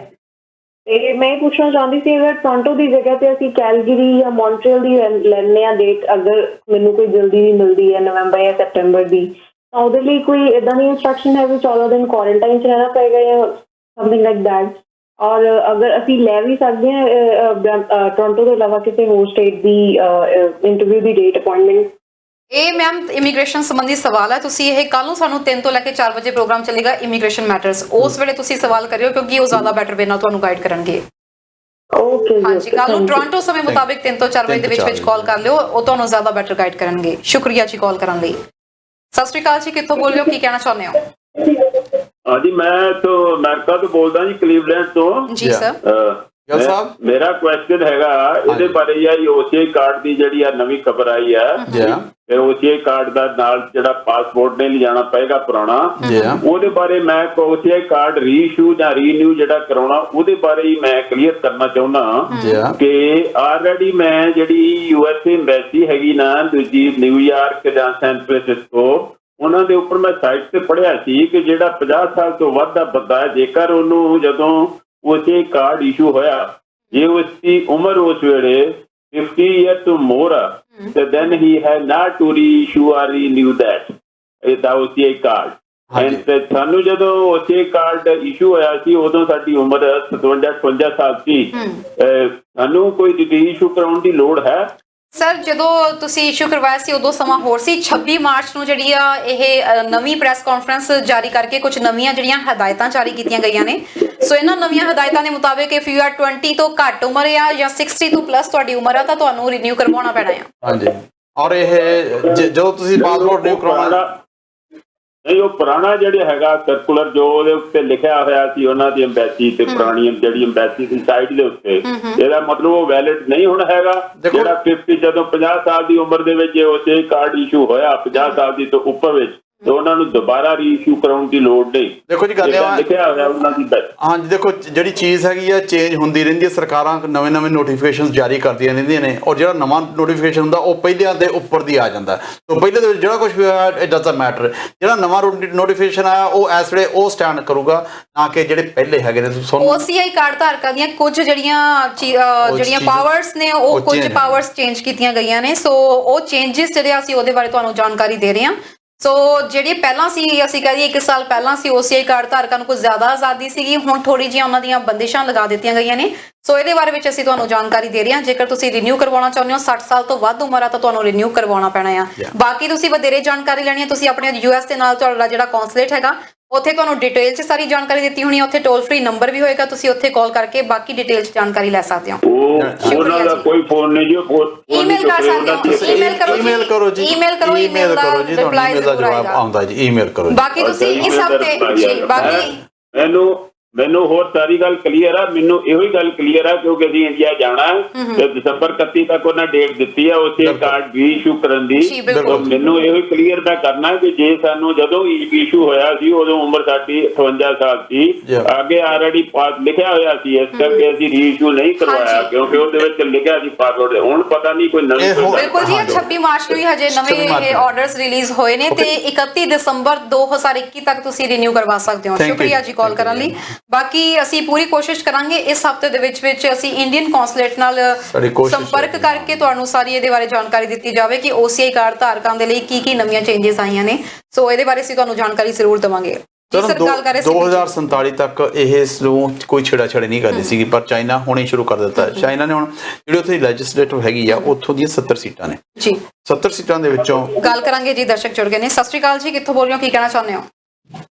ਤੇ ਮੈਂ ਇਹ ਪੁੱਛਣਾ ਚਾਹੁੰਦੀ ਸੀ, ਅਗਰ ਟੋਰਾਂਟੋ ਦੀ ਜਗ੍ਹਾ ਤੇ ਅਸੀਂ ਕੈਲਗਰੀ ਜਾਂ ਮੌਂਟਰੀਅਲ ਦੀ ਲੈਂਦੇ ਹਾਂ ਡੇਟ, ਅਗਰ ਮੈਨੂੰ ਕੋਈ ਜਲਦੀ ਵੀ ਮਿਲਦੀ ਹੈ ਨਵੰਬਰ ਜਾਂ ਸੈਪਟੈਂਬਰ ਦੀ, ਤਾਂ ਉਹਦੇ ਲਈ ਕੋਈ ਇੱਦਾਂ ਦੀ ਇੰਸਟਰਕਸ਼ਨ ਹੈ ਵੀ 14 ਦਿਨ ਕੁਆਰੰਟਾਈਨ 'ਚ ਰਹਿਣਾ ਪਏਗਾ ਜਾਂ ਸਮਥਿੰਗ ਲਾਈਕ ਦੈਟ? ਔਰ ਅਗਰ ਅਸੀਂ ਲੈ ਵੀ ਸਕਦੇ ਹਾਂ ਟੋਰਾਂਟੋ ਤੋਂ ਇਲਾਵਾ ਕਿਸੇ ਹੋਰ ਸਟੇਟ ਦੀ ਇੰਟਰਵਿਊ ਦੀ ਡੇਟ ਅਪਾਇੰਟਮੈਂਟ? ਇਹ ਮੈਮ ਇਮੀਗ੍ਰੇਸ਼ਨ ਸੰਬੰਧੀ ਸਵਾਲ ਹੈ। ਤੁਸੀਂ ਇਹ ਕੱਲ ਨੂੰ ਸਾਨੂੰ 3 ਤੋਂ ਲੈ ਕੇ 4 ਵਜੇ ਪ੍ਰੋਗਰਾਮ ਚੱਲੇਗਾ ਇਮੀਗ੍ਰੇਸ਼ਨ ਮੈਟਰਸ, ਉਸ ਵੇਲੇ ਤੁਸੀਂ ਸਵਾਲ ਕਰਿਓ ਕਿਉਂਕਿ ਉਹ ਜ਼ਿਆਦਾ ਬੈਟਰ ਵੇ ਨਾਲ ਤੁਹਾਨੂੰ ਗਾਈਡ ਕਰਨਗੇ। ਓਕੇ ਹਾਂਜੀ, ਕੱਲ ਨੂੰ ਟੋਰਾਂਟੋ ਸਮੇਂ ਮੁਤਾਬਿਕ 3 ਤੋਂ 4 ਵਜੇ ਦੇ ਵਿੱਚ ਕਾਲ ਕਰ ਲਿਓ, ਉਹ ਤੁਹਾਨੂੰ ਜ਼ਿਆਦਾ ਬੈਟਰ ਗਾਈਡ ਕਰਨਗੇ। ਸ਼ੁਕਰੀਆ ਜੀ ਕਾਲ ਕਰਨ ਲਈ। ਸਤਿ ਸ਼੍ਰੀ ਅਕਾਲ ਜੀ, ਕਿੱਥੋਂ ਬੋਲ ਰਹੇ ਹੋ, ਕੀ ਕਹਿਣਾ ਚਾਹੁੰਦੇ ਹੋ? ਹਾਂਜੀ, ਮੈਂ ਤੋਂ ਅਮਰੀਕਾ ਤੋਂ ਬੋਲਦਾ ਜੀ, ਕਲੀਵਲੈਂਡ ਤੋਂ ਜੀ ਸਰ। ਗੱਲ ਸਾਹਿਬ, ਮੇਰਾ ਕੁਐਸਚਨ ਹੈਗਾ ਇਹਦੇ ਬਾਰੇ ਹੀ ਆ, OCI ਕਾਰਡ ਦੀ ਜਿਹੜੀ ਆ ਨਵੀਂ ਖਬਰ ਆਈ ਆ, ਤੇ OCI ਕਾਰਡ ਦਾ ਨਾਲ ਜਿਹੜਾ ਪਾਸਪੋਰਟ ਨੇ ਲਿਜਾਣਾ ਪਏਗਾ ਪੁਰਾਣਾ, ਉਹਦੇ ਬਾਰੇ ਮੈਂ OCI ਕਾਰਡ ਰੀਇਸ਼ੂ ਜਾਂ ਰੀਨਿਊ ਜਿਹੜਾ ਕਰਾਉਣਾ ਉਹਦੇ ਬਾਰੇ ਹੀ ਮੈਂ ਕਲੀਅਰ ਕਰਨਾ ਚਾਹੁੰਦਾ ਕਿ ਆਲਰੇਡੀ ਮੈਂ ਜਿਹੜੀ USA ਐਮਬੈਸੀ ਹੈਗੀ ਨਾ ਦੂਜੀ ਨਿਊਯਾਰਕ ਜਾਂ ਸੈਨ ਫ੍ਰਾਂਸਿਸਕੋ, ਉਹਨਾਂ ਦੇ ਉੱਪਰ ਮੈਂ ਸਾਈਟ ਤੇ ਪੜ੍ਹਿਆ ਸੀ ਕਿ ਜਿਹੜਾ 50 ਸਾਲ ਤੋਂ ਵੱਧ ਦਾ ਬੰਦਾ ਹੈ, ਜੇਕਰ ਉਹਨੂੰ ਜਦੋਂ OCI ਕਾਰਡ ਇਸ਼ੂ ਹੋਇਆ, ਜੇ ਉਸਦੀ ਉਮਰ ਉਸ ਵੇਲੇ 50 years to more ਤੇ then he had not to reissue or renew that the OCI card। ਤੇ ਸਾਨੂੰ ਜਦੋਂ OCI ਕਾਰਡ ਇਸ਼ੂ ਹੋਇਆ ਸੀ ਉਦੋਂ ਸਾਡੀ ਉਮਰ 57-58 ਸਾਲ ਸੀ। ਸਾਨੂੰ ਕੋਈ ਰੀਇਸ਼ੂ ਕਰਾਉਣ ਦੀ ਲੋੜ ਹੈ? ਸਰ, ਜਦੋਂ ਤੁਸੀਂ ਇਸ਼ੂ ਕਰਵਾਇਆ ਸੀ ਉਦੋਂ ਸਮਾਂ ਹੋਰ ਸੀ। 26 ਮਾਰਚ ਨੂੰ ਜਿਹੜੀ ਆ ਇਹ ਨਵੀਂ ਪ੍ਰੈਸ ਕਾਨਫਰੰਸ ਜਾਰੀ ਕਰਕੇ ਕੁਝ ਨਵੀਆਂ ਜਿਹੜੀਆਂ ਹਦਾਇਤਾਂ ਜਾਰੀ ਕੀਤੀਆਂ ਗਈਆਂ ਨੇ। ਸੋ ਇਹਨਾਂ ਨਵੀਆਂ ਹਦਾਇਤਾਂ ਦੇ ਮੁਤਾਬਿਕ ਇਫ ਯੂ ਆਰ 20 ਤੋਂ ਘੱਟ ਉਮਰ ਆ ਜਾਂ 60 ਤੋਂ ਪਲੱਸ ਤੁਹਾਡੀ ਉਮਰ ਆ ਤਾਂ ਤੁਹਾਨੂੰ ਰੀਨਿਊ ਕਰਵਾਉਣਾ ਪੈਣਾ ਆ। ਹਾਂਜੀ, ਔਰ ਇਹ ਜਦੋਂ ਤੁਸੀਂ ਪਾਸਪੋਰਟ ਰਿਨਿਊ ਕਰਾਉਣਾ, ਨਹੀਂ ਉਹ ਪੁਰਾਣਾ ਜਿਹੜਾ ਹੈਗਾ ਸਰਕੂਲਰ ਜੋ ਉਹਦੇ ਉੱਤੇ ਲਿਖਿਆ ਹੋਇਆ ਸੀ ਉਹਨਾਂ ਦੀ ਐਮਬੈਸੀ ਤੇ ਪੁਰਾਣੀ ਜਿਹੜੀ ਐਮਬੈਸੀ ਦੀ ਸਾਈਟ ਦੇ ਉੱਤੇ, ਇਹਦਾ ਮਤਲਬ ਉਹ ਵੈਲਿਡ ਨਹੀਂ ਹੁਣ ਹੈਗਾ। ਜਿਹੜਾ 50 ਜਦੋਂ 50 ਸਾਲ ਦੀ ਉਮਰ ਦੇ ਵਿੱਚ OCI ਕਾਰਡ ਇਸ਼ੂ ਹੋਇਆ 50 ਸਾਲ ਦੀ ਤੋਂ ਉੱਪਰ ਵਿੱਚ, ਤੇ ਉਹਨਾਂ ਨੂੰ ਦੁਬਾਰਾ ਰੀਇਸ਼ੂ ਕਰਾਉਣ ਦੀ ਲੋੜ ਨਹੀਂ। ਦੇਖੋ ਜੀ ਗੱਲ ਲਿਖਿਆ ਹੋਇਆ ਉਹਨਾਂ ਦੀ ਹਾਂਜੀ, ਦੇਖੋ ਜਿਹੜੀ ਚੀਜ਼ ਹੈਗੀ ਆ ਚੇਂਜ ਹੁੰਦੀ ਰਹਿੰਦੀ ਹੈ, ਸਰਕਾਰਾਂ ਨਵੇਂ ਨੋਟੀਫਿਕੇਸ਼ਨ ਜਾਰੀ ਕਰਦੀਆਂ ਰਹਿੰਦੀਆਂ ਨੇ, ਔਰ ਜਿਹੜਾ ਨਵਾਂ ਨੋਟੀਫਿਕੇਸ਼ਨ ਹੁੰਦਾ ਉਹ ਪਹਿਲਿਆਂ ਦੇ ਉੱਪਰ ਦੀ ਆ ਜਾਂਦਾ। ਤਾਂ ਪਹਿਲੇ ਦੇ ਵਿੱਚ ਜਿਹੜਾ ਕੁਝ ਵੀ ਹੋਇਆ ਇਟ ਡਜ਼ਨਟ ਮੈਟਰ, ਜਿਹੜਾ ਨਵਾਂ ਨੋਟੀਫਿਕੇਸ਼ਨ ਆਇਆ ਉਹ ਇਸ ਵੇਲੇ ਉਹ ਸਟੈਂਡ ਕਰੂਗਾ, ਨਾ ਕਿ ਜਿਹੜੇ ਪਹਿਲੇ ਹੈਗੇ ਨੇ। OCI ਕਾਰਡ ਧਾਰਕਾਂ ਦੀਆਂ ਕੁਝ ਜਿਹੜੀਆਂ ਪਾਵਰਸ ਨੇ ਉਹ ਕੁਝ ਪਾਵਰਸ ਚੇਂਜ ਕੀਤੀਆਂ ਗਈਆਂ ਨੇ। ਸੋ ਉਹ ਚੇਂਜਸ ਜਿਹੜੇ ਅਸੀਂ ਉਹਦੇ ਬਾਰੇ ਤੁਹਾਨੂੰ ਜਾਣਕਾਰੀ ਦੇ ਰਹੇ ਹਾਂ। ਸੋ ਜਿਹੜੀ ਪਹਿਲਾਂ ਸੀ, ਅਸੀਂ ਕਹਿ ਦਈਏ 1 ਸਾਲ ਪਹਿਲਾਂ ਸੀ, OCI ਕਾਰਡ ਧਾਰਕਾਂ ਨੂੰ ਕੁਝ ਜ਼ਿਆਦਾ ਆਜ਼ਾਦੀ ਸੀਗੀ, ਹੁਣ ਥੋੜੀ ਜਿਹੀ ਉਹਨਾਂ ਦੀਆਂ ਬੰਦਿਸ਼ਾਂ ਲਗਾ ਦਿੱਤੀਆਂ ਗਈਆਂ ਨੇ। ਸੋ ਇਹਦੇ ਬਾਰੇ ਵਿੱਚ ਅਸੀਂ ਤੁਹਾਨੂੰ ਜਾਣਕਾਰੀ ਦੇ ਰਹੇ ਹਾਂ। ਜੇਕਰ ਤੁਸੀਂ ਰੀਨਿਊ ਕਰਵਾਉਣਾ ਚਾਹੁੰਦੇ ਹੋ 60 ਸਾਲ ਤੋਂ ਵੱਧ ਉਮਰ ਆ ਤਾਂ ਤੁਹਾਨੂੰ ਰੀਨਿਊ ਕਰਵਾਉਣਾ ਪੈਣਾ ਆ। ਬਾਕੀ ਤੁਸੀਂ ਵਧੇਰੇ ਜਾਣਕਾਰੀ ਲੈਣੀ ਹੈ, ਤੁਸੀਂ ਆਪਣੇ US ਦੇ ਨਾਲ ਤੁਹਾਡਾ ਜਿਹੜਾ ਕੌਂਸੂਲੇਟ ਹੈਗਾ ਉੱਥੇ ਤੁਹਾਨੂੰ ਡਿਟੇਲ 'ਚ ਸਾਰੀ ਜਾਣਕਾਰੀ ਦਿੱਤੀ ਹੋਣੀ ਹੈ। ਉੱਥੇ ਟੋਲ ਫ੍ਰੀ ਨੰਬਰ ਵੀ ਹੋਏਗਾ, ਤੁਸੀਂ ਉੱਥੇ ਕਾਲ ਕਰਕੇ ਬਾਕੀ ਡਿਟੇਲ 'ਚ ਜਾਣਕਾਰੀ ਲੈ ਸਕਦੇ ਹੋ। ਉਹਨਾਂ ਦਾ ਕੋਈ ਫੋਨ ਨਹੀਂ ਜੀ, ਈਮੇਲ ਕਰ ਸਕਦੇ ਹੋ। ਈਮੇਲ ਕਰੋ ਜੀ, ਈਮੇਲ ਕਰੋ ਜੀ, ਰਿਪਲਾਈ ਜ਼ਰੂਰ ਆਏਗਾ। ਆਉਂਦਾ ਜੀ, ਈਮੇਲ ਕਰੋ। ਬਾਕੀ ਤੁਸੀਂ ਇਸ ਹਫਤੇ ਜੀ ਬਾਕੀ ਮੈਨੂੰ ਹੋਰ ਸਾਰੀ ਗੱਲ ਕਲੀਅਰ ਆ, ਮੈਨੂੰ ਇਹੋ ਹੀ ਗੱਲ ਕਲੀਅਰ ਆ ਕਿਉਂਕਿ ਅਸੀਂ ਇੰਡੀਆ ਜਾਣਾ ਤੇ ਦਸੰਬਰ 31 ਤੱਕ ਉਹਨਾਂ ਡੇਟ ਦਿੱਤੀ ਆ OCI ਕਾਰਡ ਵੀ ਇਸ਼ੂ ਕਰਨ ਦੀ। ਮੈਨੂੰ ਇਹੋ ਹੀ ਕਲੀਅਰ ਮੈਂ ਕਰਨਾ ਕਿ ਜੇ ਸਾਨੂੰ ਜਦੋਂ ਇਸ਼ੂ ਹੋਇਆ ਸੀ ਉਦੋਂ ਉਮਰ ਸਾਡੀ 58 ਸਾਲ ਸੀ, ਅੱਗੇ ਆਲਰੇਡੀ ਲਿਖਿਆ ਹੋਇਆ ਸੀ, ਇਸ ਕਰਕੇ ਅਸੀਂ ਰੀਇਸ਼ੂ ਨਹੀਂ ਕਰਵਾਇਆ ਕਿਉਂਕਿ ਉਹਦੇ ਵਿੱਚ ਲਿਖਿਆ ਸੀ ਪਾਸਵਰਡ। ਹੁਣ ਪਤਾ ਨਹੀਂ ਕੋਈ ਨਵੀਂ ਬਿਲਕੁਲ ਜੀ, 26 ਮਾਰਚ ਨੂੰ ਹੀ ਹਜੇ ਨਵੇਂ ਆਰਡਰਸ ਰਿਲੀਜ਼ ਹੋਏ ਨੇ ਤੇ 31 ਦਸੰਬਰ 2021 ਤੱਕ ਤੁਸੀਂ ਰੀਨਿਊ ਕਰਵਾ ਸਕਦੇ ਹੋ। ਸ਼ੁਕਰੀਆ ਜੀ ਕਾਲ ਕਰਨ ਲਈ। ਬਾਕੀ ਅਸੀਂ ਪੂਰੀ ਕੋਸ਼ਿਸ਼ ਕਰਾਂਗੇ ਇਸ ਹਫਤੇ ਦੇ ਵਿੱਚ ਅਸੀਂ ਇੰਡੀਅਨ ਕੌਂਸੂਲੇਟ ਨਾਲ ਸਾਡੀ ਕੋਸ਼ਿਸ਼ ਸੰਪਰਕ ਹੈ। ਕਰਕੇ ਤੁਹਾਨੂੰ ਸਾਰੀ ਇਹਦੇ ਬਾਰੇ ਜਾਣਕਾਰੀ ਦਿੱਤੀ ਜਾਵੇ ਕਿ OCI ਕਾਰਡ ਧਾਰਕਾਂ ਦੇ ਲਈ ਕੀ ਨਵੀਆਂ ਚੇਂਜਸ ਆਈਆਂ ਨੇ। ਸੋ ਇਹਦੇ ਬਾਰੇ ਅਸੀਂ ਤੁਹਾਨੂੰ ਜਾਣਕਾਰੀ ਜ਼ਰੂਰ ਦੇਵਾਂਗੇ। ਜੀ ਸਰ, ਗੱਲ ਕਰ ਰਹੇ ਸੀ 2047 ਤੱਕ ਇਸ ਨੂੰ ਕੋਈ ਛੇੜਾ-ਛੜੀ ਨਹੀਂ ਕਰਨੀ ਸੀਗੀ, ਪਰ ਚਾਈਨਾ ਹੁਣੇ ਸ਼ੁਰੂ ਕਰ ਦਿੱਤਾ। ਚਾਈਨਾ ਨੇ ਹੁਣ ਜਿਹੜੀ ਉੱਥੇ ਲੈਜਿਸਲੇਟਿਵ ਹੈਗੀ ਆ, ਉੱਥੋਂ ਦੀਆਂ 70 ਸੀਟਾਂ ਨੇ ਜੀ। 70 ਸੀਟਾਂ ਦੇ ਵਿੱਚੋਂ ਗੱਲ ਕਰਾਂਗੇ ਜੀ। ਦਰਸ਼ਕ ਜੁੜ ਗਏ ਨੇ। ਸਤਿ ਸ਼੍ਰੀ ਅਕਾਲ ਜੀ, ਕਿੱਥੋਂ ਬੋਲ ਰਹੇ ਹੋ, ਕੀ ਕਹਿਣਾ ਚਾਹੁੰਦੇ ਹੋ?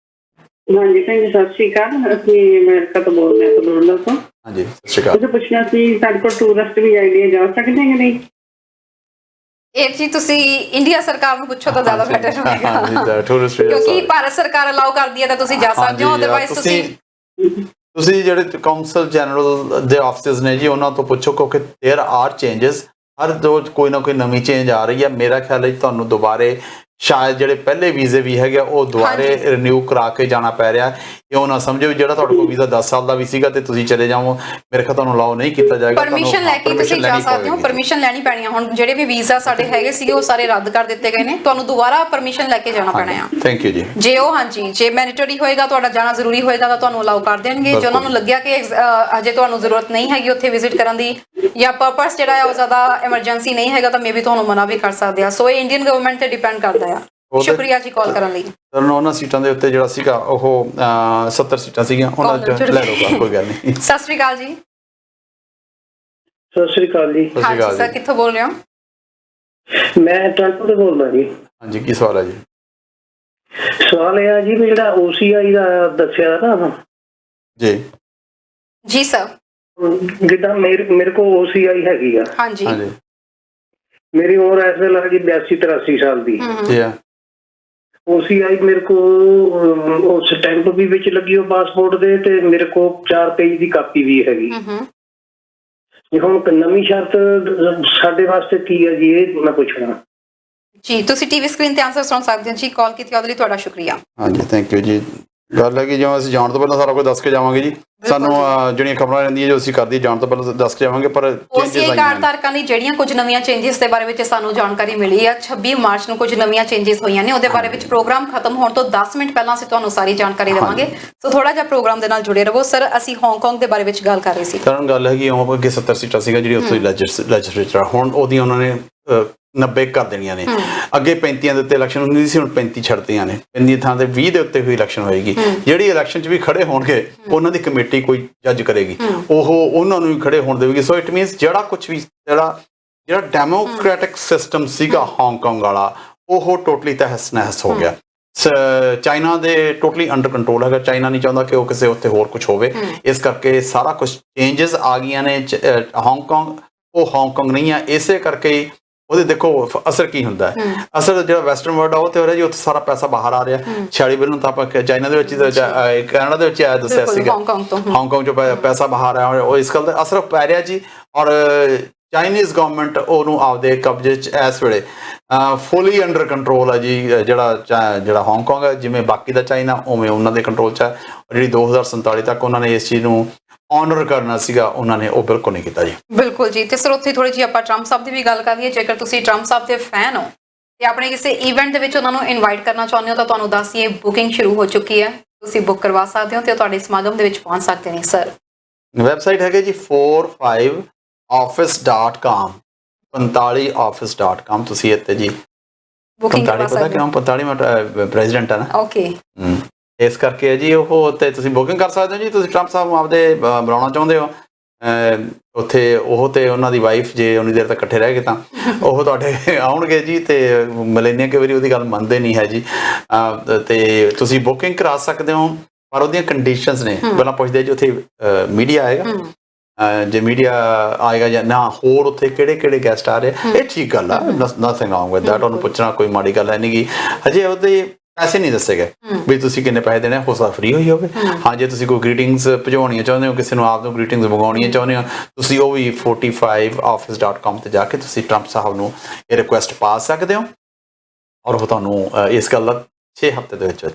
ਹਾਂਜੀ ਭੈਣ ਜੀ, ਸਤਿ ਸ਼੍ਰੀ ਅਕਾਲ। ਅਸੀਂ ਅਮਰੀਕਾ ਤੋਂ ਬੋਲ ਰਹੇ ਹਾਂ, ਕਲੋਂਡਰ ਤੋਂ। ਹਾਂਜੀ, ਸਤਿ ਸ਼੍ਰੀ ਅਕਾਲ। ਤੁਸੀਂ ਪੁੱਛਣਾ ਸੀ ਸਾਡੇ ਕੋਲ ਟੂਰਿਸਟ ਵੀ ਆਈਡੀਆ ਜਾ ਸਕਦੇ ਕਿ ਨਹੀਂ? ਇਹ ਜੀ ਤੁਸੀਂ ਇੰਡੀਆ ਸਰਕਾਰ ਨੂੰ ਪੁੱਛੋ ਤਾਂ ਜ਼ਿਆਦਾ ਬੈਟਰ ਹੋਵੇਗਾ, ਹਾਂਜੀ, ਟੂਰਿਸਟ ਕਿਉਂਕਿ ਭਾਰਤ ਸਰਕਾਰ ਅਲਾਉ ਕਰਦੀ ਹੈ ਤਾਂ ਤੁਸੀਂ ਜਾ ਸਕਦੇ ਹੋ, ਅਦਰਵਾਈਜ਼ ਤੁਸੀਂ ਜਿਹੜੇ ਕਾਉਂਸਲ ਜਨਰਲ ਦੇ ਆਫਿਸਿਸ ਨੇ ਜੀ, ਉਹਨਾਂ ਤੋਂ ਪੁੱਛੋ, ਕਿਉਂਕਿ देयर आर ਚੇਂਜਸ। ਹਰ ਰੋਜ਼ ਕੋਈ ਨਾ ਕੋਈ ਨਵੀਂ ਚੇਂਜ ਆ ਰਹੀ ਹੈ। ਮੇਰਾ ਖਿਆਲ ਹੈ ਤੁਹਾਨੂੰ ਦੁਬਾਰੇ ਸ਼ਾਇਦ ਜਿਹੜੇ ਪਹਿਲੇ ਵੀਜ਼ੇ ਵੀ ਹੈਗੇ ਉਹ ਦੁਬਾਰੇ ਰਿਨਿਊ ਕਰਾ ਕੇ ਜਾਣਾ ਪੈ ਰਿਹਾ। ਇਹ ਨਾ ਸਮਝੋ ਵੀ ਜਿਹੜਾ ਤੁਹਾਡੇ ਕੋਲ ਵੀਜ਼ਾ 10 ਸਾਲ ਦਾ ਵੀ ਸੀਗਾ ਤੇ ਤੁਸੀਂ ਚਲੇ ਜਾਓ, ਮੇਰੇ ਖਿਆਲ ਤੁਹਾਨੂੰ ਅਲਾਉ ਨਹੀਂ ਕੀਤਾ ਜਾਏਗਾ। ਪਰਮਿਸ਼ਨ ਲੈ ਕੇ ਤੁਸੀਂ ਜਾ ਸਕਦੇ ਹੋ, ਪਰਮਿਸ਼ਨ ਲੈਣੀ ਪੈਣੀ ਹੈ। ਹੁਣ ਜਿਹੜੇ ਵੀ ਵੀਜ਼ਾ ਸਾਡੇ ਹੈਗੇ ਸੀਗੇ ਉਹ ਸਾਰੇ ਰੱਦ ਕਰ ਦਿੱਤੇ ਗਏ ਨੇ, ਤੁਹਾਨੂੰ ਦੁਬਾਰਾ ਪਰਮਿਸ਼ਨ ਲੈ ਕੇ ਜਾਣਾ ਪੈਣਾ ਆ। ਥੈਂਕ ਯੂ ਜੀ। ਜੇ ਉਹ ਹਾਂਜੀ ਜੇ ਮੈਂਡੇਟਰੀ ਹੋਏਗਾ, ਤੁਹਾਡਾ ਜਾਣਾ ਜ਼ਰੂਰੀ ਹੋਏਗਾ ਤਾਂ ਤੁਹਾਨੂੰ ਅਲਾਉ ਕਰ ਦੇਣਗੇ। ਜੇ ਉਹਨਾਂ ਨੂੰ ਲੱਗਿਆ ਕਿ ਅਜੇ ਤੁਹਾਨੂੰ ਜ਼ਰੂਰਤ ਨਹੀਂ ਹੈਗੀ ਉੱਥੇ ਵਿਜ਼ਿਟ ਕਰਨ ਦੀ, ਜਾਂ ਪਰਪਸ ਜਿਹੜਾ ਹੈ ਉਹ ਜ਼ਿਆਦਾ ਐਮਰਜੈਂਸੀ ਨਹੀਂ ਹੈਗਾ, ਤਾਂ ਮੇਬੀ ਤੁਹਾਨੂੰ ਮਨਾ ਵੀ ਕਰ ਸਕਦੇ ਆ। ਸੋ ਇਹ ਇੰਡੀਅਨ ਗਵਰਨਮੈਂਟ ਤੇ ਡਿਪੈਂਡ ਕਰਦਾ ਆ। ਸ਼ੁਕਰੀਆ ਜੀ ਕਾਲ ਕਰਨ ਲਈ। ਉਹਨਾਂ ਸੀਟਾਂ ਦੇ ਉੱਤੇ ਜਿਹੜਾ ਸੀਗਾ ਉਹ 70 ਸੀਟਾਂ ਸੀਗੀਆਂ, ਉਹਨਾਂ ਚ ਲੈ ਲਓਗਾ, ਕੋਈ ਗੱਲ ਨਹੀਂ। ਸਤਿ ਸ਼੍ਰੀ ਅਕਾਲ ਜੀ। ਸਤਿ ਸ਼੍ਰੀ ਅਕਾਲ ਜੀ। ਹਾਂਜੀ ਸਰ, ਕਿੱਥੋਂ ਬੋਲ ਰਹੇ ਹੋ? ਮੈਂ ਟੋਰਾਂਟੋ ਤੋਂ ਬੋਲਦਾ ਜੀ। ਹਾਂਜੀ, ਕੀ ਸਵਾਲ ਹੈ ਜੀ? ਸਵਾਲ ਇਹ ਆ ਜੀ ਵੀ ਜਿਹੜਾ OCI ਦਾ ਦੱਸਿਆ ਨਾ ਜੀ ਜੀ ਸਰ। ਜਿੱਦਾਂ ਮੇਰੇ ਕੋਲ OCI ਹੈਗੀ ਆ। ਹਾਂਜੀ ਹਾਂਜੀ ਮੇਰੀ ਉਮਰ ਇਸ ਵੇਲੇ ਹੈਗੀ 82-83 ਸਾਲ ਦੀ। ਜੀ ਆ। OCI ਮੇਰੇ ਕੋਲ ਉਹ ਸਟੈਂਪ ਵੀ ਵਿੱਚ ਲੱਗੀ ਉਹ ਪਾਸਪੋਰਟ ਦੇ, ਤੇ ਮੇਰੇ ਕੋਲ 4 ਪੇਜ ਦੀ ਕਾਪੀ ਵੀ ਹੈਗੀ। ਜੇ ਹੁਣ ਨਵੀਂ ਸ਼ਰਤ ਸਾਡੇ ਵਾਸਤੇ ਕੀ ਹੈ ਜੀ, ਇਹ ਮੈਂ ਪੁੱਛਣਾ ਜੀ। ਤੁਸੀਂ ਟੀਵੀ ਸਕਰੀਨ ਤੇ ਆਨਸਰ ਸੁਣ ਸਕਦੇ ਹੋ ਜੀ। ਕਾਲ ਕੀਤੀ ਉਹਦੇ ਲਈ ਤੁਹਾਡਾ ਸ਼ੁਕਰੀਆ। ਹਾਂਜੀ, ਥੈਂਕ ਯੂ ਜੀ। ਗੱਲ ਹੈ ਕਿ ਜਿਵੇਂ ਅਸੀਂ ਜਾਣ ਤੋਂ ਪਹਿਲਾਂ ਸਾਰਾ ਕੁਝ ਦੱਸ ਕੇ ਜਾਵਾਂਗੇ ਜੀ। ਸਾਨੂੰ ਜਿਹੜੀਆਂ ਖਬਰਾਂ ਰਹਿੰਦੀਆਂ ਜੋ ਅਸੀਂ ਕਰਦੀ ਜਾਣ ਤੋਂ ਪਹਿਲਾਂ ਦੱਸ ਕੇ ਜਾਵਾਂਗੇ। ਪਰ OCI ਕਾਰਡ ਧਾਰਕਾਂ ਲਈ ਜਿਹੜੀਆਂ ਕੁਝ ਨਵੀਆਂ ਚੇਂਜਸ ਦੇ ਬਾਰੇ ਵਿੱਚ ਸਾਨੂੰ ਜਾਣਕਾਰੀ ਮਿਲੀ ਆ, 26 ਮਾਰਚ ਨੂੰ ਕੁਝ ਨਵੀਆਂ ਚੇਂਜਸ ਹੋਈਆਂ ਨੇ। ਉਹਦੇ ਬਾਰੇ ਵਿੱਚ ਪ੍ਰੋਗਰਾਮ ਖਤਮ ਹੋਣ ਤੋਂ 10 ਮਿੰਟ ਪਹਿਲਾਂ ਅਸੀਂ ਤੁਹਾਨੂੰ ਸਾਰੀ ਜਾਣਕਾਰੀ ਦੇਵਾਂਗੇ। ਸੋ ਥੋੜਾ ਜਿਹਾ ਪ੍ਰੋਗਰਾਮ ਦੇ ਨਾਲ ਜੁੜੇ ਰਹੋ। ਸਰ, ਅਸੀਂ ਹਾਂਗਕਾਂਗ ਦੇ ਬਾਰੇ ਵਿੱਚ ਗੱਲ ਕਰ ਰਹੇ ਸੀ। ਕਰਨ ਗੱਲ ਹੈਗੀ ਉਹ ਅੱਗੇ 70 ਸੀਟਾਂ ਸੀਗਾ ਜਿਹੜੀ ਉੱਥੇ ਲੈਜਿਸਲੇਚਰ, ਹੁਣ ਉਹਦੀਆਂ ਉਹਨਾਂ ਨੇ 90 ਕਰ ਦੇਣੀਆਂ ਨੇ। ਅੱਗੇ 35 ਦੇ ਉੱਤੇ ਇਲੈਕਸ਼ਨ ਹੁੰਦੀ ਸੀ, ਹੁਣ 35 ਛੱਡਤੀਆਂ ਨੇ। 35 ਥਾਂ ਤੇ 20 ਦੇ ਉੱਤੇ ਹੋਈ ਇਲੈਕਸ਼ਨ ਹੋਏਗੀ। ਜਿਹੜੀ ਇਲੈਕਸ਼ਨ 'ਚ ਵੀ ਖੜੇ ਹੋਣਗੇ ਉਹਨਾਂ ਦੀ ਕਮੇਟੀ ਕੋਈ ਜੱਜ ਕਰੇਗੀ, ਉਹ ਉਹਨਾਂ ਨੂੰ ਵੀ ਖੜੇ ਹੋਣ ਦੇਵੇਗੀ। ਸੋ ਇਟ ਮੀਨਸ ਜਿਹੜਾ ਕੁਝ ਵੀ ਜਿਹੜਾ ਡੈਮੋਕ੍ਰੈਟਿਕ ਸਿਸਟਮ ਸੀਗਾ ਹਾਂਗਕਾਂਗ ਵਾਲਾ, ਉਹ ਟੋਟਲੀ ਤਹਿਸ ਨਹਿਸ ਹੋ ਗਿਆ। ਚਾਈਨਾ ਦੇ ਟੋਟਲੀ ਅੰਡਰ ਕੰਟਰੋਲ ਹੈਗਾ। ਚਾਈਨਾ ਨਹੀਂ ਚਾਹੁੰਦਾ ਕਿ ਉਹ ਕਿਸੇ ਉੱਤੇ ਹੋਰ ਕੁਝ ਹੋਵੇ, ਇਸ ਕਰਕੇ ਸਾਰਾ ਕੁਝ ਚੇਂਜਸ ਆ ਗਈਆਂ ਨੇ। ਹਾਂਗਕਾਂਗ ਉਹ ਹਾਂਗਕਾਂਗ ਨਹੀਂ ਆ, ਇਸੇ ਕਰਕੇ ਉਹਦੇ ਦੇਖੋ ਅਸਰ ਕੀ ਹੁੰਦਾ ਹੈ। ਅਸਰ ਜਿਹੜਾ ਵੈਸਟਰਨ ਵਰਲਡ ਆ ਉਹ ਤੇ ਹੋ ਰਿਹਾ ਜੀ, ਉੱਥੇ ਸਾਰਾ ਪੈਸਾ ਬਾਹਰ ਆ ਰਿਹਾ। 46 ਬਿਲੀਅਨ ਤਾਂ ਆਪਾਂ ਚਾਈਨਾ ਦੇ ਵਿੱਚ, ਕੈਨੇਡਾ ਦੇ ਵਿੱਚ ਆਇਆ ਦੱਸਿਆ ਸੀਗਾ, ਹਾਂਗਕਾਂਗ ਚੋਂ ਪੈਸਾ ਬਾਹਰ ਆਇਆ। ਉਹ ਇਸ ਗੱਲ ਦਾ ਅਸਰ ਪੈ ਰਿਹਾ ਜੀ। ਔਰ ਚਾਈਨੀਜ਼ ਗਵਰਨਮੈਂਟ ਉਹਨੂੰ ਆਪਦੇ ਕਬਜ਼ੇ 'ਚ ਇਸ ਵੇਲੇ ਫੁੱਲੀ ਅੰਡਰ ਕੰਟਰੋਲ ਹੈ ਜੀ। ਜਿਹੜਾ ਹਾਂਗਕਾਂਗ ਹੈ, ਜਿਵੇਂ ਬਾਕੀ ਦਾ ਚਾਈਨਾ ਉਵੇਂ ਉਹਨਾਂ ਦੇ ਕੰਟਰੋਲ 'ਚ ਹੈ। ਜਿਹੜੀ 2047 ਤੱਕ ਉਹਨਾਂ ਨੇ ਇਸ ਚੀਜ਼ ਨੂੰ ਆਨਰ ਕਰਨਾ ਸੀਗਾ, ਉਹਨਾਂ ਨੇ ਉਹ ਬਿਲਕੁਲ ਨਹੀਂ ਕੀਤਾ ਜੀ। ਬਿਲਕੁਲ ਜੀ। ਤੇ ਸਰ, ਉੱਥੇ ਥੋੜੀ ਜਿਹੀ ਆਪਾਂ ਟਰੰਪ ਸਾਹਿਬ ਦੀ ਵੀ ਗੱਲ ਕਰ ਲਈਏ। ਜੇਕਰ ਤੁਸੀਂ ਟਰੰਪ ਸਾਹਿਬ ਦੇ ਫੈਨ ਹੋ ਤੇ ਆਪਣੇ ਕਿਸੇ ਇਵੈਂਟ ਦੇ ਵਿੱਚ ਉਹਨਾਂ ਨੂੰ ਇਨਵਾਈਟ ਕਰਨਾ ਚਾਹੁੰਦੇ ਹੋ ਤਾਂ ਤੁਹਾਨੂੰ ਦੱਸੀਏ ਬੁਕਿੰਗ ਸ਼ੁਰੂ ਹੋ ਚੁੱਕੀ ਹੈ। ਤੁਸੀਂ ਬੁੱਕ ਕਰਵਾ ਸਕਦੇ ਹੋ ਤੇ ਤੁਹਾਡੇ ਸਮਾਗਮ ਦੇ ਵਿੱਚ ਪਹੁੰਚ ਸਕਦੇ ਨੇ। ਸਰ, ਵੈਬਸਾਈਟ ਹੈਗੇ ਜੀ 45office.com 45office.com। ਤੁਸੀਂ ਇੱਥੇ ਜੀ ਬੁਕਿੰਗ ਕਰਵਾ 45 ਪਤਾ ਸਕਦੇ ਹੋ। ਕਿਉਂ? 45 ਮਿੰਟ ਪ੍ਰੈਜ਼ੀਡੈਂਟ ਹੈ ਨਾ। ਓਕੇ, ਇਸ ਕਰਕੇ ਹੈ ਜੀ। ਉਹ ਤੇ ਤੁਸੀਂ ਬੁਕਿੰਗ ਕਰ ਸਕਦੇ ਹੋ ਜੀ। ਤੁਸੀਂ ਟਰੰਪ ਸਾਹਿਬ ਨੂੰ ਆਪਦੇ ਬੁਲਾਉਣਾ ਚਾਹੁੰਦੇ ਹੋ ਉੱਥੇ, ਉਹ ਤੇ ਉਹਨਾਂ ਦੀ ਵਾਈਫ ਜੇ ਉਨੀ ਦੇਰ ਤੱਕ ਇਕੱਠੇ ਰਹਿ ਗਏ ਤਾਂ ਉਹ ਤੁਹਾਡੇ ਆਉਣਗੇ ਜੀ। ਤੇ ਮਿਲੇਨੀਆ ਕਈ ਵਾਰੀ ਉਹਦੀ ਗੱਲ ਮੰਨਦੇ ਨਹੀਂ ਹੈ ਜੀ। ਤੇ ਤੁਸੀਂ ਬੁਕਿੰਗ ਕਰਾ ਸਕਦੇ ਹੋ, ਪਰ ਉਹਦੀਆਂ ਕੰਡੀਸ਼ਨਸ ਨੇ। ਪਹਿਲਾਂ ਪੁੱਛਦੇ ਜੀ ਉੱਥੇ ਮੀਡੀਆ ਆਏਗਾ, ਜੇ ਮੀਡੀਆ ਆਏਗਾ ਜਾਂ ਨਾ, ਹੋਰ ਉੱਥੇ ਕਿਹੜੇ ਕਿਹੜੇ ਗੈਸਟ ਆ ਰਹੇ। ਇਹ ਠੀਕ ਗੱਲ ਆ, ਨਥਿੰਗ ਰੋਂਗ ਵਿਦ ਦੈਟ। ਉਹਨੂੰ ਪੁੱਛਣਾ ਕੋਈ ਮਾੜੀ ਗੱਲ ਹੈ ਨਹੀਂ ਗੀ। ਹਜੇ ਉਹਦੇ ਪੈਸੇ ਨਹੀਂ ਦੱਸੇ ਗਏ ਵੀ ਤੁਸੀਂ ਕਿੰਨੇ ਪੈਸੇ ਦੇਣੇ। ਹੋ ਸਕਦਾ ਫ੍ਰੀ ਹੋਈ ਹੋਵੇ। ਹਾਂ, ਜੇ ਤੁਸੀਂ ਕੋਈ ਗ੍ਰੀਟਿੰਗਸ ਭਿਜਵਾਉਣੀਆਂ ਚਾਹੁੰਦੇ ਹੋ, ਕਿਸੇ ਨੂੰ ਆਪ ਨੂੰ ਗ੍ਰੀਟਿੰਗਸ ਮੰਗਵਾਉਣੀਆਂ ਚਾਹੁੰਦੇ ਹੋ, ਤੁਸੀਂ ਉਹ ਵੀ 45office.com ਤੇ ਜਾ ਕੇ ਤੁਸੀਂ ਟਰੰਪ ਸਾਹਿਬ ਨੂੰ ਇਹ ਰਿਕੁਐਸਟ ਪਾ ਸਕਦੇ ਹੋ। ਔਰ ਉਹ ਤੁਹਾਨੂੰ ਇਸ ਗੱਲ ਦਾ 6 ਹਫ਼ਤੇ ਦੇ ਵਿੱਚ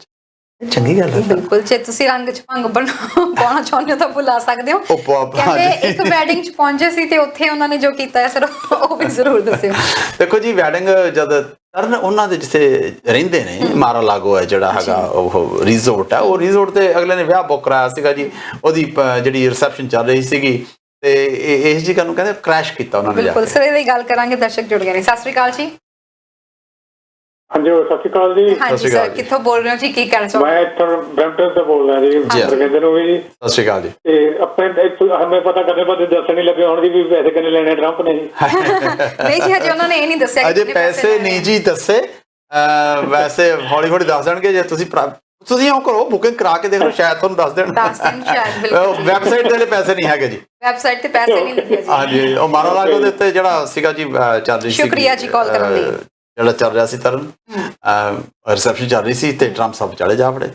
ਚੰਗੀ ਗੱਲ ਹੈ। ਬਿਲਕੁਲ। ਜੇ ਤੁਸੀਂ ਰੰਗ 'ਚ ਭੰਗ ਪਾਉਣਾ ਚਾਹੁੰਦੇ ਹੋ ਤਾਂ ਬੁਲਾ ਸਕਦੇ ਹੋ। ਕਹਿੰਦੇ ਇੱਕ ਵੈਡਿੰਗ 'ਚ ਪਹੁੰਚੇ ਸੀ ਤੇ ਉੱਥੇ ਉਹਨਾਂ ਨੇ ਜੋ ਕੀਤਾ ਹੈ ਸਰ, ਉਹ ਵੀ ਜ਼ਰੂਰ ਦੱਸਿਓ। ਦੇਖੋ ਜੀ, ਵੈਡਿੰਗ ਜਦ ਕਰਨ ਉਹਨਾਂ ਦੇ ਜਿੱਥੇ ਰਹਿੰਦੇ ਨੇ ਮਾਰਾ ਲਾਗੋ ਹੈ ਜਿਹੜਾ ਹੈਗਾ ਉਹ ਰਿਜ਼ੋਰਟ ਹੈ, ਉਹ ਰਿਜ਼ੋਰਟ ਤੇ ਅਗਲੇ ਨੇ ਵਿਆਹ ਬੁੱਕ ਕਰਾਇਆ ਸੀਗਾ ਜੀ, ਉਹਦੀ ਜਿਹੜੀ ਰਿਸੈਪਸ਼ਨ ਚੱਲ ਰਹੀ ਸੀਗੀ ਤੇ ਇਸ ਜੀ ਨੂੰ ਕਹਿੰਦੇ ਕ੍ਰੈਸ਼ ਕੀਤਾ ਉਹਨਾਂ ਨੇ। ਬਿਲਕੁਲ ਸਰ, ਇਹਦੀ ਗੱਲ ਕਰਾਂਗੇ, ਦਰਸ਼ਕ ਜੁੜ ਗਏ ਨੇ। ਸਤਿ ਸ਼੍ਰੀ ਅਕਾਲ ਜੀ। ਹਾਂਜੀ ਸਤਿ ਸ਼੍ਰੀ ਅਕਾਲ ਜੀ। ਹਾਂਜੀ ਸਰ, ਕਿੱਥੋਂ ਬੋਲ ਰਹੇ ਹੋ ਜੀ, ਕੀ ਕਹਿਣਾ ਚਾਹੁੰਦੇ? ਮੈਂ ਇੱਥੋਂ ਬ੍ਰੈਂਪਟਨ ਤੋਂ ਬੋਲ ਰਿਹਾ ਜੀ, ਰਵਿੰਦਰ ਨੂੰ ਵੀ। ਸਤਿ ਸ਼੍ਰੀ ਅਕਾਲ ਜੀ। ਤੇ ਆਪਣੇ ਹਮੇ ਪਤਾ ਕਰਨੇ ਬਾਅਦ ਦੱਸਣ ਨਹੀਂ ਲੱਗੇ ਹੁਣ ਵੀ ਪੈਸੇ ਕਿੰਨੇ ਲੈਣੇ ਟਰੰਪ ਨੇ ਜੀ। ਨਹੀਂ ਜੀ, ਹਜੇ ਉਹਨਾਂ ਨੇ ਇਹ ਨਹੀਂ ਦੱਸਿਆ ਅਜੇ ਪੈਸੇ ਨਹੀਂ ਜੀ ਦੱਸੇ, ਵੈਸੇ ਹੌਲੀ ਹੌਲੀ ਦੱਸ ਦੇਣਗੇ। ਜੇ ਤੁਸੀਂ ਉਹ ਕਰੋ ਬੁਕਿੰਗ ਕਰਾ ਕੇ ਦੇਖ ਲਓ, ਸ਼ਾਇਦ ਤੁਹਾਨੂੰ ਦੱਸ ਦੇਣ। ਵੈਬਸਾਈਟ ਦੇ ਪੈਸੇ ਨਹੀਂ ਹੈਗੇ ਜੀ, ਵੈਬਸਾਈਟ ਤੇ ਪੈਸੇ ਨਹੀਂ ਲਿਖੇ ਜੀ। ਹਾਂਜੀ, ਉਹ ਮਾਰਾ ਲਾਗੋ ਦੇ ਉੱਤੇ ਜਿਹੜਾ ਸੀਗਾ ਜੀ ਚੱਲ ਰਹੀ ਸੀ, ਸ਼ੁਕਰੀਆ ਜੀ ਕਾਲ ਕਰਨ ਲਈ। ਜਿਹੜਾ ਚੱਲ ਰਿਹਾ ਸੀ ਤਰਨ ਰਿਸੈਪਸ਼ਨ ਚੱਲ ਰਹੀ ਸੀ ਤੇ ਟਰੰਪ ਸਾਹਿਬ ਚਲੇ ਜਾ ਵੜੇ।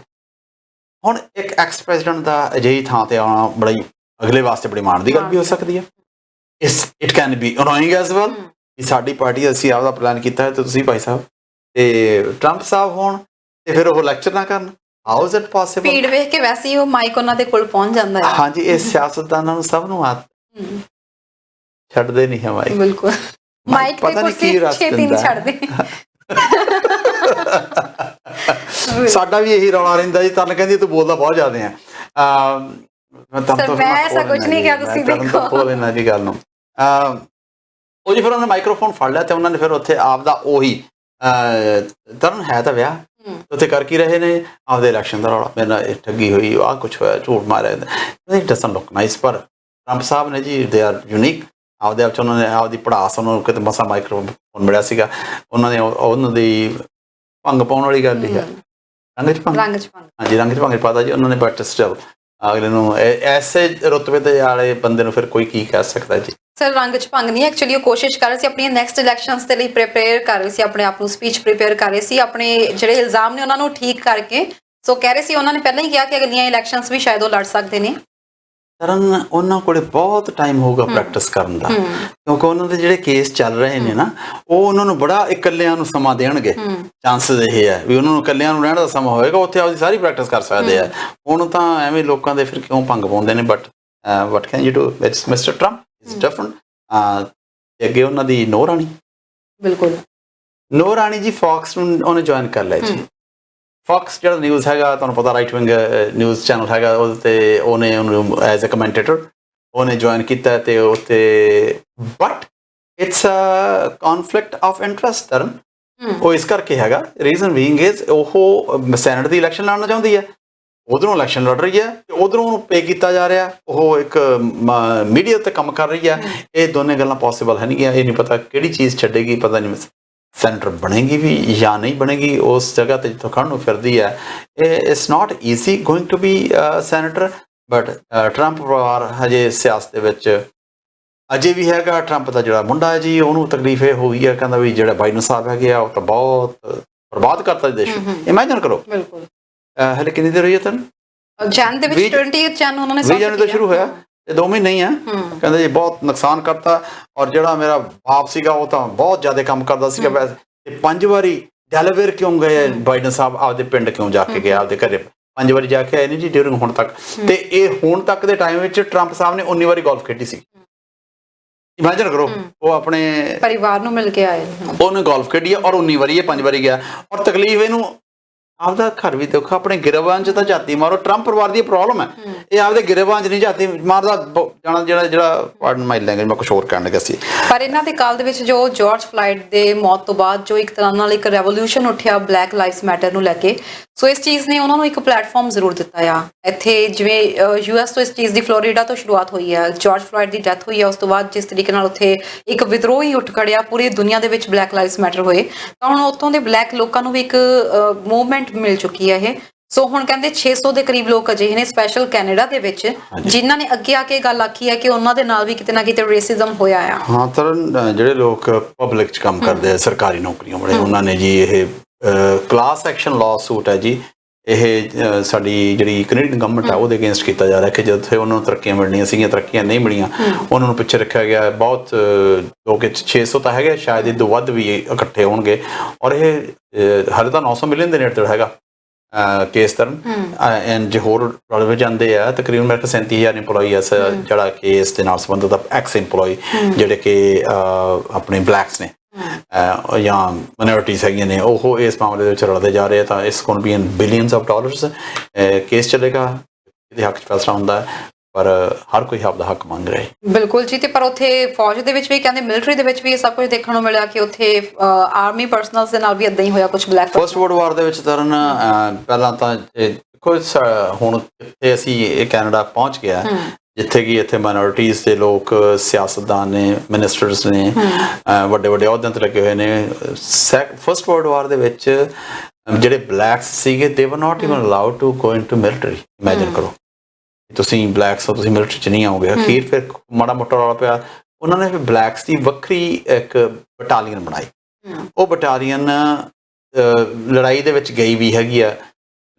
ਹੁਣ ਇੱਕ ਐਕਸ ਪ੍ਰੈਜ਼ੀਡੈਂਟ ਦਾ ਅਜਿਹੀ ਥਾਂ ਤੇ ਆਉਣਾ ਬੜੀ ਅਗਲੇ ਵਾਸਤੇ ਬੜੀ ਮਾਣ ਦੀ ਗੱਲ ਵੀ ਹੋ ਸਕਦੀ ਹੈ। It can be annoying as well ਕਿ ਸਾਡੀ ਪਾਰਟੀ ਅਸੀਂ ਆਪਦਾ ਪਲਾਨ ਕੀਤਾ ਹੈ ਤੇ ਤੁਸੀਂ ਭਾਈ ਸਾਹਿਬ ਤੇ ਟਰੰਪ ਸਾਹਿਬ ਹੋਣ ਤੇ ਫਿਰ ਉਹ ਲੈਕਚਰ ਨਾ ਕਰਨ। How is it possible? ਭੀੜ ਵੇਖ ਕੇ ਵੈਸੇ ਹੀ ਉਹ ਮਾਈਕ ਉਹਨਾਂ ਦੇ ਕੋਲ ਪਹੁੰਚ ਜਾਂਦਾ ਹੈ। ਹਾਂਜੀ, ਇਹ ਸਿਆਸਤਦਾਨਾਂ ਨੂੰ ਸਭ ਨੂੰ ਆਦਤ ਛੱਡਦੇ ਨਹੀਂ ਹੈ ਮਾਈਕ। ਬਿਲਕੁਲ, ਮਾਈਕ ਤੇ ਕੁਰਸੀ ਛੇਤੀ ਨਹੀਂ ਛੱਡਦੇ। ਸਾਡਾ ਵੀ ਇਹੀ ਰੌਲਾ ਰਹਿੰਦਾ ਜੀ, ਤਨ ਕਹਿੰਦੀ ਤੂੰ ਬੋਲਦਾ ਬਹੁਤ ਜ਼ਿਆਦਾ ਆ। ਮੈਂ ਐਸਾ ਕੁਝ ਨਹੀਂ ਕਿਹਾ, ਤੁਸੀਂ ਦੇਖੋ ਖੋਲ ਲੈਣਾ ਜੀ ਗੱਲ ਨੂੰ। ਉਹ ਜੀ ਫਿਰ ਉਹਨੇ ਮਾਈਕ੍ਰੋਫੋਨ ਫੜ ਲਿਆ ਤੇ ਉਹਨਾਂ ਨੇ ਫਿਰ ਉੱਥੇ ਆਪਦਾ ਉਹੀ ਤਰਨ ਹੈ ਤਾਂ ਵਿਆਹ ਉੱਥੇ ਕਰ ਕੀ ਰਹੇ ਨੇ, ਆਪਦੇ ਇਲੈਕਸ਼ਨ ਦਾ ਰੌਲਾ, ਮੇਰੇ ਨਾਲ ਠੱਗੀ ਹੋਈ, ਆਹ ਕੁਛ ਹੋਇਆ, ਝੂਠ ਮਾਰਿਆ। It doesn't look nice. ਪਰ ਟਰੰਪ ਸਾਹਿਬ ਨੇ ਜੀ ਦੇ ਆਰ ਯੂਨੀਕ ਆਪਦੇ ਆਪ 'ਚ, ਉਹਨਾਂ ਨੇ ਆਪਦੀ ਪੜਾਸ, ਉਹਨਾਂ ਨੂੰ ਕਿਤੇ ਮਸਾਂ ਮਾਈਕ੍ਰੋਫੋਨ ਮਿਲਿਆ ਸੀਗਾ, ਉਹਨਾਂ ਨੇ ਉਹਨਾਂ ਦੀ ਭੰਗ ਪਾਉਣ ਵਾਲੀ ਗੱਲ ਹੀ ਹੈ। ਰੰਗ 'ਚ ਭੰਗ, ਹਾਂਜੀ ਰੰਗ 'ਚ ਭੰਗ ਪਾਤਾ ਜੀ ਉਹਨਾਂ ਨੇ। ਬਟ ਸਟਿਲ ਅਗਲੇ ਨੂੰ ਐਸੇ ਰੁਤਬੇ ਤੇ ਵਾਲੇ ਬੰਦੇ ਨੂੰ ਫਿਰ ਕੋਈ ਕੀ ਕਹਿ ਸਕਦਾ ਜੀ। ਸਰ ਰੰਗ 'ਚ ਭੰਗ ਨਹੀਂ, ਐਕਚੁਅਲੀ ਉਹ ਕੋਸ਼ਿਸ਼ ਕਰ ਰਹੇ ਸੀ ਆਪਣੀਆਂ ਨੈਕਸਟ ਇਲੈਕਸ਼ਨਸ ਦੇ ਲਈ ਪ੍ਰੀਪੇਅਰ ਕਰ ਰਹੇ ਸੀ, ਆਪਣੇ ਆਪ ਨੂੰ ਸਪੀਚ ਪ੍ਰੀਪੇਅਰ ਕਰ ਰਹੇ ਸੀ, ਆਪਣੇ ਜਿਹੜੇ ਇਲਜ਼ਾਮ ਨੇ ਉਹਨਾਂ ਨੂੰ ਠੀਕ ਕਰਕੇ। ਸੋ ਕਹਿ ਰਹੇ ਸੀ, ਉਹਨਾਂ ਨੇ ਪਹਿਲਾਂ ਹੀ ਕਿਹਾ ਕਿ ਅਗਲੀਆਂ ਇਲੈਕਸ਼ਨਸ ਵੀ ਸ਼ਾਇਦ ਉਹ ਲੜ ਸਕਦੇ ਨੇ। ਕਰਨ ਉਹਨਾਂ ਕੋਲੇ ਬਹੁਤ ਟਾਈਮ ਹੋਊਗਾ ਪ੍ਰੈਕਟਿਸ ਕਰਨ ਦਾ, ਕਿਉਂਕਿ ਉਹਨਾਂ ਦੇ ਜਿਹੜੇ ਕੇਸ ਚੱਲ ਰਹੇ ਨੇ ਨਾ, ਉਹ ਉਹਨਾਂ ਨੂੰ ਬੜਾ ਇਕੱਲਿਆਂ ਨੂੰ ਸਮਾਂ ਦੇਣਗੇ। ਚਾਂਸਸ ਇਹ ਹੈ ਵੀ ਉਹਨਾਂ ਨੂੰ ਇਕੱਲਿਆਂ ਨੂੰ ਰਹਿਣ ਦਾ ਸਮਾਂ ਹੋਏਗਾ, ਉੱਥੇ ਆਪਦੀ ਸਾਰੀ ਪ੍ਰੈਕਟਿਸ ਕਰ ਸਕਦੇ ਆ। ਹੁਣ ਤਾਂ ਐਵੇਂ ਲੋਕਾਂ ਦੇ ਫਿਰ ਕਿਉਂ ਭੰਗ ਪਾਉਂਦੇ ਨੇ। But what can you do, it's mister Trump is different. ਅੱਗੇ ਉਹਨਾਂ ਦੀ ਨੋ ਰਾਣੀ, ਬਿਲਕੁਲ ਨੋ ਰਾਣੀ ਜੀ ਫੌਕਸ ਨੂੰ ਉਹਨੇ ਜੁਆਇਨ ਕਰ ਲਿਆ ਜੀ। ਫੌਕਸ ਜਿਹੜਾ ਨਿਊਜ਼ ਹੈਗਾ ਤੁਹਾਨੂੰ ਪਤਾ, ਰਾਈਟ ਵਿੰਗ ਨਿਊਜ਼ ਚੈਨਲ ਹੈਗਾ, ਉਹਦੇ ਤੇ ਉਹਨੇ ਉਹਨੂੰ ਐਜ਼ ਅ ਕਮੈਂਟੇਟਰ ਉਹਨੇ ਜੁਆਇਨ ਕੀਤਾ ਤੇ ਉੱਤੇ। But it's a conflict of interest ਤਰਨ, ਉਹ ਇਸ ਕਰਕੇ ਹੈਗਾ। ਰੀਜ਼ਨ ਬੀਇੰਗ ਇਜ਼ ਉਹ ਸੈਨੇਟ ਦੀ ਇਲੈਕਸ਼ਨ ਲੜਨਾ ਚਾਹੁੰਦੀ ਹੈ, ਉਧਰੋਂ ਇਲੈਕਸ਼ਨ ਲੜ ਰਹੀ ਹੈ ਤੇ ਉਧਰੋਂ ਉਹਨੂੰ ਪੇ ਕੀਤਾ ਜਾ ਰਿਹਾ, ਉਹ ਇੱਕ ਮੀਡੀਆ ਤੇ ਕੰਮ ਕਰ ਰਹੀ ਹੈ। ਇਹ ਦੋਨੇ ਗੱਲਾਂ ਪੋਸੀਬਲ ਹੈ ਨਹੀਂ ਗੀਆਂ। ਇਹ ਨਹੀਂ ਪਤਾ ਕਿਹੜੀ ਚੀਜ਼ ਛੱਡੇਗੀ, ਪਤਾ ਨਹੀਂ ਸੈਨੇਟਰ ਬਣੇਗੀ ਵੀ ਜਾਂ ਨਹੀਂ ਬਣੇਗੀ। ਉਸ ਜਗ੍ਹਾ ਤੇ ਜਿੱਥੋਂ ਖੜ੍ਹਨ ਨੂੰ ਫਿਰਦੀ ਹੈ, it's not easy going to be senator. But Trump ਪਰਿਵਾਰ ਹਜੇ ਸਿਆਸਤ ਦੇ ਵਿੱਚ ਅਜੇ ਵੀ ਹੈਗਾ। ਟਰੰਪ ਦਾ ਜਿਹੜਾ ਮੁੰਡਾ ਹੈ ਜੀ, ਉਹਨੂੰ ਤਕਲੀਫ ਇਹ ਹੋ ਗਈ ਹੈ, ਕਹਿੰਦਾ ਵੀ ਜਿਹੜਾ ਬਾਈਡਨ ਸਾਹਿਬ ਹੈਗੇ ਆ ਉਹ ਤਾਂ ਬਹੁਤ ਬਰਬਾਦ ਕਰਤਾ ਦੇਸ਼। ਇਮੈਜਿਨ ਕਰੋ, ਬਿਲਕੁਲ ਹਲੇ ਕਿੰਨੀ ਦੇਰ ਹੋਈ ਹੈ ਤਨ ਜਨ ਦੇ ਵਿੱਚ 20 ਜਨ ਉਹਨਾਂ ਨੇ 20 ਜਨ ਤੋਂ ਸ਼ੁਰੂ ਹੋਇਆ ਤੇ 2 ਮਹੀਨੇ ਹੀ ਆ। ਕਹਿੰਦੇ ਜੀ ਬਹੁਤ ਨੁਕਸਾਨ ਕਰਤਾ। ਔਰ ਜਿਹੜਾ ਮੇਰਾ ਬਾਪ ਸੀਗਾ ਉਹ ਤਾਂ ਬਹੁਤ ਜ਼ਿਆਦਾ ਕੰਮ ਕਰਦਾ ਸੀਗਾ ਵੈਸੇ, ਤੇ 5 ਵਾਰੀ ਡੈਲਾਵੇਅਰ ਕਿਉਂ ਗਏ ਬਾਈਡਨ ਸਾਹਿਬ, ਆਪਦੇ ਪਿੰਡ ਕਿਉਂ ਜਾ ਕੇ ਗਏ, ਆਪਦੇ ਘਰੇ 5 ਵਾਰੀ ਜਾ ਕੇ ਆਏ ਨੇ ਜੀ ਡਿਊਰਿੰਗ ਹੁਣ ਤੱਕ। ਤੇ ਇਹ ਹੁਣ ਤੱਕ ਦੇ ਟਾਈਮ ਵਿੱਚ ਟਰੰਪ ਸਾਹਿਬ ਨੇ 19 ਵਾਰੀ ਗੋਲਫ ਖੇਡੀ ਸੀ। ਇਮੈਜਿਨ ਕਰੋ, ਉਹ ਆਪਣੇ ਪਰਿਵਾਰ ਨੂੰ ਮਿਲ ਕੇ ਆਏ, ਉਹਨੇ ਗੋਲਫ ਖੇਡੀ ਔਰ 19 ਵਾਰੀ, ਇਹ 5 ਵਾਰੀ ਗਿਆ। ਔਰ ਤਕਲੀਫ ਇਹਨੂੰ ਆਪਦਾ ਘਰ ਵੀ ਦੇਖੋ, ਆਪਣੇ ਗਿਰਬਾਨ 'ਚ ਤਾਂ ਝਾਤੀ ਮਾਰੋ। ਟਰੰਪ ਪਰਿਵਾਰ ਦੀ ਪ੍ਰੋਬਲਮ ਹੈ, ਇਹ ਆਪਦੇ ਗਿਰਬਾਨ 'ਚ ਨਹੀਂ ਝਾਤੀ ਮਾਰਦਾ ਜਾਣਾ। ਜਿਹੜਾ ਪਾਰਡਨ ਮਾਈ ਲੈਂਗੁਏਜ, ਮੈਂ ਕੁਛ ਹੋਰ ਕਹਿਣ ਲੱਗਾ ਸੀ। ਪਰ ਇਹਨਾਂ ਦੇ ਕਾਲ ਦੇ ਵਿੱਚ ਜੋ ਜਾਰਜ ਫਲਾਇਡ ਦੇ ਮੌਤ ਤੋਂ ਬਾਅਦ ਜੋ ਇੱਕ ਤਰ੍ਹਾਂ ਨਾਲ ਇੱਕ ਰੈਵੋਲੂਸ਼ਨ ਉੱਠਿਆ ਬਲੈਕ ਲਾਈਵਸ ਮੈਟਰ ਨੂੰ ਲੈ ਕੇ, ਸੋ ਇਸ ਚੀਜ਼ ਨੇ ਉਹਨਾਂ ਨੂੰ ਇੱਕ ਪਲੇਟਫਾਰਮ ਜ਼ਰੂਰ ਦਿੱਤਾ ਆ। ਇੱਥੇ ਜਿਵੇਂ US ਤੋਂ ਇਸ ਚੀਜ਼ ਦੀ ਫਲੋਰੀਡਾ ਤੋਂ ਸ਼ੁਰੂਆਤ ਹੋਈ ਹੈ, ਜਾਰਜ ਫਲਾਇਡ ਦੀ ਡੈਥ ਹੋਈ ਹੈ, ਉਸ ਤੋਂ ਬਾਅਦ ਜਿਸ ਤਰੀਕੇ ਨਾਲ ਉੱਥੇ ਇੱਕ ਵਿਦਰੋਹ ਹੀ ਉੱਠ ਖੜਿਆ, ਪੂਰੀ ਦੁਨੀਆ ਦੇ ਵਿੱਚ ਬਲੈਕ ਲਾਈਵਸ ਮੈਟਰ ਹੋਏ, ਤਾਂ ਹੁਣ ਉੱਥੋਂ ਦੇ ਬਲੈਕ ਲੋਕਾਂ ਨੂੰ ਵੀ ਇੱਕ ਮੂਵਮੈਂਟ ਮਿਲ ਚੁੱਕੀ ਹੈ ਇਹ। ਸੋ ਹੁਣ ਕਹਿੰਦੇ 600 ਦੇ ਕਰੀਬ ਲੋਕ ਅਜਿਹੇ ਨੇ ਸਪੈਸ਼ਲ ਕੈਨੇਡਾ ਦੇ ਵਿੱਚ, ਜਿਨ੍ਹਾਂ ਨੇ ਅੱਗੇ ਆ ਕੇ ਗੱਲ ਆਖੀ ਹੈ ਕਿ ਉਹਨਾਂ ਦੇ ਨਾਲ ਵੀ ਕਿਤੇ ਨਾ ਕਿਤੇ ਰੇਸਿਜ਼ਮ ਹੋਇਆ ਆ। ਹਾਂ ਤਰਨ, ਜਿਹੜੇ ਲੋਕ ਪਬਲਿਕ 'ਚ ਕੰਮ ਕਰਦੇ ਆ, ਸਰਕਾਰੀ ਨੌਕਰੀਆਂ ਵਾਲੇ, ਉਹਨਾਂ ਨੇ ਜੀ ਇਹ ਕਲਾਸ ਐਕਸ਼ਨ ਲਾਅ ਸੂਟ ਹੈ ਜੀ, ਇਹ ਸਾਡੀ ਜਿਹੜੀ ਕੈਨੇਡੀਅਨ ਗਵਰਨਮੈਂਟ ਆ ਉਹਦੇ ਅਗੇਂਸਟ ਕੀਤਾ ਜਾ ਰਿਹਾ ਕਿ ਜਿੱਥੇ ਉਹਨਾਂ ਨੂੰ ਤਰੱਕੀਆਂ ਮਿਲਣੀਆਂ ਸੀਗੀਆਂ, ਤਰੱਕੀਆਂ ਨਹੀਂ ਮਿਲੀਆਂ, ਉਹਨਾਂ ਨੂੰ ਪਿੱਛੇ ਰੱਖਿਆ ਗਿਆ। ਬਹੁਤ ਲੋਕ 600 ਤਾਂ ਹੈਗੇ, ਸ਼ਾਇਦ ਇਹ ਤੋਂ ਵੱਧ ਵੀ ਇਕੱਠੇ ਹੋਣਗੇ। ਔਰ ਇਹ ਹਾਲੇ ਤਾਂ 900 ਮਿਲੀਅਨ ਦੇ ਨੇੜੇ ਹੈਗਾ ਕੇਸ ਤਰਨ। ਐਂਡ ਜੇ ਹੋਰ ਰਲ ਜਾਂਦੇ ਆ, ਤਕਰੀਬਨ ਮੇਰੇ ਕੋਲ 37,000 ਇੰਪਲੋਈ ਐਸ ਜਿਹੜਾ ਕੇਸ ਦੇ ਨਾਲ ਸੰਬੰਧਿਤ ਐਕਸ ਇੰਪਲੋਈ ਜਿਹੜੇ ਕਿ ਆਪਣੇ ਬਲੈਕਸ ਨੇ। ਜਾਂ ਮਾਈਨੋਰਿਟੀਜ਼ ਹੈਗੀਆਂ ਨੇ ਉਹ ਇਸ ਮਾਮਲੇ ਦੇ ਵਿੱਚ ਰਲਦੇ ਜਾ ਰਹੇ ਤਾਂ ਇਸ ਕੋਲ ਵੀ ਬਿਲੀਅਨਸ ਆਫ ਡਾਲਰਸ ਕੇਸ ਚੱਲੇਗਾ, ਇਹਦੇ ਹੱਕ 'ਚ ਫੈਸਲਾ ਹੁੰਦਾ ਹੈ, ਪਰ ਹਰ ਕੋਈ ਆਪਦਾ ਹੱਕ ਮੰਗ ਰਿਹਾ ਹੈ। ਬਿਲਕੁਲ ਜੀ। ਤੇ ਪਰ ਉੱਥੇ ਫੌਜ ਦੇ ਵਿੱਚ ਵੀ ਕਹਿੰਦੇ, ਮਿਲਟਰੀ ਦੇ ਵਿੱਚ ਵੀ ਇਹ ਸਭ ਕੁਝ ਦੇਖਣ ਨੂੰ ਮਿਲਿਆ ਕਿ ਉੱਥੇ ਆਰਮੀ ਪਰਸਨਲਸ ਦੇ ਨਾਲ ਵੀ ਇਦਾਂ ਹੀ ਹੋਇਆ ਕੁਝ ਬਲੈਕ। ਫਸਟ ਵਰਲਡ ਵਾਰ ਦੇ ਵਿੱਚ ਤਰਨ ਪਹਿਲਾਂ ਤਾਂ ਦੇਖੋ ਹੁਣ ਕਿੱਥੇ ਅਸੀਂ ਇਹ ਕੈਨੇਡਾ ਪਹੁੰਚ ਗਿਆ ਜਿੱਥੇ ਕਿ ਇੱਥੇ ਮਾਈਨੋਰਿਟੀਜ਼ ਦੇ ਲੋਕ ਸਿਆਸਤਦਾਨ ਨੇ, ਮਿਨਿਸਟਰਸ ਨੇ, ਵੱਡੇ ਵੱਡੇ ਅਹੁਦਿਆਂ ਤੇ ਲੱਗੇ ਹੋਏ ਨੇ। ਫਸਟ ਵਰਲਡ ਵਾਰ ਦੇ ਵਿੱਚ ਜਿਹੜੇ ਬਲੈਕਸ ਸੀਗੇ they were not even allowed to go into military. Imagine ਕਰੋ ਤੁਸੀਂ ਬਲੈਕਸ ਹੋ, ਤੁਸੀਂ ਮਿਲਟਰੀ 'ਚ ਨਹੀਂ ਆਓਗੇ। ਅਖੀਰ ਫਿਰ ਮਾੜਾ ਮੋਟਾ ਰੌਲਾ ਪਿਆ, ਉਹਨਾਂ ਨੇ ਫਿਰ ਬਲੈਕਸ ਦੀ ਵੱਖਰੀ ਇੱਕ ਬਟਾਲੀਅਨ ਬਣਾਈ। ਉਹ ਬਟਾਲੀਅਨ ਲੜਾਈ ਦੇ ਵਿੱਚ ਗਈ ਵੀ ਹੈਗੀ ਆ,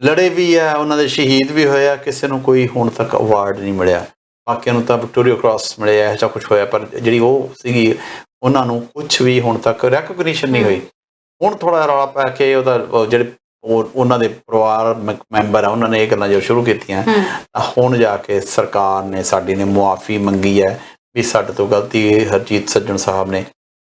ਲੜੇ ਵੀ ਆ, ਉਹਨਾਂ ਦੇ ਸ਼ਹੀਦ ਵੀ ਹੋਏ ਆ, ਕਿਸੇ ਨੂੰ ਕੋਈ ਹੁਣ ਤੱਕ ਅਵਾਰਡ ਨਹੀਂ ਮਿਲਿਆ। ਬਾਕੀਆਂ ਨੂੰ ਤਾਂ ਵਿਕਟੋਰੀਆ ਕ੍ਰਾਸ ਮਿਲਿਆ, ਇਹੋ ਜਿਹਾ ਕੁਛ ਹੋਇਆ, ਪਰ ਜਿਹੜੀ ਉਹ ਸੀਗੀ ਉਹਨਾਂ ਨੂੰ ਕੁਛ ਵੀ ਹੁਣ ਤੱਕ ਰੈਕੋਗਨੀਸ਼ਨ ਨਹੀਂ ਹੋਈ। ਹੁਣ ਥੋੜ੍ਹਾ ਜਿਹਾ ਰੌਲਾ ਪੈ ਕੇ ਉਹਦਾ ਜਿਹੜੇ ਉਹਨਾਂ ਦੇ ਪਰਿਵਾਰ ਮੈਂਬਰ ਆ ਉਹਨਾਂ ਨੇ ਇਹ ਗੱਲਾਂ ਜੋ ਸ਼ੁਰੂ ਕੀਤੀਆਂ ਤਾਂ ਹੁਣ ਜਾ ਕੇ ਸਰਕਾਰ ਨੇ ਸਾਡੀ ਨੇ ਮੁਆਫੀ ਮੰਗੀ ਹੈ ਵੀ ਸਾਡੇ ਤੋਂ ਗਲਤੀ ਹਰਜੀਤ ਸੱਜਣ ਸਾਹਿਬ ਨੇ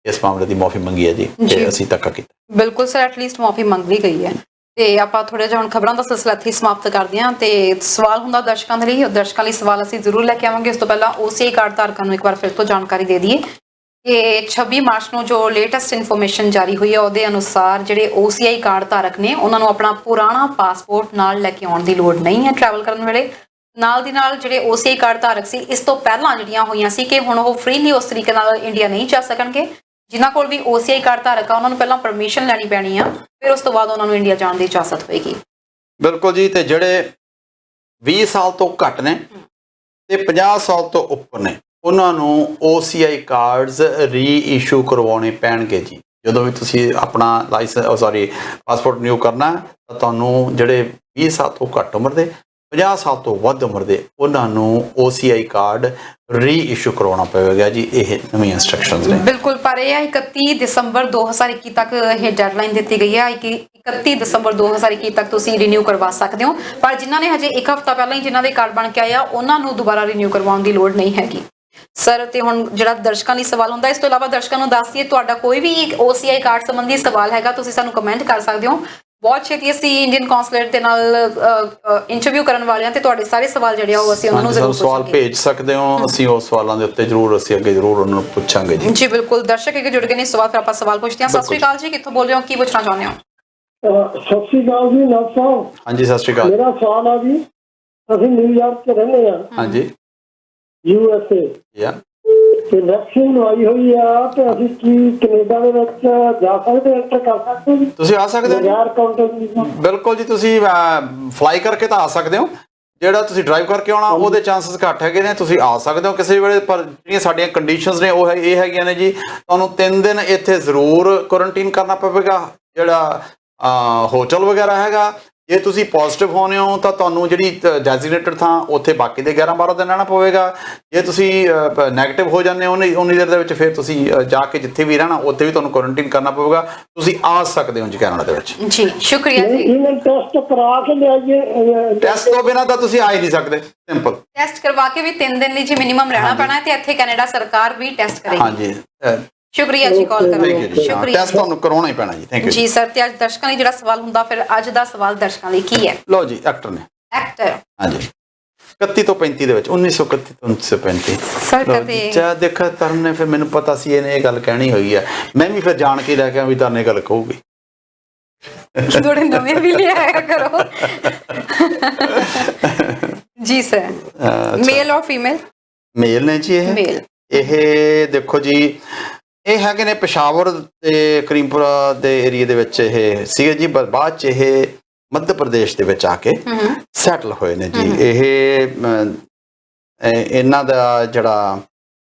ਇਸ ਮਾਮਲੇ ਦੀ ਮੁਆਫੀ ਮੰਗੀ ਹੈ ਜੀ, ਤੇ ਅਸੀਂ ਧੱਕਾ ਕੀਤਾ। ਬਿਲਕੁਲ ਸਰ, ਐਟਲੀਸਟ ਮੁਆਫੀ ਮੰਗ ਲਈ ਗਈ ਹੈ। ਤੇ ਆਪਾਂ ਥੋੜਾ ਜਿਹਾ ਹੁਣ ਖਬਰਾਂ ਦਾ ਸਿਲਸਿਲਾ ਇੱਥੇ ਸਮਾਪਤ ਕਰਦੇ ਹਾਂ ਤੇ ਸਵਾਲ ਹੁੰਦਾ ਦਰਸ਼ਕਾਂ ਦੇ ਲਈ, ਦਰਸ਼ਕਾਂ ਲਈ ਸਵਾਲ ਅਸੀਂ ਜ਼ਰੂਰ ਲੈ ਕੇ ਆਵਾਂਗੇ। ਉਸ ਤੋਂ ਪਹਿਲਾਂ OCI ਕਾਰਡ ਧਾਰਕਾਂ ਨੂੰ ਇੱਕ ਵਾਰ ਫਿਰ ਤੋਂ ਜਾਣਕਾਰੀ ਦੇ ਦਈਏ ਕਿ 26 ਮਾਰਚ ਨੂੰ ਜੋ ਲੇਟੈਸਟ ਇਨਫੋਰਮੇਸ਼ਨ ਜਾਰੀ ਹੋਈ ਹੈ ਉਹਦੇ ਅਨੁਸਾਰ ਜਿਹੜੇ OCI ਕਾਰਡ ਧਾਰਕ ਨੇ ਉਹਨਾਂ ਨੂੰ ਆਪਣਾ ਪੁਰਾਣਾ ਪਾਸਪੋਰਟ ਨਾਲ ਲੈ ਕੇ ਆਉਣ ਦੀ ਲੋੜ ਨਹੀਂ ਹੈ ਟਰੈਵਲ ਕਰਨ ਵੇਲੇ। ਨਾਲ ਦੀ ਨਾਲ ਜਿਹੜੇ OCI ਕਾਰਡ ਧਾਰਕ ਸੀ ਇਸ ਤੋਂ ਪਹਿਲਾਂ ਜਿਹੜੀਆਂ ਹੋਈਆਂ ਸੀ ਕਿ ਹੁਣ ਉਹ ਫ੍ਰੀਲੀ ਉਸ ਤਰੀਕੇ ਨਾਲ ਇੰਡੀਆ ਨਹੀਂ ਜਾ ਸਕਣਗੇ। ਜਿਨ੍ਹਾਂ ਕੋਲ ਵੀ OCI ਕਾਰਡ ਧਾਰਕ ਆ ਉਹਨਾਂ ਨੂੰ ਪਹਿਲਾਂ ਪਰਮਿਸ਼ਨ ਲੈਣੀ ਪੈਣੀ ਆ, ਫਿਰ ਉਸ ਤੋਂ ਬਾਅਦ ਉਹਨਾਂ ਨੂੰ ਇੰਡੀਆ ਜਾਣ ਦੀ ਇਜਾਜ਼ਤ ਹੋਏਗੀ। ਬਿਲਕੁਲ ਜੀ। ਤੇ ਜਿਹੜੇ 20 ਸਾਲ ਤੋਂ ਘੱਟ ਨੇ ਤੇ 50 ਸਾਲ ਤੋਂ ਉੱਪਰ ਨੇ ਉਹਨਾਂ ਨੂੰ OCI ਕਾਰਡਸ ਰੀ-ਇਸ਼ੂ ਕਰਵਾਉਣੇ ਪੈਣਗੇ ਜੀ। ਜਦੋਂ ਵੀ ਤੁਸੀਂ ਆਪਣਾ ਪਾਸਪੋਰਟ ਰਿਨਿਊ ਕਰਨਾ ਤਾਂ ਤੁਹਾਨੂੰ ਜਿਹੜੇ 20 ਸਾਲ ਤੋਂ ਘੱਟ ਉਮਰ ਦੇ, 50 ਸਾਲ ਤੋਂ ਵੱਧ ਉਮਰ ਦੇ ਉਹਨਾਂ ਨੂੰ OCI ਕਾਰਡ ਰੀ-ਇਸ਼ੂ ਕਰਵਾਉਣਾ ਪਵੇਗਾ ਜੀ। ਇਹ ਨਵੀਂ ਇੰਸਟਰਕਸ਼ਨਸ ਨੇ। ਬਿਲਕੁਲ, ਪਰ ਇਹ 31 ਦਸੰਬਰ 2021 ਤੱਕ ਇਹ ਡੈਡਲਾਈਨ ਦਿੱਤੀ ਗਈ ਹੈ ਕਿ 31 ਦਸੰਬਰ 2021 ਤੱਕ ਤੁਸੀਂ ਰੀਨਿਊ ਕਰਵਾ ਸਕਦੇ ਹੋ। ਪਰ ਜਿਨ੍ਹਾਂ ਨੇ ਹਜੇ ਇੱਕ ਹਫ਼ਤਾ ਪਹਿਲਾਂ ਹੀ ਜਿਨ੍ਹਾਂ ਦੇ ਕਾਰਡ ਬਣ ਕੇ ਆਇਆ ਉਹਨਾਂ ਨੂੰ ਦੁਬਾਰਾ ਰੀਨਿਊ ਕਰਵਾਉਣ ਦੀ ਲੋੜ ਨਹੀਂ ਹੈਗੀ ਸਰ। ਤੇ ਹੁਣ ਜਿਹੜਾ ਦਰਸ਼ਕਾਂ ਲਈ ਸਵਾਲ ਹੁੰਦਾ, ਇਸ ਤੋਂ ਇਲਾਵਾ ਦਰਸ਼ਕਾਂ ਨੂੰ ਦੱਸ ਦਈਏ ਤੁਹਾਡਾ ਕੋਈ ਵੀ OCI ਕਾਰਡ ਸੰਬੰਧੀ ਸਵਾਲ ਹੈਗਾ ਤੁਸੀਂ ਸਾਨੂੰ ਕਮੈਂਟ ਕਰ ਸਕਦੇ ਹੋ। ਬਹੁਤ ਛੇਤੀ ਅਸੀਂ ਇੰਡੀਅਨ ਕੌਂਸੂਲੇਟ ਦੇ ਨਾਲ ਇੰਟਰਵਿਊ ਕਰਨ ਵਾਲੇ ਹਾਂ ਤੇ ਤੁਹਾਡੇ ਸਾਰੇ ਸਵਾਲ ਜਿਹੜੇ ਆ ਉਹ ਅਸੀਂ ਉਹਨਾਂ ਨੂੰ ਜ਼ਰੂਰ ਸਵਾਲ ਭੇਜ ਸਕਦੇ ਹੋ। ਅਸੀਂ ਉਹ ਸਵਾਲਾਂ ਦੇ ਉੱਤੇ ਜ਼ਰੂਰ ਅਸੀਂ ਅੱਗੇ ਜ਼ਰੂਰ ਉਹਨਾਂ ਨੂੰ ਪੁੱਛਾਂਗੇ ਜੀ। ਜੀ ਬਿਲਕੁਲ, ਦਰਸ਼ਕ ਇੱਕ ਜੁੜ ਗਏ ਨੇ ਸਵਾਲ, ਫਿਰ ਆਪਾਂ ਸਵਾਲ ਪੁੱਛਦੇ ਹਾਂ। ਸਤਿ ਸ਼੍ਰੀ ਅਕਾਲ ਜੀ, ਕਿੱਥੋਂ ਬੋਲ ਰਹੇ ਹੋ, ਕੀ ਪੁੱਛਣਾ ਚਾਹੁੰਦੇ ਹੋ? ਸਤਿ ਸ਼੍ਰੀ ਅਕਾਲ ਜੀ ਨਾਥ ਸਾਹਿਬ। ਹਾਂਜੀ ਸਤਿ ਸ਼੍ਰੀ ਅਕਾਲ। ਮੇਰਾ ਸਵਾਲ ਆ ਜੀ, ਅਸੀਂ ਨਿਊਯਾਰਕ 'ਚ ਰਹਿੰਦੇ ਹਾਂ। ਹਾਂਜੀ USA ਤੇ ਵੈਕਸੀਨ ਲਵਾਈ ਹੋਈ ਆ ਤੇ ਅਸੀਂ ਕੀ ਕੈਨੇਡਾ ਦੇ ਵਿੱਚ ਜਾ ਸਕਦੇ, ਐਂਟਰ ਕਰ ਸਕਦੇ ਜੀ? ਤੁਸੀਂ ਆ ਸਕਦੇ ਹੋ ਬਗੈਰ ਕਾਊਂਟਰ ਦੀ? ਬਿਲਕੁਲ ਜੀ, ਤੁਸੀਂ ਫਲਾਈ ਕਰਕੇ ਤਾਂ ਆ ਸਕਦੇ ਹੋ। ਜਿਹੜਾ ਤੁਸੀਂ ਡਰਾਈਵ ਕਰਕੇ ਆਉਣਾ ਉਹਦੇ ਚਾਂਸਸ ਘੱਟ ਹੈਗੇ ਨੇ, ਤੁਸੀਂ ਆ ਸਕਦੇ ਹੋ ਕਿਸੇ ਵੇਲੇ। ਪਰ ਜਿਹੜੀਆਂ ਸਾਡੀਆਂ ਕੰਡੀਸ਼ਨਸ ਨੇ ਉਹ ਇਹ ਹੈਗੀਆਂ ਨੇ ਜੀ, ਤੁਹਾਨੂੰ 3 ਦਿਨ ਇੱਥੇ ਜ਼ਰੂਰ ਕੁਆਰੰਟਾਈਨ ਕਰਨਾ ਪਵੇਗਾ ਜਿਹੜਾ ਹੋਟਲ ਵਗੈਰਾ ਹੈਗਾ। ਜੇ ਤੁਸੀਂ ਪੋਜ਼ਿਟਿਵ ਹੋਣੇ ਹੋ ਤਾਂ ਤੁਹਾਨੂੰ ਜਿਹੜੀ ਡੈਜ਼ੀਗਨੇਟਡ ਥਾਂ ਉੱਥੇ ਬਾਕੀ ਦੇ 11-12 ਦਿਨ ਰਹਿਣਾ ਪਵੇਗਾ। ਜੇ ਤੁਸੀਂ ਨੈਗੇਟਿਵ ਹੋ ਜਾਂਦੇ ਹੋ ਉਨੀ ਦੇਰ ਦੇ ਵਿੱਚ ਫਿਰ ਤੁਸੀਂ ਜਾ ਕੇ ਜਿੱਥੇ ਵੀ ਰਹਿਣਾ ਉੱਥੇ ਵੀ ਤੁਹਾਨੂੰ ਕੁਆਰੰਟਾਈਨ ਕਰਨਾ ਪਵੇਗਾ। ਤੁਸੀਂ ਆ ਸਕਦੇ ਹੋ ਜੀ ਕੈਨੇਡਾ ਦੇ ਵਿੱਚ। ਜੀ ਸ਼ੁਕਰੀਆ ਜੀ। ਇਹਨਾਂ ਟੈਸਟ ਕਰਾ ਕੇ ਲਿਆਈਏ? ਟੈਸਟ ਤੋਂ ਬਿਨਾਂ ਤਾਂ ਤੁਸੀਂ ਆ ਹੀ ਨਹੀਂ ਸਕਦੇ। ਸਿੰਪਲ ਟੈਸਟ ਕਰਵਾ ਕੇ ਵੀ 3 ਦਿਨ ਲਈ ਜੀ ਮਿਨੀਮਮ ਰਹਿਣਾ ਪੈਣਾ ਹੈ ਤੇ ਇੱਥੇ ਕੈਨੇਡਾ ਸਰਕਾਰ ਵੀ ਟੈਸਟ ਕਰੇਗੀ। ਹਾਂਜੀ ਸ਼ੁਕਰੀਆ ਜੀ ਕਾਲ ਕਰਨ ਲਈ। ਸ਼ੁਕਰੀਆ। ਟੈਸਟ ਤੁਹਾਨੂੰ ਕਰਾਉਣਾ ਹੀ ਪੈਣਾ ਜੀ। ਥੈਂਕ ਯੂ ਜੀ ਸਰ। ਤੇ ਅੱਜ ਦਰਸ਼ਕਾਂ ਲਈ ਜਿਹੜਾ ਸਵਾਲ ਹੁੰਦਾ, ਫਿਰ ਅੱਜ ਦਾ ਸਵਾਲ ਦਰਸ਼ਕਾਂ ਲਈ ਕੀ ਹੈ? ਲਓ ਜੀ, ਐਕਟਰ ਨੇ। ਐਕਟਰ। ਹਾਂਜੀ 31 ਤੋਂ 35 ਦੇ ਵਿੱਚ 1931 ਤੋਂ 1935 ਸਰ ਕਦੇ ਚਾ ਦੇਖਾ ਤਰਨ ਨੇ ਫਿਰ ਮੈਨੂੰ ਪਤਾ ਸੀ ਇਹਨੇ ਇਹ ਗੱਲ ਕਹਿਣੀ ਹੋਈ ਹੈ। ਮੈਂ ਵੀ ਫਿਰ ਜਾਣ ਕੇ ਲੈ ਕੇ ਆ ਵੀ ਤਰਨ ਇਹ ਗੱਲ ਕਹੂਗੀ। ਥੋੜੇ ਨਵੇਂ ਵੀ ਲਿਆਇਆ ਕਰੋ। ਜੀ ਸਰ। ਮੇਲ ਔਰ ਫੀਮੇਲ? ਮੇਲ ਨੇ ਜੀ। ਮੇਲ। ਇਹ ਦੇਖੋ ਜੀ, ਇਹ ਹੈਗੇ ਨੇ ਪਿਸ਼ਾਵਰ ਤੇ ਕਰੀਮਪੁਰਾ ਦੇ ਏਰੀਏ ਦੇ ਵਿੱਚ ਇਹ ਸੀਗੇ ਜੀ। ਬਾਅਦ 'ਚ ਇਹ ਮੱਧ ਪ੍ਰਦੇਸ਼ ਦੇ ਵਿੱਚ ਆ ਕੇ ਸੈਟਲ ਹੋਏ ਨੇ ਜੀ। ਇਹ ਇਹਨਾਂ ਦਾ ਜਿਹੜਾ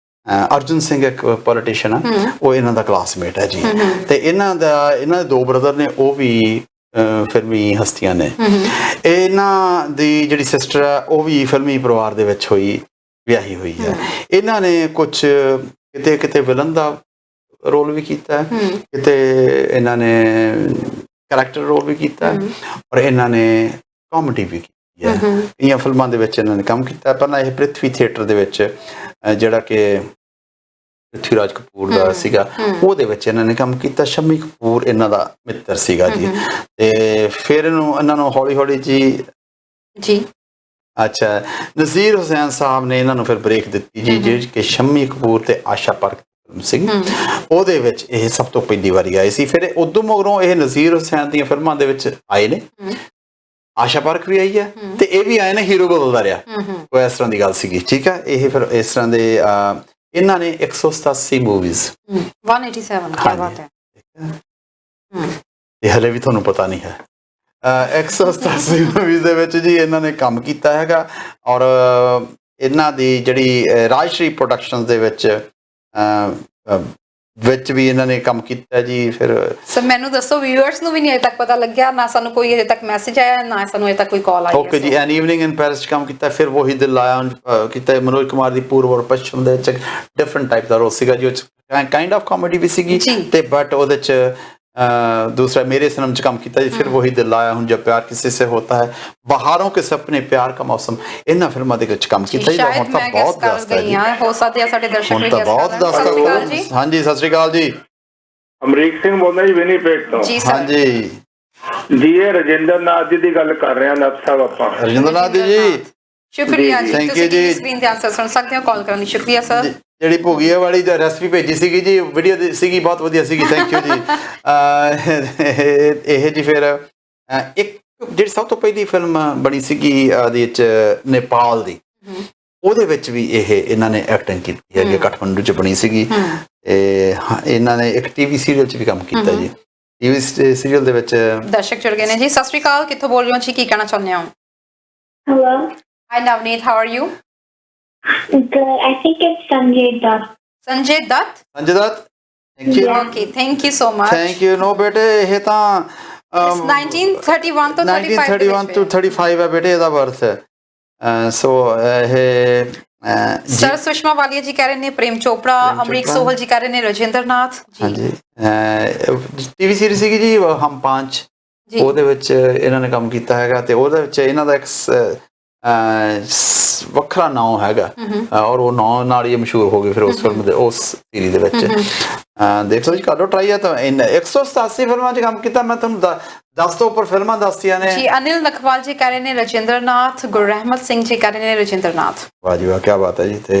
ਅਰਜੁਨ ਸਿੰਘ ਇੱਕ ਪੋਲੀਟੀਸ਼ੀਅਨ ਆ, ਉਹ ਇਹਨਾਂ ਦਾ ਕਲਾਸਮੇਟ ਹੈ ਜੀ। ਤੇ ਇਹਨਾਂ ਦੇ 2 ਬ੍ਰਦਰ ਨੇ, ਉਹ ਵੀ ਫਿਲਮੀ ਹਸਤੀਆਂ ਨੇ। ਇਹਨਾਂ ਦੀ ਜਿਹੜੀ ਸਿਸਟਰ ਹੈ ਉਹ ਵੀ ਫਿਲਮੀ ਪਰਿਵਾਰ ਦੇ ਵਿੱਚ ਵਿਆਹੀ ਹੋਈ ਹੈ। ਇਹਨਾਂ ਨੇ ਕੁਝ ਕਿਤੇ ਵਿਲਨ ਦਾ ਰੋਲ ਵੀ ਕੀਤਾ, ਕਿਤੇ ਇਹਨਾਂ ਨੇ ਕਰੈਕਟਰ ਰੋਲ ਵੀ ਕੀਤਾ, ਔਰ ਇਹਨਾਂ ਨੇ ਕਾਮੇਡੀ ਵੀ ਕੀਤੀ ਹੈ। ਕਈਆਂ ਫਿਲਮਾਂ ਦੇ ਵਿੱਚ ਇਹਨਾਂ ਨੇ ਕੰਮ ਕੀਤਾ। ਪਹਿਲਾਂ ਇਹ ਪ੍ਰਿਥਵੀ ਥੀਏਟਰ ਦੇ ਵਿੱਚ ਜਿਹੜਾ ਕਿ ਪ੍ਰਿਥਵੀਰਾਜ ਕਪੂਰ ਦਾ ਸੀਗਾ, ਉਹਦੇ ਵਿੱਚ ਇਹਨਾਂ ਨੇ ਕੰਮ ਕੀਤਾ। ਸ਼ੰਮੀ ਕਪੂਰ ਇਹਨਾਂ ਦਾ ਮਿੱਤਰ ਸੀਗਾ ਜੀ, ਤੇ ਫਿਰ ਇਹਨਾਂ ਨੂੰ ਹੌਲੀ ਹੌਲੀ ਜੀ ਅੱਛਾ ਨਜ਼ੀਰ ਹੁਸੈਨ ਸਾਹਿਬ ਨੇ ਇਹਨਾਂ ਨੂੰ ਫਿਰ ਬ੍ਰੇਕ ਦਿੱਤੀ ਜੀ, ਜਿਹੜੀ ਕਿ ਸ਼ੰਮੀ ਕਪੂਰ ਤੇ ਆਸ਼ਾ ਪਰਖ ਸੀਗੀ, ਉਹਦੇ ਵਿੱਚ ਇਹ ਸਭ ਤੋਂ ਪਹਿਲੀ ਵਾਰੀ ਆਏ ਸੀ। ਫਿਰ ਉਦੋਂ ਮਗਰੋਂ ਇਹ ਨਜ਼ੀਰ ਹੁਸੈਨ ਦੀਆਂ ਫਿਲਮਾਂ ਦੇ ਵਿੱਚ ਆਏ ਨੇ, ਆਸ਼ਾ ਪਰਖ ਵੀ ਆਈ ਹੈ ਤੇ ਇਹ ਵੀ ਆਏ ਨੇ, ਹੀਰੋ ਬਦਲਦਾ ਰਿਹਾ, ਉਹ ਇਸ ਤਰ੍ਹਾਂ ਦੀ ਗੱਲ ਸੀਗੀ। ਠੀਕ ਹੈ, ਇਹ ਫਿਰ ਇਸ ਤਰ੍ਹਾਂ ਦੇ ਇਹਨਾਂ ਨੇ 187 ਮੂਵੀਜ਼ 187 ਕੀ ਬਾਤ ਹੈ, ਇਹ ਹਲੇ ਵੀ ਤੁਹਾਨੂੰ ਪਤਾ ਨਹੀਂ ਹੈ। 187 ਮੂਵੀਜ਼ ਦੇ ਵਿੱਚ ਜੀ ਇਹਨਾਂ ਨੇ ਕੰਮ ਕੀਤਾ ਹੈਗਾ, ਔਰ ਇਹਨਾਂ ਦੀ ਜਿਹੜੀ ਰਾਜਸ਼੍ਰੀ ਪ੍ਰੋਡਕਸ਼ਨਸ ਦੇ ਵਿੱਚ ਵੀ ਇਹਨਾਂ ਨੇ ਕੰਮ ਕੀਤਾ ਜੀ। ਫਿਰ ਸਰ ਮੈਨੂੰ ਦੱਸੋ, ਵਿਊਅਰਸ ਨੂੰ ਵੀ ਨਹੀਂ ਅਜੇ ਤੱਕ ਪਤਾ ਲੱਗਿਆ, ਨਾ ਸਾਨੂੰ ਕੋਈ ਅਜੇ ਤੱਕ ਮੈਸੇਜ ਆਇਆ, ਨਾ ਸਾਨੂੰ ਅਜੇ ਤੱਕ ਕੋਈ ਕਾਲ ਆਈ। ਓਕੇ ਜੀ, ਐਨ ਈਵਨਿੰਗ ਇਨ ਪੈਰਿਸ 'ਚ ਕੰਮ ਕੀਤਾ। ਫਿਰ ਵਹੀ ਦਿਲ ਆਇਆ ਕੀਤਾ, ਮਨੋਜ ਕੁਮਾਰ ਦੀ ਪੂਰਬ ਔਰ ਪੱਛਮ ਦੇ ਵਿੱਚ ਡਿਫਰੈਂਟ ਟਾਈਪ ਦਾ ਰੋਲ ਸੀਗਾ ਜੀ, ਉਹ 'ਚ ਕਾਈਂਡ ਆਫ ਕਾਮੇਡੀ ਵੀ ਸੀਗੀ ਤੇ ਬਟ ਉਹਦੇ 'ਚ दूसरा मेरे सनम च काम किया जी। फिर वही दिल आया, हूं जब प्यार किसी से होता है, बहारों के सपने, प्यार का मौसम, इन्हां फिल्मां दे विच काम किया जी। हुण तां बहुत दसदा जी, हो सकदा है साडे दर्शक भी बहुत दसदा। हां जी, सत श्री अकाल जी, ਅਮਰੀਕ ਸਿੰਘ ਬੋਲਦਾ ਜੀ ਵਿਨੀਪੈਗ ਤੋਂ। हां जी ਜੀ, ਇਹ ਰਜਿੰਦਰ ਨਾਥ ਜੀ ਦੀ ਗੱਲ ਕਰ ਰਹੇ ਹਾਂ ਨੱਥ ਸਾਹਿਬ ਆਪਾਂ। ਰਜਿੰਦਰ ਨਾਥ ਜੀ ਸ਼ੁਕਰੀਆ ਜੀ, ਤੁਸੀਂ ਸਕਰੀਨ ਤੇ ਆਨਸਰ ਸੁਣ ਸਕਦੇ ਹੋ, ਕਾਲ ਕਰਨ ਲਈ ਸ਼ੁਕਰੀਆ ਸਰ। ਜਿਹੜੀ ਭੁਗੀਆ ਵਾਲੀ ਦਾ ਰੈਸਪੀ ਭੇਜੀ ਸੀਗੀ ਜੀ, ਵੀਡੀਓ ਸੀਗੀ ਬਹੁਤ ਵਧੀਆ ਸੀਗੀ, ਥੈਂਕ ਯੂ ਜੀ। ਇਹ ਜੀ ਫਿਰ ਇੱਕ ਜਿਹੜੀ ਸਭ ਤੋਂ ਪਹਿਲੀ ਫਿਲਮ ਬਣੀ ਸੀਗੀ ਉਹਦੇ ਵਿੱਚ ਨੇਪਾਲ ਦੀ, ਉਹਦੇ ਵਿੱਚ ਵੀ ਇਹਨਾਂ ਨੇ ਐਕਟਿੰਗ ਕੀਤੀ ਹੈਗੀ, ਕਾਠਮੰਡੂ 'ਚ ਬਣੀ ਸੀਗੀ। ਇਹਨਾਂ ਨੇ ਇੱਕ ਟੀਵੀ ਸੀਰੀਅਲ 'ਚ ਵੀ ਕੰਮ ਕੀਤਾ ਜੀ, ਟੀਵੀ ਸੀਰੀਅਲ ਦੇ ਵਿੱਚ। ਦਰਸ਼ਕ ਜੁੜ ਗਏ ਨੇ ਜੀ, ਸਤਿ ਸ਼੍ਰੀ ਅਕਾਲ, ਕਿੱਥੋਂ ਬੋਲ ਰਹੇ ਹੋ ਜੀ, ਕੀ ਕਹਿਣਾ ਚਾਹੁੰਦੇ ਹੋ? Hello. Hi Navneet, how are you? Good. I think it's Sanjay Dutt. Sanjay Dutt? Sanjay Dutt? Thank you. Okay, thank you so much. Thank you. No ਬੇਟੇ, ਇਹ ਤਾਂ 1931 ਤੋਂ 1931 ਤੋਂ 35 ਹੈ ਬੇਟੇ ਇਹਦਾ ਬਰਥ ਹੈ। ਸੋ ਇਹ ਸਰ ਸੁਸ਼ਮਾ ਵਾਲੀਆ ਜੀ ਕਹਿ ਰਹੇ ਨੇ ਪ੍ਰੇਮ ਚੋਪੜਾ, ਅਮਰੀਕ ਸੋਹਲ ਜੀ ਕਹਿ ਰਹੇ ਨੇ ਰਜਿੰਦਰ ਨਾਥ ਜੀ। ਹਾਂਜੀ, ਟੀਵੀ ਸੀਰੀਜ਼ ਸੀਗੀ ਜੀ ਹਮ ਪੰਜ, ਉਹਦੇ ਵਿੱਚ ਇਹਨਾਂ ਨੇ ਕੰਮ ਕੀਤਾ ਹੈਗਾ, ਤੇ ਉਹਦੇ ਵਿੱਚ ਇਹਨਾਂ ਦਾ ਇੱਕ ਵੱਖਰਾ ਨਾਮ ਹੈਗਾ, ਔਰ ਉਹ ਨਾਮ ਨਾਲ ਹੀ ਮਸ਼ਹੂਰ ਹੋ ਗਏ ਫਿਰ ਉਸ ਫਿਲਮ ਦੇ, ਉਸ ਸੀਰੀਜ਼ ਦੇ ਵਿੱਚ। ਦੇਖ ਲਓ ਜੀ, ਕਰ ਲਓ ਟਰਾਈ। ਹੈ ਤਾਂ 187 ਫਿਲਮਾਂ 'ਚ ਕੰਮ ਕੀਤਾ। ਮੈਂ ਤੁਹਾਨੂੰ 10 ਤੋਂ ਉੱਪਰ ਫਿਲਮਾਂ ਦੱਸਤੀਆਂ ਨੇ ਜੀ। ਅਨਿਲ ਨਖਵਾਲ ਜੀ ਕਹਿ ਰਹੇ ਨੇ ਰਜਿੰਦਰ ਨਾਥ, ਗੁਰਰਹਿਮਤ ਸਿੰਘ ਜੀ ਕਹਿ ਰਹੇ ਨੇ ਰਜਿੰਦਰ ਨਾਥ। ਵਾਹ ਜੀ ਵਾਹ, ਕੀ ਬਾਤ ਹੈ ਜੀ। ਤੇ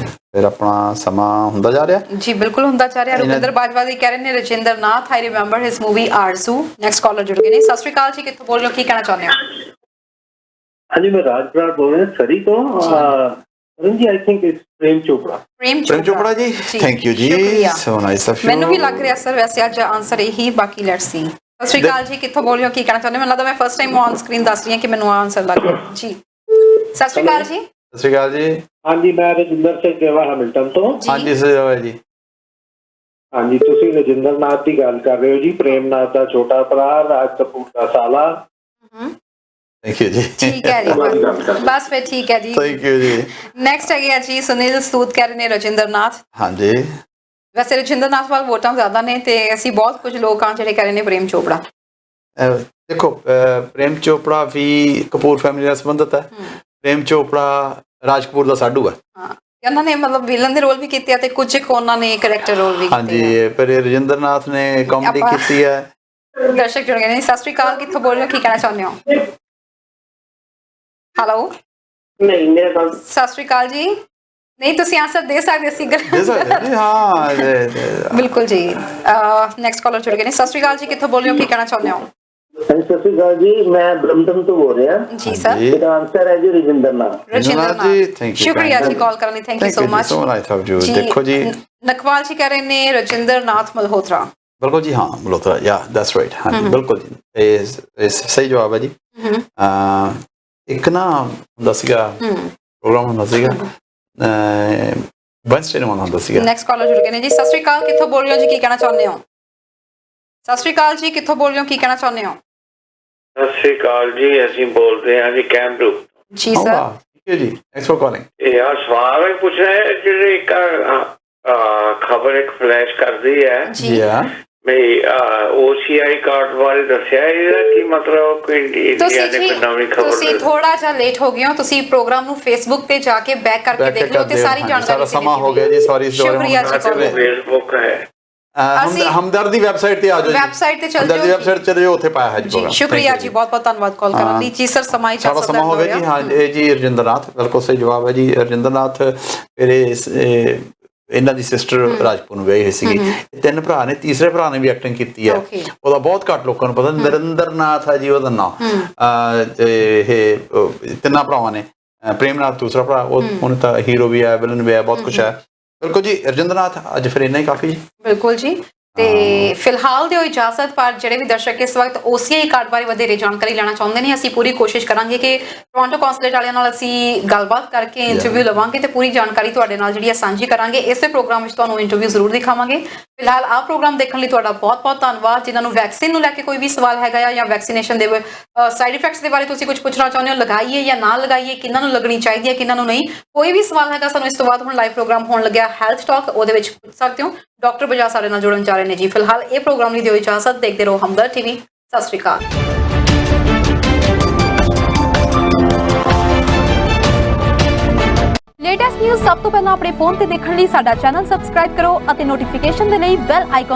ਫਿਰ ਆਪਣਾ ਸਮਾਂ ਹੁੰਦਾ ਜਾ ਰਿਹਾ ਜੀ, ਬਿਲਕੁਲ ਹੁੰਦਾ ਜਾ ਰਿਹਾ। ਰੁਪਿੰਦਰ ਬਾਜਵਾ ਜੀ ਕਹਿ ਰਹੇ ਨੇ Rajinder Nath, I remember his movie Aarzoo. Next caller ਜੁੜ ਗਏ ਨੇ, ਸਤਿ ਸ਼੍ਰੀ ਅਕਾਲ ਜੀ, ਕਿੱਥੋਂ ਬੋਲ ਰਹੇ ਹੋ, ਕੀ ਕਹਿਣਾ ਚਾਹੁੰਦੇ ਹੋ? हाँ जी, मैं राज बराड़ बोल रहा हूँ सरी तो। Arun ji, I think it's Prem Chopra. Prem Chopra ji, thank you ji, so nice of you. ਮੈਨੂੰ ਵੀ ਲੱਗ ਰਿਹਾ ਸਰ ਵੈਸੇ ਅੱਜ ਆਨਸਰ ਇਹੀ, ਬਾਕੀ ਲੈਟਸ ਸੀ। ਸਤਿ ਸ਼੍ਰੀ ਅਕਾਲ ਜੀ, ਕਿੱਥੋਂ ਬੋਲ ਰਹੇ ਹੋ, ਕੀ ਕਹਿਣਾ ਚਾਹੁੰਦੇ ਹੋ? ਮੈਨੂੰ ਲੱਗਦਾ ਮੈਂ ਫਸਟ ਟਾਈਮ ਔਨ ਸਕਰੀਨ ਦੱਸ ਰਹੀ ਹਾਂ ਕਿ ਮੈਨੂੰ ਆਨਸਰ ਲੱਗ ਰਿਹਾ ਜੀ। ਸਤਿ ਸ਼੍ਰੀ ਅਕਾਲ ਜੀ। ਸਤਿ ਸ਼੍ਰੀ ਅਕਾਲ ਜੀ। हाँ जी, मैं रजिंदर ਸਿੰਘ ਸੇਵਾ ਹੈਮਿਲਟਨ ਤੋਂ। ਹਾਂਜੀ ਸਰ ਜੀ। हाँ जी, ਤੁਸੀਂ ਰਜਿੰਦਰ ਨਾਥ ਦੀ ਗੱਲ ਕਰ ਰਹੇ ਹੋ ਜੀ, ਪ੍ਰੇਮ ਨਾਥ ਦਾ ਛੋਟਾ ਭਰਾ, ਰਾਜ ਕਪੂਰ ਦਾ ਸਾਲਾ। ਥੈਂਕ ਯੂ ਜੀ। ਠੀਕ ਹੈ ਜੀ, ਬਸ ਫਿਰ ਠੀਕ ਹੈ ਜੀ, ਥੈਂਕ ਯੂ ਜੀ। ਨੈਕਸਟ ਹੈਗੇ ਜੀ ਸੁਨੀਲ ਸੂਦ ਕਹਿ ਰਹੇ ਨੇ ਰਜਿੰਦਰ ਨਾਥ। ਹਾਂਜੀ, ਵੈਸੇ ਰਜਿੰਦਰ ਨਾਥ ਵੱਲ ਵੋਟਾਂ ਜ਼ਿਆਦਾ ਨੇ, ਤੇ ਅਸੀਂ ਬਹੁਤ ਕੁਝ ਲੋਕ ਆ ਜਿਹੜੇ ਕਹਿ ਰਹੇ ਨੇ ਪ੍ਰੇਮ ਚੋਪੜਾ। ਦੇਖੋ, ਪ੍ਰੇਮ ਚੋਪੜਾ ਵੀ ਕਪੂਰ ਫੈਮਿਲੀ ਨਾਲ ਸੰਬੰਧਿਤ ਹੈ। ਪ੍ਰੇਮ ਚੋਪੜਾ ਰਾਜ ਕਪੂਰ ਦਾ ਸਾਡੂ ਹੈ। ਉਹਨਾਂ ਨੇ ਮਤਲਬ ਵਿਲਨ ਦੇ ਰੋਲ ਵੀ ਕੀਤੇ ਆ ਤੇ ਕੁਝ ਉਹਨਾਂ ਨੇ ਕਰੈਕਟਰ ਰੋਲ ਵੀ ਕੀਤੇ। ਹਾਂਜੀ, ਪਰ ਰਜਿੰਦਰ ਨਾਥ ਨੇ ਕਾਮੇਡੀ ਕੀਤੀ ਹੈ। ਦਰਸ਼ਕ ਜੁੜ ਗਏ ਨੇ, ਸਤਿ ਸ਼੍ਰੀ ਅਕਾਲ, ਕਿੱਥੋਂ ਬੋਲ ਰਹੇ ਹੋ, ਕੀ ਕਹਿਣਾ ਚਾਹੁੰਦੇ ਹੋ? ਹੈਲੋ, ਨਹੀਂ ਮੇਰੇ ਕੋਲ। ਸਤਿ ਸ਼੍ਰੀ ਅਕਾਲ ਜੀ। ਨਹੀਂ, ਤੁਸੀਂ ਆਨਸਰ ਦੇ ਸਕਦੇ ਸੀ। ਹਾਂ ਬਿਲਕੁਲ ਜੀ। ਨੈਕਸਟ ਕਾਲਰ ਜੁੜ ਗਏ ਨੇ, ਸਤਿ ਸ਼੍ਰੀ ਅਕਾਲ ਜੀ, ਕਿੱਥੋਂ ਬੋਲ ਰਹੇ ਹੋ, ਕੀ ਕਹਿਣਾ ਚਾਹੁੰਦੇ ਹੋ? ਸਤਿ ਸ਼੍ਰੀ ਅਕਾਲ ਜੀ, ਮੈਂ ਬ੍ਰਹਮਟਨ ਤੋਂ ਬੋਲ ਰਿਹਾ ਜੀ ਸਰ। ਇਹਦਾ ਆਨਸਰ ਹੈ ਜੀ ਰਜਿੰਦਰ ਨਾਥ। ਰਜਿੰਦਰ ਨਾਥ, ਸ਼ੁਕਰੀਆ ਜੀ ਕਾਲ ਕਰਨ ਲਈ, ਥੈਂਕ ਯੂ ਸੋ ਮਚ। ਦੇਖੋ ਜੀ, ਨਕਵਾਲ ਜੀ ਕਹਿ ਰਹੇ ਨੇ ਰਜਿੰਦਰ ਨਾਥ ਮਲਹੋਤਰਾ। ਬਿਲਕੁਲ ਜੀ, ਹਾਂ ਮਲਹੋਤਰਾ, ਯਾ ਦੈਟਸ ਰਾਈਟ। ਹਾਂਜੀ ਬਿਲਕੁਲ ਜੀ, ਇਹ ਸਹੀ ਜਵਾਬ ਹੈ ਜੀ। ਇੱਕ ਨਾ ਹੁੰਦਾ ਸੀਗਾ ਪ੍ਰੋਗਰਾਮ, ਹੁੰਦਾ ਸੀਗਾ ਵੈਂਸਡੇ ਨੂੰ ਹੁੰਦਾ ਸੀਗਾ। ਨੈਕਸਟ ਕਾਲਰ ਜੁੜ ਗਏ ਨੇ ਜੀ, ਸਤਿ ਸ਼੍ਰੀ ਅਕਾਲ, ਕਿੱਥੋਂ ਬੋਲ ਰਹੇ ਹੋ ਜੀ, ਕੀ ਕਹਿਣਾ ਚਾਹੁੰਦੇ ਹੋ? ਸਤਿ ਸ਼੍ਰੀ ਅਕਾਲ ਜੀ, ਕਿੱਥੋਂ ਬੋਲ ਰਹੇ ਹੋ, ਕੀ ਕਹਿਣਾ ਚਾਹੁੰਦੇ ਹੋ? ਸਤਿ ਸ਼੍ਰੀ ਅਕਾਲ ਜੀ, ਅਸੀਂ ਬੋਲਦੇ ਹਾਂ ਜੀ ਕੈਮਬਰੂ। ਜੀ ਸਰ। ਠੀਕ ਹੈ ਜੀ, ਥੈਂਕਸ ਫॉर ਕਾਲਿੰਗ। ਇਹ ਆ ਸਵਾਲ ਪੁੱਛ ਰਹੇ ਜਿਹੜੇ ਇੱਕ ਖਬਰ ਇੱਕ ਫਲੈਸ਼ ਕਰਦੀ ਹੈ। ਜੀ ਮੈਂ OCI ਕਾਰਡ ਬਾਰੇ ਦੱਸਿਆ ਇਹਦਾ ਕੀ ਮਤਲਬ ਕੋਈ ਇੰਡੀਆ ਨੇ ਕੋਈ ਨਵੀਂ ਖਬਰ ਤੁਸੀਂ ਥੋੜਾ ਜਿਹਾ ਲੇਟ ਹੋ ਗਏ ਹੋ ਤੁਸੀਂ ਪ੍ਰੋਗਰਾਮ ਨੂੰ ਫੇਸਬੁੱਕ ਤੇ ਜਾ ਕੇ ਬੈਕ ਕਰਕੇ ਦੇਖ ਲਓ ਤੇ ਸਾਰੀ ਜਾਣਕਾਰੀ ਸਾਰਾ ਸਮਾਂ ਹੋ ਗਿਆ ਜੀ ਸੌਰੀ ਸ਼ੁਕਰੀਆ ਜੀ ਫੇਸਬੁੱਕ ਹੈ ਹਮਦਰਦ ਦੀ ਵੈਬਸਾਈਟ ਤੇ ਆ ਜਾਓ ਵੈਬਸਾਈਟ ਤੇ ਚੱਲ ਜਾਓ ਦੀ ਵੈਬਸਾਈਟ ਤੇ ਜਾਓ ਉੱਥੇ ਪਾਇਆ ਹੈ ਜੀ ਜੀ ਸ਼ੁਕਰੀਆ ਜੀ ਬਹੁਤ ਬਹੁਤ ਧੰਨਵਾਦ ਕਾਲ ਕਰਨ ਲਈ ਜੀ ਸਰ ਸਮਾਂ ਸਾਰਾ ਸਮਾਂ ਹੋ ਗਿਆ ਜੀ ਹਾਂ ਇਹ ਜੀ ਰਜਿੰਦਰਨਾਥ ਬਿਲਕੁਲ ਸਹੀ ਜਵਾਬ ਹੈ ਜੀ ਰਜਿੰਦਰਨਾਥ ਮੇਰੇ ਇਹਨਾਂ ਦੀ ਸਿਸਟਰ ਰਾਜਪੁਰ ਨੂੰ ਵਿਆਹੀ ਹੋਈ ਸੀਗੀ ਤਿੰਨ ਭਰਾ ਨੇ ਤੀਸਰੇ ਭਰਾ ਨੇ ਵੀ ਐਕਟਿੰਗ ਕੀਤੀ ਹੈ ਉਹਦਾ ਬਹੁਤ ਘੱਟ ਲੋਕਾਂ ਨੂੰ ਪਤਾ ਨਰਿੰਦਰਨਾਥ ਹੈ ਜੀ ਉਹਦਾ ਨਾਮ ਇਹ ਤਿੰਨਾਂ ਭਰਾਵਾਂ ਨੇ ਪ੍ਰੇਮਨਾਥ ਦੂਸਰਾ ਭਰਾ ਉਹਨੇ ਤਾਂ ਹੀਰੋ ਵੀ ਹੈ ਵਿਲਨ ਵੀ ਹੈ ਬਹੁਤ ਕੁਛ ਹੈ ਬਿਲਕੁਲ ਜੀ ਰਜਿੰਦਰਨਾਥ ਅੱਜ ਫਿਰ ਇੰਨਾ ਹੀ ਕਾਫੀ ਜੀ ਬਿਲਕੁਲ ਜੀ ਤੇ ਫਿਲਹਾਲ ਦਿਓ ਇਜਾਜ਼ਤ ਪਰ ਜਿਹੜੇ ਵੀ ਦਰਸ਼ਕ ਇਸ ਵਕਤ OCI ਕਾਰਡ ਬਾਰੇ ਵਧੇਰੇ ਜਾਣਕਾਰੀ ਲੈਣਾ ਚਾਹੁੰਦੇ ਨੇ ਅਸੀਂ ਪੂਰੀ ਕੋਸ਼ਿਸ਼ ਕਰਾਂਗੇ ਕਿ ਟੋਰਾਂਟੋ ਕੌਂਸੂਲੇਟ ਵਾਲਿਆਂ ਨਾਲ ਅਸੀਂ ਗੱਲਬਾਤ ਕਰਕੇ ਇੰਟਰਵਿਊ ਲਵਾਂਗੇ ਤੇ ਪੂਰੀ ਜਾਣਕਾਰੀ ਤੁਹਾਡੇ ਨਾਲ ਜਿਹੜੀ ਹੈ ਸਾਂਝੀ ਕਰਾਂਗੇ ਇਸੇ ਪ੍ਰੋਗਰਾਮ ਵਿੱਚ ਤੁਹਾਨੂੰ ਇੰਟਰਵਿਊ ਜ਼ਰੂਰ ਦਿਖਾਵਾਂਗੇ ਫਿਲਹਾਲ ਆਹ ਪ੍ਰੋਗਰਾਮ ਦੇਖਣ ਲਈ ਤੁਹਾਡਾ ਬਹੁਤ ਬਹੁਤ ਧੰਨਵਾਦ ਜਿਨ੍ਹਾਂ ਨੂੰ ਵੈਕਸੀਨ ਨੂੰ ਲੈ ਕੇ ਕੋਈ ਵੀ ਸਵਾਲ ਹੈਗਾ ਜਾਂ ਵੈਕਸੀਨੇਸ਼ਨ ਦੇ ਸਾਈਡ ਇਫੈਕਟਸ ਦੇ ਬਾਰੇ ਤੁਸੀਂ ਕੁਝ ਪੁੱਛਣਾ ਚਾਹੁੰਦੇ ਹੋ ਲਗਾਈਏ ਜਾਂ ਨਾ ਲਗਾਈਏ ਕਿਹਨਾਂ ਨੂੰ ਲੱਗਣੀ ਚਾਹੀਦੀ ਹੈ ਕਿਹਨਾਂ ਨੂੰ ਨਹੀਂ ਕੋਈ ਵੀ ਸਵਾਲ ਹੈਗਾ ਸਾਨੂੰ ਇਸ ਤੋਂ ਬਾਅਦ ਹੁਣ ਲਾਈਵ ਪ੍ਰੋਗਰਾਮ ਹੋਣ ਲੱਗਿਆ ਹੈਲਥ ਟਾਕ ਉਹਦੇ ਵਿੱਚ ਪੁੱਛ ਸਕਦੇ ਹੋ ਡਾਕਟਰ ਬਜਾਜ ਸਾਡੇ ਨਾਲ ਜੁੜਨ ਜਾ ਰਹੇ ਨੇ ਜੀ ਫਿਲਹਾਲ ਇਹ ਪ੍ਰੋਗਰਾਮ ਲਈ ਦਿਓ ਇਜਾਜ਼ਤ ਦੇਖਦੇ ਰਹੋ ਹਮਦਰਦ TV ਸਤਿ ਸ਼੍ਰੀ ਅਕਾਲ ਲੇਟੈਸਟ ਨਿਊਜ਼ ਸਭ ਤੋਂ ਪਹਿਲਾਂ ਆਪਣੇ ਫੋਨ ਤੇ ਦੇਖਣ ਲਈ ਸਾਡਾ ਚੈਨਲ ਸਬਸਕ੍ਰਾਈਬ ਕਰੋ ਅਤੇ ਨੋਟੀਫਿਕੇਸ਼ਨ ਦੇ ਲਈ ਬੈਲ ਆਈਕਨ